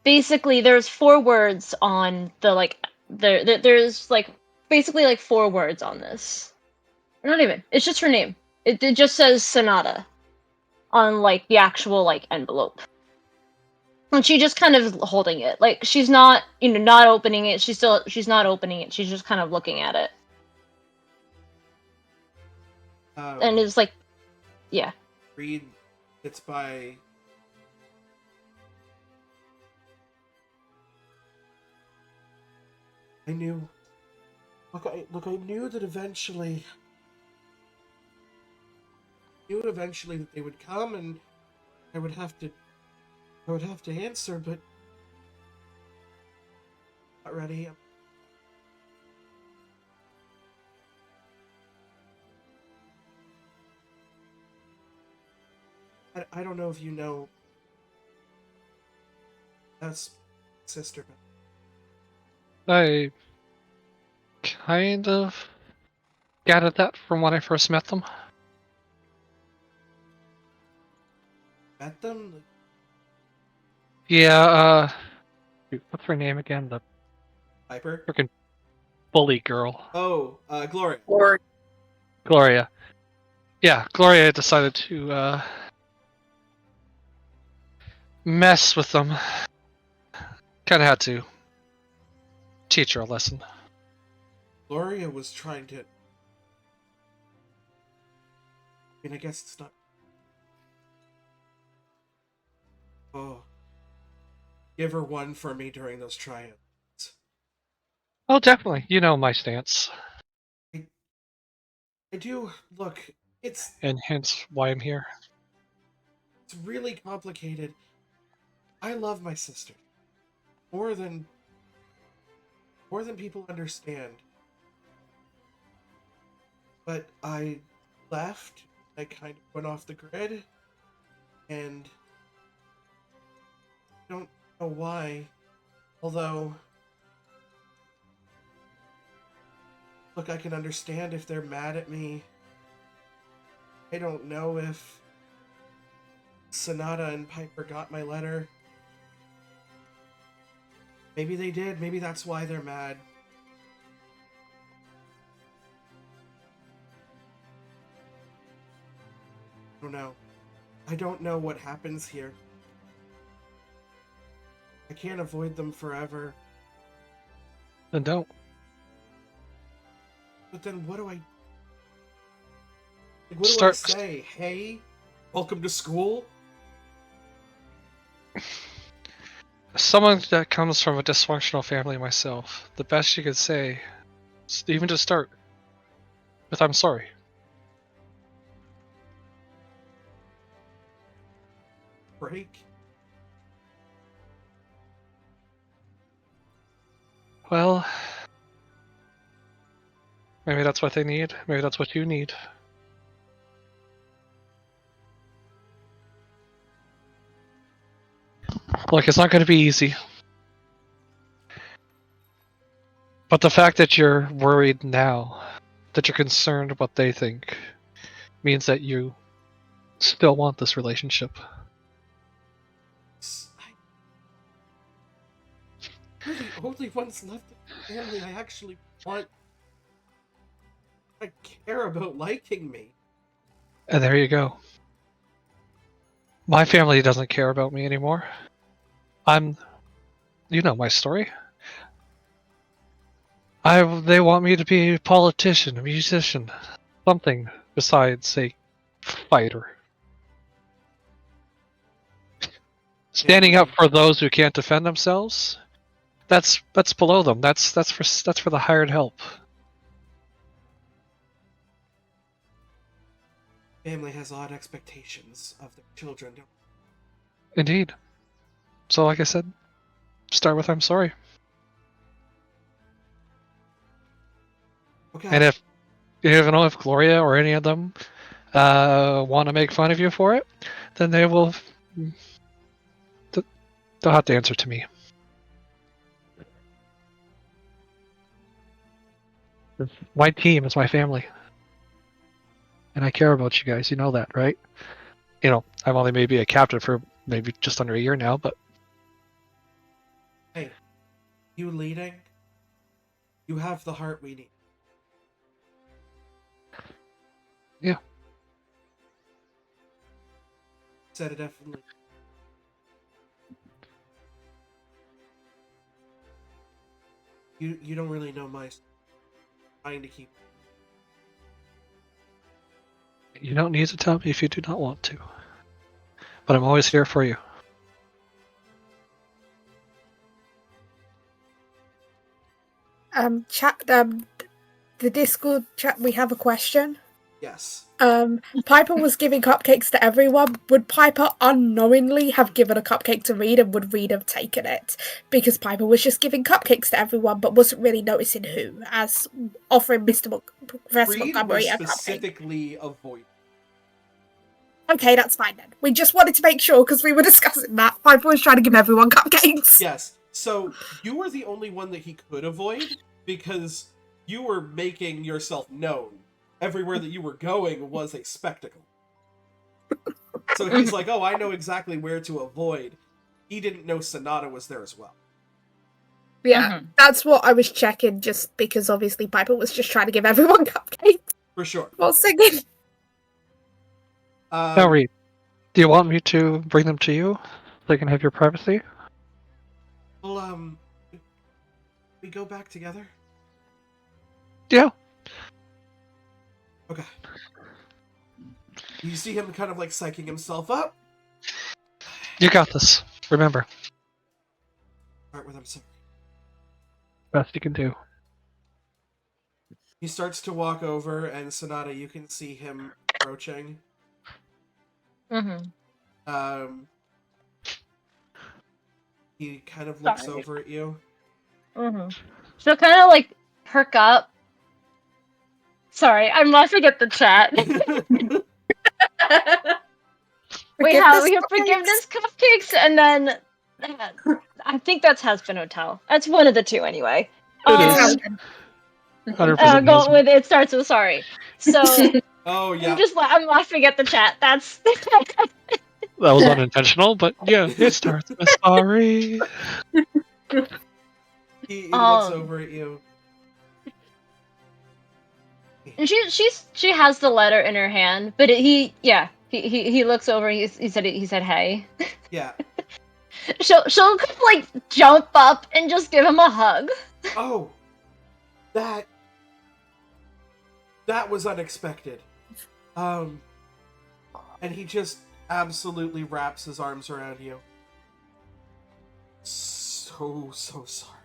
basically there's 4 words on the there's like basically like 4 words on this. Not even. It's just her name. It just says Sonata on like the actual like envelope. And she just kind of holding it. Like she's not, not opening it. She's not opening it. She's just kind of looking at it. And it's like, yeah. Reed, it's by... I knew... Look, I knew that eventually... that they would come and I would have to answer, but... Not ready. I don't know if you know... That's sister. I kind of gathered that from when I first met them. Met them? Yeah, what's her name again? The Piper? freaking bully girl. Oh, Gloria. Gloria. Yeah, Gloria decided to mess with them. Kinda had to teach her a lesson. Gloria was trying to... I mean, I guess it's not... Oh. Give her one for me during those tryouts. Oh, definitely. You know my stance. I do... Look, it's And hence why I'm here. really complicated. I love my sister. More than people understand. But I left. I kind of went off the grid, and I don't know why. Although, look, I can understand if they're mad at me. I don't know if Sonata and Piper got my letter. Maybe they did. Maybe that's why they're mad. I don't know. I don't know what happens here. I can't avoid them forever. Then don't. But then what do I... Like, what do Start- I say? Hey, welcome to school? Someone that comes from a dysfunctional family myself, the best you could say, even to start, with I'm sorry. Break? Well, maybe that's what they need. Maybe that's what you need. Look, it's not going to be easy. But the fact that you're worried now, that you're concerned what they think, means that you still want this relationship. We're the only ones left in the family I actually want... I care about liking me. And there you go. My family doesn't care about me anymore. You know my story. They want me to be a politician, a musician, something besides a fighter. Standing up for those who can't defend themselves, that's below them. That's for the hired help. Family has odd expectations of their children, don't Indeed. So like I said, start with I'm sorry. Okay. And if if Gloria or any of them want to make fun of you for it, then they will. They'll have to answer to me. My team is my family, and I care about you guys. You know that, right? I'm only maybe a captain for maybe just under a year now, but Hey, you leading? You have the heart we need. Yeah. Said it definitely. You don't really know my story. Trying to keep. you don't need to tell me if you do not want to. But I'm always here for you. Chat, the Discord chat, we have a question. Yes. Piper was giving cupcakes to everyone. Would Piper unknowingly have given a cupcake to Reed, and would Reed have taken it? Because Piper was just giving cupcakes to everyone, but wasn't really noticing who, as offering Professor Reed Montgomery was a cupcake. specifically avoided. Okay, that's fine then. We just wanted to make sure, because we were discussing that. Piper was trying to give everyone cupcakes. Yes. So you were the only one that he could avoid because you were making yourself known. Everywhere that you were going was a spectacle. So he's like, oh, I know exactly where to avoid. He didn't know Sonata was there as well. Yeah, that's what I was checking, just because obviously Piper was just trying to give everyone cupcakes For sure. while singing. Now, Reed, do you want me to bring them to you so you can have your privacy? Well, we go back together? Yeah. Okay. You see him kind of like psyching himself up. You got this. Remember. Start with I'm sorry. Best you can do. He starts to walk over, and Sonata, you can see him approaching. He kind of looks over at you. So kind of like perk up. Sorry, I'm laughing at the chat. We have Forgiveness forgiveness cupcakes, and then I think that's Husband Hotel. That's one of the two, anyway. It is. cupcakes. 100% Go husband. with it starts with sorry. So Oh yeah. I'm laughing at the chat. That's That was unintentional, but yeah, it starts with sorry. He looks over at you. and she has the letter in her hand, but he looks over. He said hey. Yeah. She'll kind of like jump up and just give him a hug. Oh, that was unexpected. And he just absolutely wraps his arms around you. So sorry.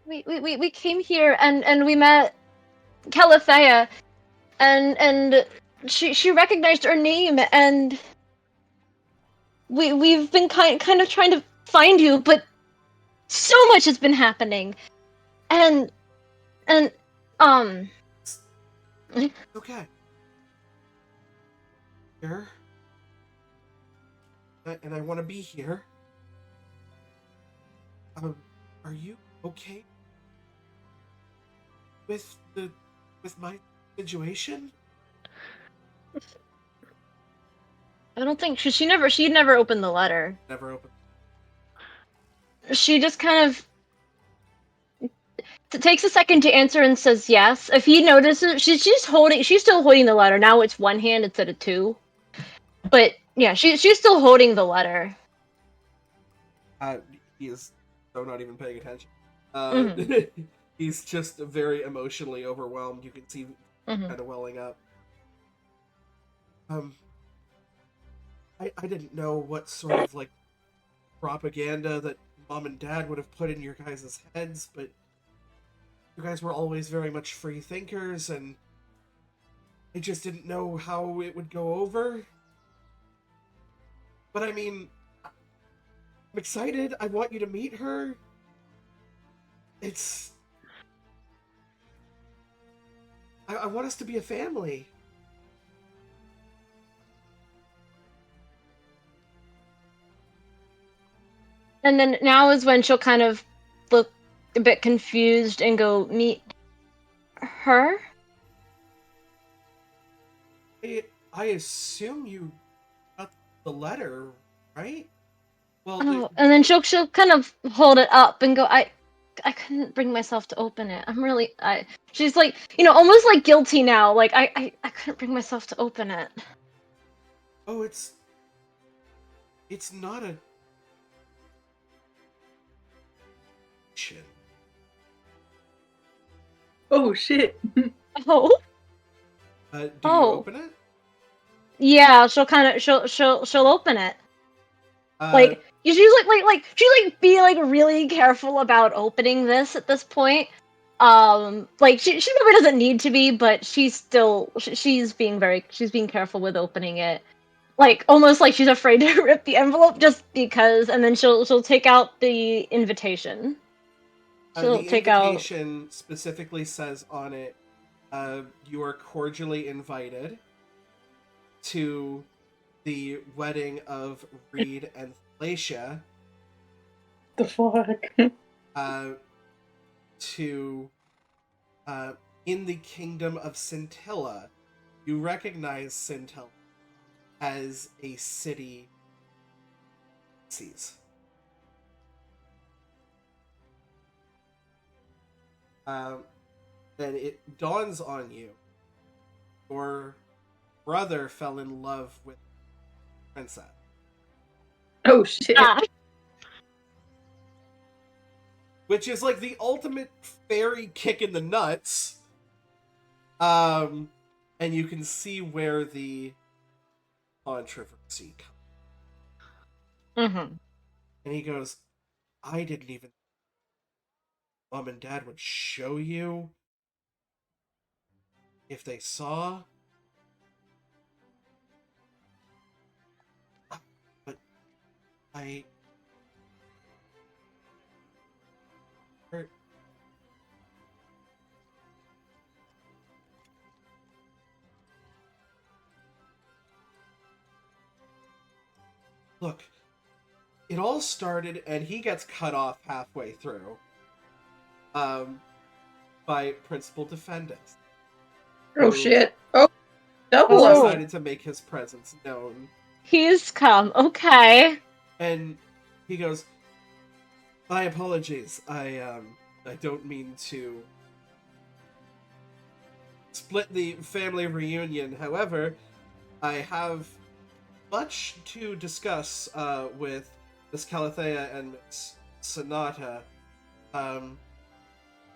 We came here and we met Calithea, and she recognized our name, and we've been kind of trying to find you, but so much has been happening, and It's okay. Here. And I want to be here. Are you okay with my situation? I don't think she'd never opened the letter. Never open. She just kind of takes a second to answer and says yes. If he notices, she's still holding the letter. Now it's one hand instead of two. But yeah, she's still holding the letter. He is so not even paying attention. He's just very emotionally overwhelmed. You can see kind of welling up. I didn't know what sort of like propaganda that mom and dad would have put in your guys' heads, but you guys were always very much free thinkers, and I just didn't know how it would go over. But I mean, I'm excited. I want you to meet her. I want us to be a family. And then now is when she'll kind of look a bit confused and go meet her. I assume you got the letter, right? Well, And then she'll kind of hold it up and go, I couldn't bring myself to open it. She's like, almost like guilty now. Like I couldn't bring myself to open it. oh, it's not a shit. Oh shit. Oh. Do you open it? Yeah, she'll open it. Like she's she's being like really careful about opening this at this point. Like she probably doesn't need to be, but she's being careful with opening it. Like almost like she's afraid to rip the envelope just because, and then she'll take out the invitation. The invitation specifically says on it, you are cordially invited to the wedding of Reed and Thalacia. The fuck? In the kingdom of Scintilla. You recognize Scintilla as a city. Then it dawns on you. Your brother fell in love with Princess. Oh shit. Which is like the ultimate fairy kick in the nuts. And you can see where the controversy comes. And he goes, I didn't even Mom and Dad would show you if they saw. But I look, it all started, and he gets cut off halfway through by Principal Defendus. Oh who shit. Oh, double Oh. us. decided to make his presence known. He's come. Okay. And he goes, my apologies. I don't mean to split the family reunion. However, I have much to discuss with Miss Calathea and Miss Sonata.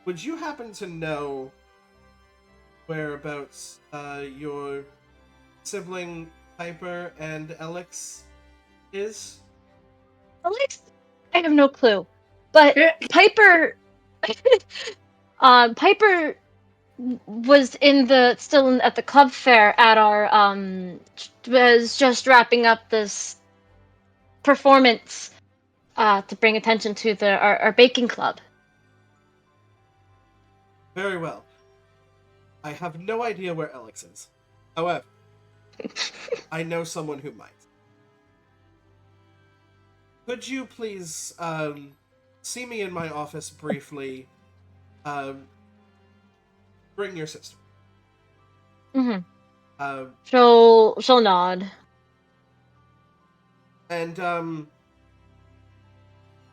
Would you happen to know whereabouts your sibling Piper and Alex is? Alex, I have no clue. But Piper, Piper was still at the club fair at our was just wrapping up this performance to bring attention to our baking club. Very well. I have no idea where Alex is. However, I know someone who might. Could you please see me in my office briefly? Bring your sister. Mm-hmm. She'll nod. And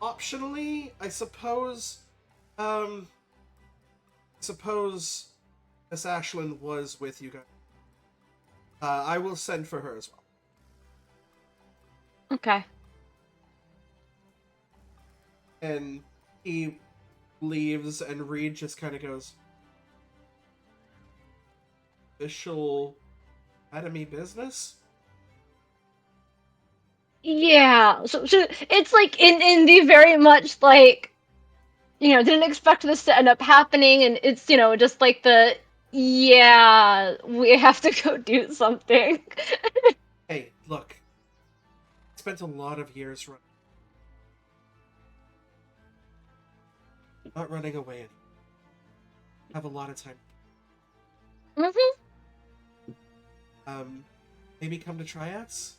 optionally, I suppose Miss Ashlyn was with you guys. I will send for her as well. Okay. And he leaves, and Reed just kind of goes, official Academy business? Yeah. So it's like in the very much like, didn't expect this to end up happening, and it's just like yeah, we have to go do something. Hey, look. I spent a lot of years running. Not running away anymore. I have a lot of time. Maybe come to tryouts?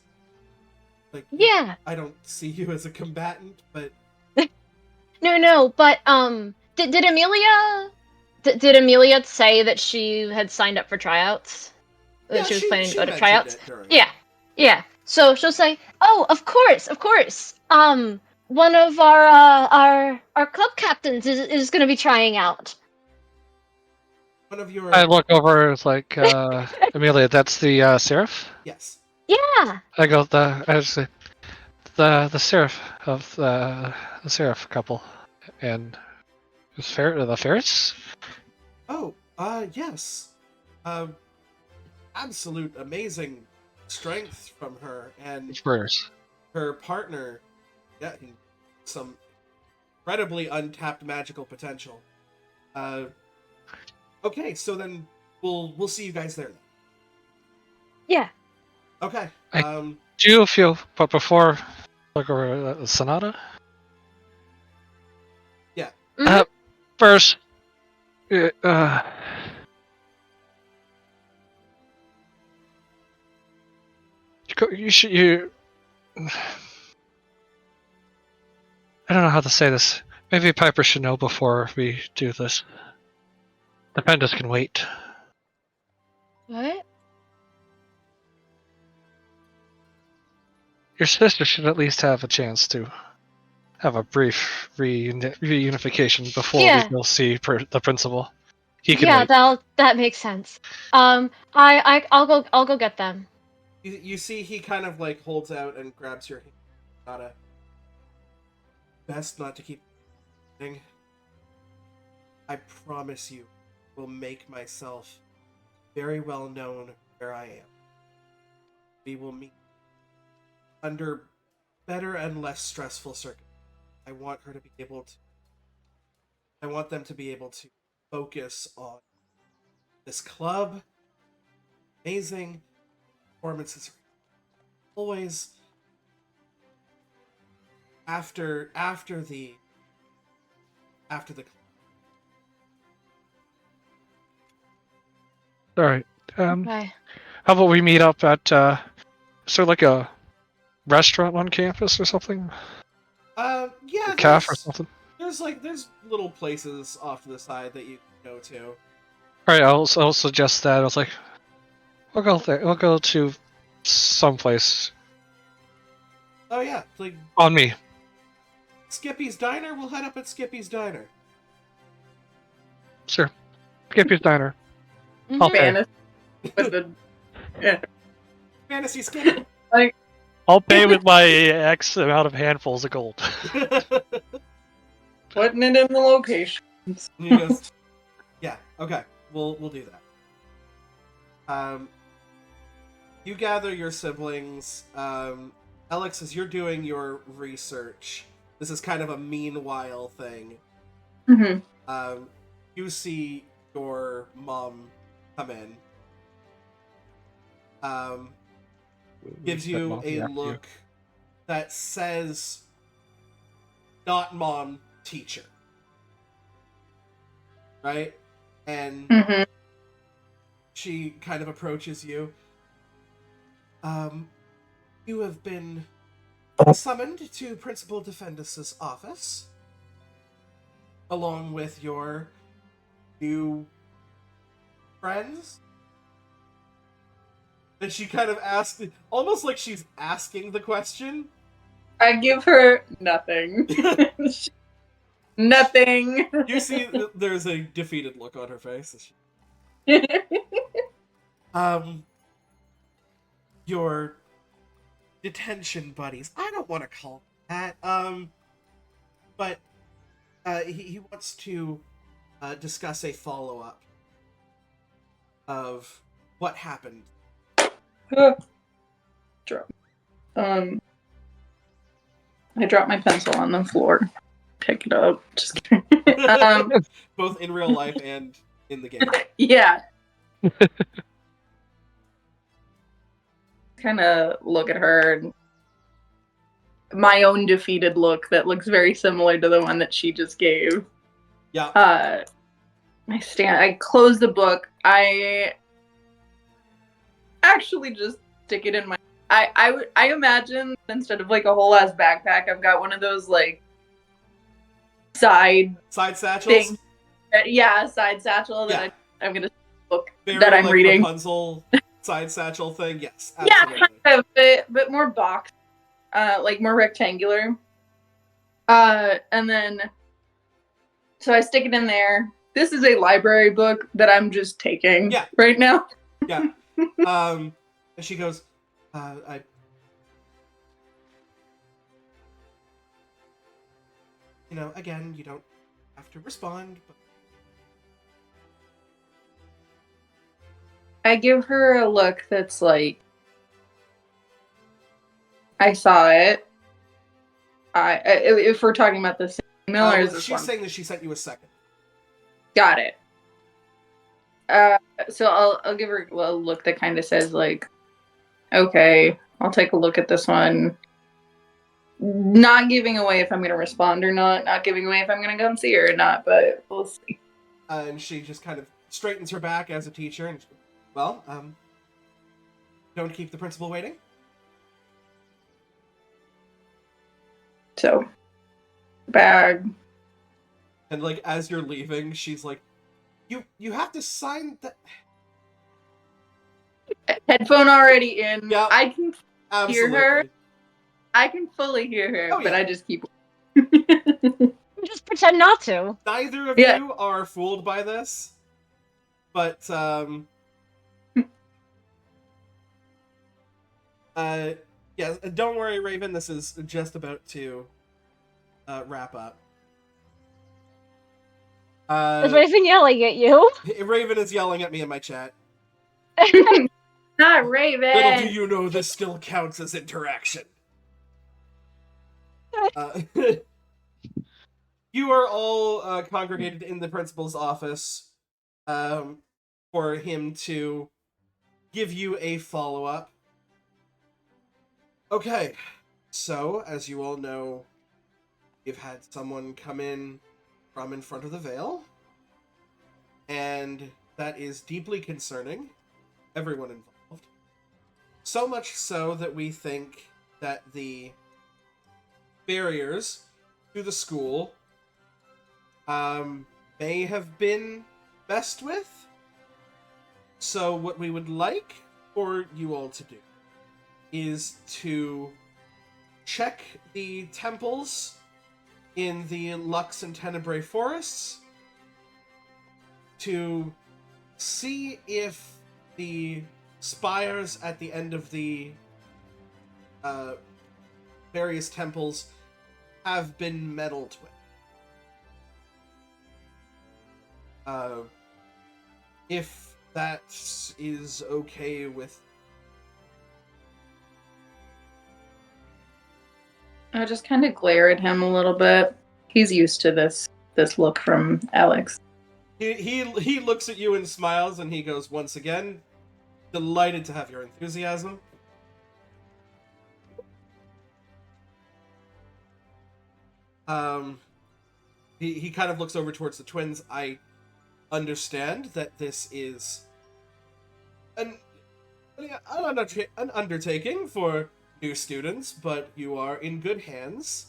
Like, Yeah. I don't see you as a combatant, but No, but did Amelia did Amelia say that she had signed up for tryouts? That yeah, she was planning to go to mentioned tryouts? it during. Yeah. So she'll say, "Oh, of course. One of our club captains is going to be trying out." One of your I look over. It's like Amelia. That's the seraph. yes. Yeah. I go I say the seraph of the seraph couple, and the ferrets. Oh, yes. Absolute amazing strength from her and Spurs. her partner. Yeah, some incredibly untapped magical potential. Okay, so then we'll see you guys there. Yeah. Okay. Do you feel? But before, look over Sonata. Yeah. Mhm. First, you should I don't know how to say this. Maybe Piper should know before we do this. Defendus can wait. What? Your sister should at least have a chance to have a brief reunification before we Yeah. go see the principal. He can wait. That makes sense. I'll go get them. You see, he kind of like holds out and grabs your hand. Gotta best not to keep. I promise you, will make myself very well known where I am. We will meet under better and less stressful circumstances. I want her to be able to. I want them to be able to focus on this club. Amazing performances. Always after the All right. Okay. How about we meet up at like a restaurant on campus or something? Yeah, A cafe or something? there's little places off to the side that you can go to. Alright, I'll suggest that. I was like, we'll go there. We'll go to someplace. Oh yeah, like On me. Skippy's Diner. We'll head up at Skippy's Diner. Sure. Skippy's Diner. I'll pay. Fantasy with the Fantasy Skippy. I'll pay with my X amount of handfuls of gold. putting it in the location. He goes, yeah, okay, we'll do that. You gather your siblings. Alex, as you're doing your research, this is kind of a meanwhile thing. Mm-hmm. You see your mom come in. Gives you a look that says, not mom, teacher. Right? And Mm-hmm. she kind of approaches you. You have been summoned to Principal Defendus' office, along with your new friends. And she kind of asked, almost like she's asking the question. I give her nothing. Nothing. You see, there's a defeated look on her face. Your detention buddies. I don't want to call that. But he wants to discuss a follow-up of what happened. Drop. I dropped my pencil on the floor. Pick it up. Just kidding. Both in real life and in the game. Yeah. Kind of look at her. And my own defeated look that looks very similar to the one that she just gave. Yeah. I close the book. I actually just stick it in my. I imagine instead of like a whole ass backpack, I've got one of those like side satchels. Thing. Yeah, side satchel that I'm gonna book very that I'm like reading. Rapunzel side satchel thing. Yes, absolutely. Yeah, kind of, but more box, like more rectangular. And then so I stick it in there. This is a library book that I'm just taking right now. Yeah. And she goes, again, you don't have to respond, but I give her a look that's like, I saw it. If we're talking about the same email, or is this she's one? saying that she sent you a second. Got it. So I'll give her a look that kind of says like, okay, I'll take a look at this one. Not giving away if I'm going to respond or not. Not giving away if I'm going to come see her or not, but we'll see. And she just kind of straightens her back as a teacher and, well, don't keep the principal waiting. So, bag. And, like, as you're leaving, she's like, you have to sign the... Headphone already in. Yeah, I can absolutely. hear her. I can fully hear her, but I just keep... Just pretend not to. Neither of you are fooled by this, but, yeah, don't worry, Raven, this is just about to wrap up. Is Raven yelling at you? Raven is yelling at me in my chat. Not Raven! Little do you know, this still counts as interaction. You are all congregated in the principal's office for him to give you a follow-up. Okay, so, as you all know, you've had someone come in from in front of the veil, and that is deeply concerning everyone involved. So much so that we think that the barriers to the school may have been messed with. So what we would like for you all to do is to check the temples in the Lux and Tenebrae forests to see if the spires at the end of the various temples have been meddled with. If that is okay with... I just kind of glare at him a little bit. He's used to this look from Alex. He looks at you and smiles, and he goes, once again, delighted to have your enthusiasm. He kind of looks over towards the twins. I understand that this is an undertaking for new students, but you are in good hands.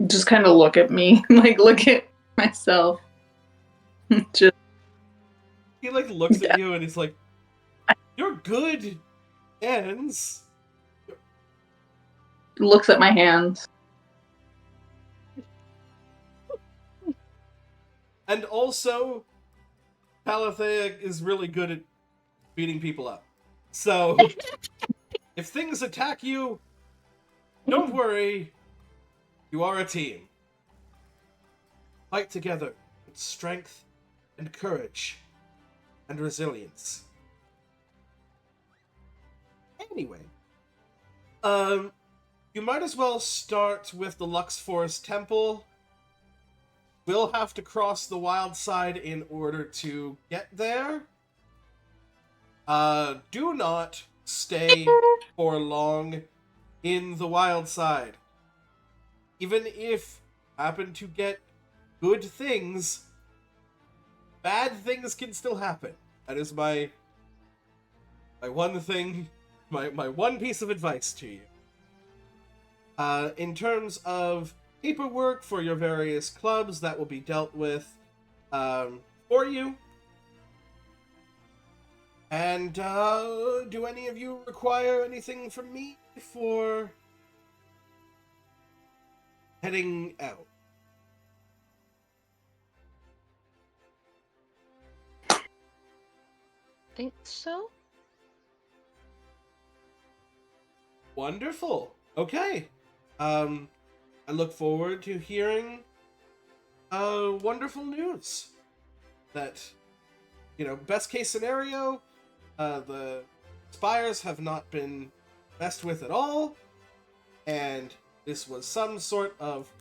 Just kind of look at me, like look at myself. Just He like looks at you and he's like, "You're good hands." looks at my hands. And also, Palathea is really good at beating people up. So, if things attack you, don't worry. You are a team. Fight together with strength and courage and resilience. Anyway, you might as well start with the Lux Forest Temple. We'll have to cross the wild side in order to get there. Do not stay for long in the wild side. Even if you happen to get good things, bad things can still happen. That is my one thing, my one piece of advice to you. In terms of paperwork for your various clubs, that will be dealt with for you. And do any of you require anything from me for heading out? Think so? Wonderful. Okay. I look forward to hearing wonderful news. That, best case scenario, the spires have not been messed with at all, and this was some sort of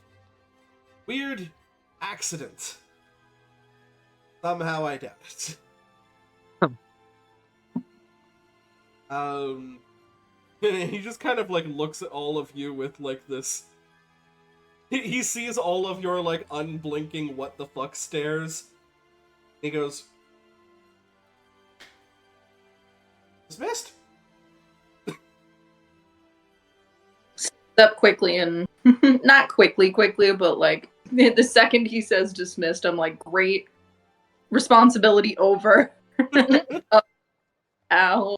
weird accident. Somehow I doubt it. He just kind of looks at all of you with this. He sees all of your unblinking what the fuck stares. He goes, "Dismissed." Up quickly and not quickly, but the second he says dismissed, I'm like, great, responsibility over. Ow.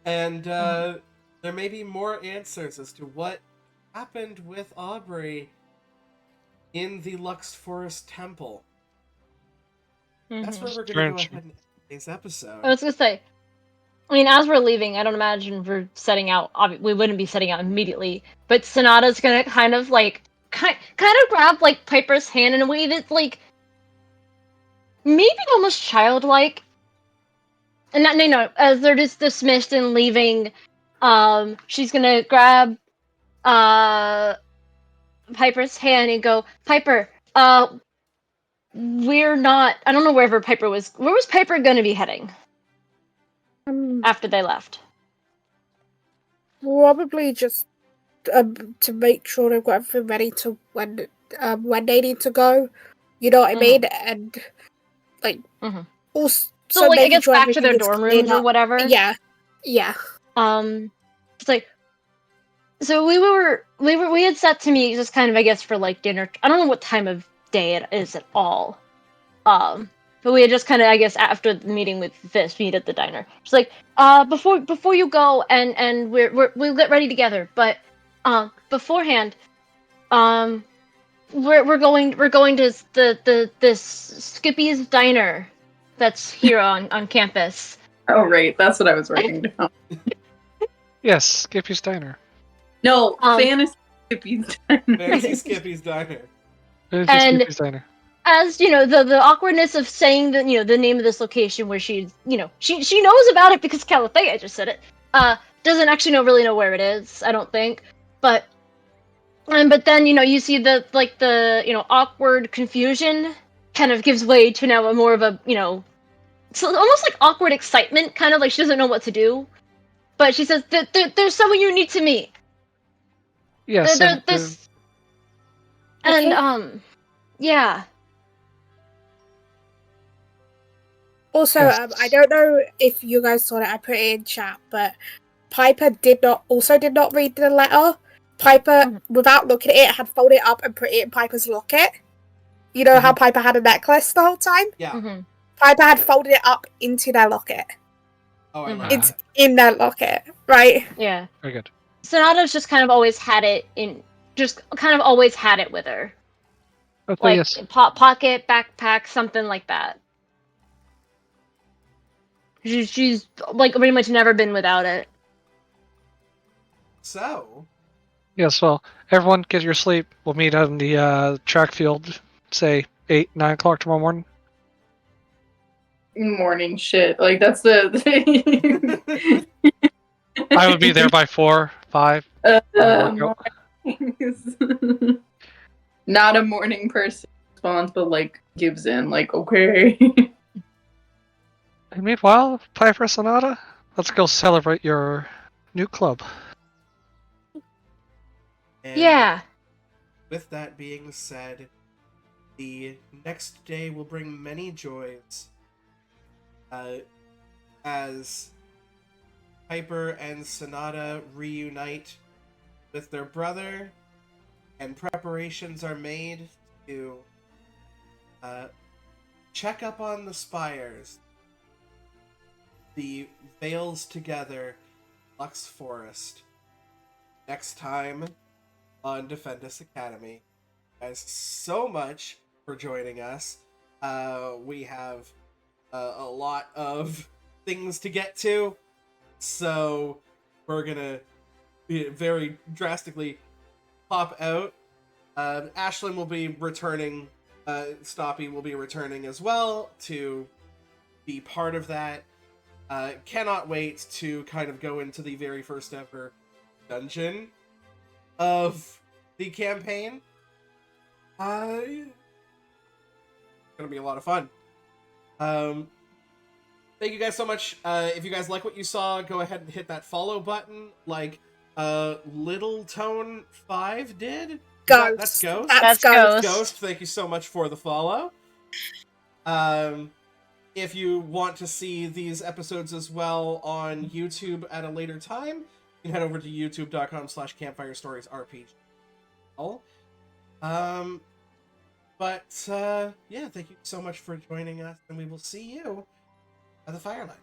And there may be more answers as to what happened with Aubrey in the Lux Forest Temple. That's where we're going to go ahead and end today's episode. I was gonna say, as we're leaving, I don't imagine we're setting out. We wouldn't be setting out immediately, but Sonata's gonna kind of grab Piper's hand in a way that's maybe almost childlike. And as they're just dismissed and leaving, she's gonna grab Piper's hand and go, Piper, we're not. I don't know wherever Piper was. Where was Piper gonna be heading after they left? Probably just to make sure they've got everything ready to when they need to go. You know what I mean? And also, So I making guess sure back to their everything is dorm cleared rooms or up. whatever. Yeah. It's like, so we had set to meet just kind of, I guess, for like dinner. I don't know what time of day it is at all. But we had just kind of, I guess, after the meeting with Fist, meet at the diner. She's like, before you go, and we'll get ready together. But beforehand, we're going to this Skippy's diner that's here on campus. Oh, right. That's what I was writing down. Yes, Skippy's Diner. No, Um, Fantasy Skippy's Diner. Fancy Skippy's Diner. And- Skippy's Diner. As you know, the awkwardness of saying the the name of this location where she's she knows about it because Calathea just said it. Doesn't actually really know where it is. I don't think, but then you see the awkward confusion kind of gives way to now a more of a so almost like awkward excitement, kind of like she doesn't know what to do. But she says there's someone you need to meet. Yes, There's and yeah. Also, Yes. I don't know if you guys saw it. I put it in chat, but Piper did not read the letter. Piper, without looking at it, had folded it up and put it in Piper's locket. You know how Piper had a necklace the whole time? Yeah. Mm-hmm. Piper had folded it up into their locket. Oh, I love It's that. in their locket, right? Yeah. Very good. Sonata's just kind of always had it with her. Okay, Like yes. pocket, backpack, something like that. She's like pretty much never been without it. So, Yes, well, everyone get your sleep. We'll meet on the track field, say 8, 9 o'clock tomorrow morning. Morning shit. Like, that's the. I would be there by 4, 5. Mornings. Not a morning person response, but like gives in. Like, okay. And meanwhile, Piper Sonata, let's go celebrate your new club. and Yeah. with that being said, the next day will bring many joys. As Piper and Sonata reunite with their brother, and preparations are made to check up on the spires, the Veils Together, Lux Forest. Next time on Defendus Academy. Guys, so much for joining us. We have a lot of things to get to, so we're gonna very drastically pop out. Ashlyn will be returning. Stoppy will be returning as well to be part of that. Cannot wait to kind of go into the very first ever dungeon of the campaign. It's gonna be a lot of fun. Thank you guys so much. If you guys like what you saw, go ahead and hit that follow button, like Little Tone 5 did. Ghost. That's Ghost. That's Ghost. Ghost, thank you so much for the follow. If you want to see these episodes as well on YouTube at a later time, you can head over to youtube.com/campfirestoriesrpg. Yeah, thank you so much for joining us, and we will see you at the Firelight.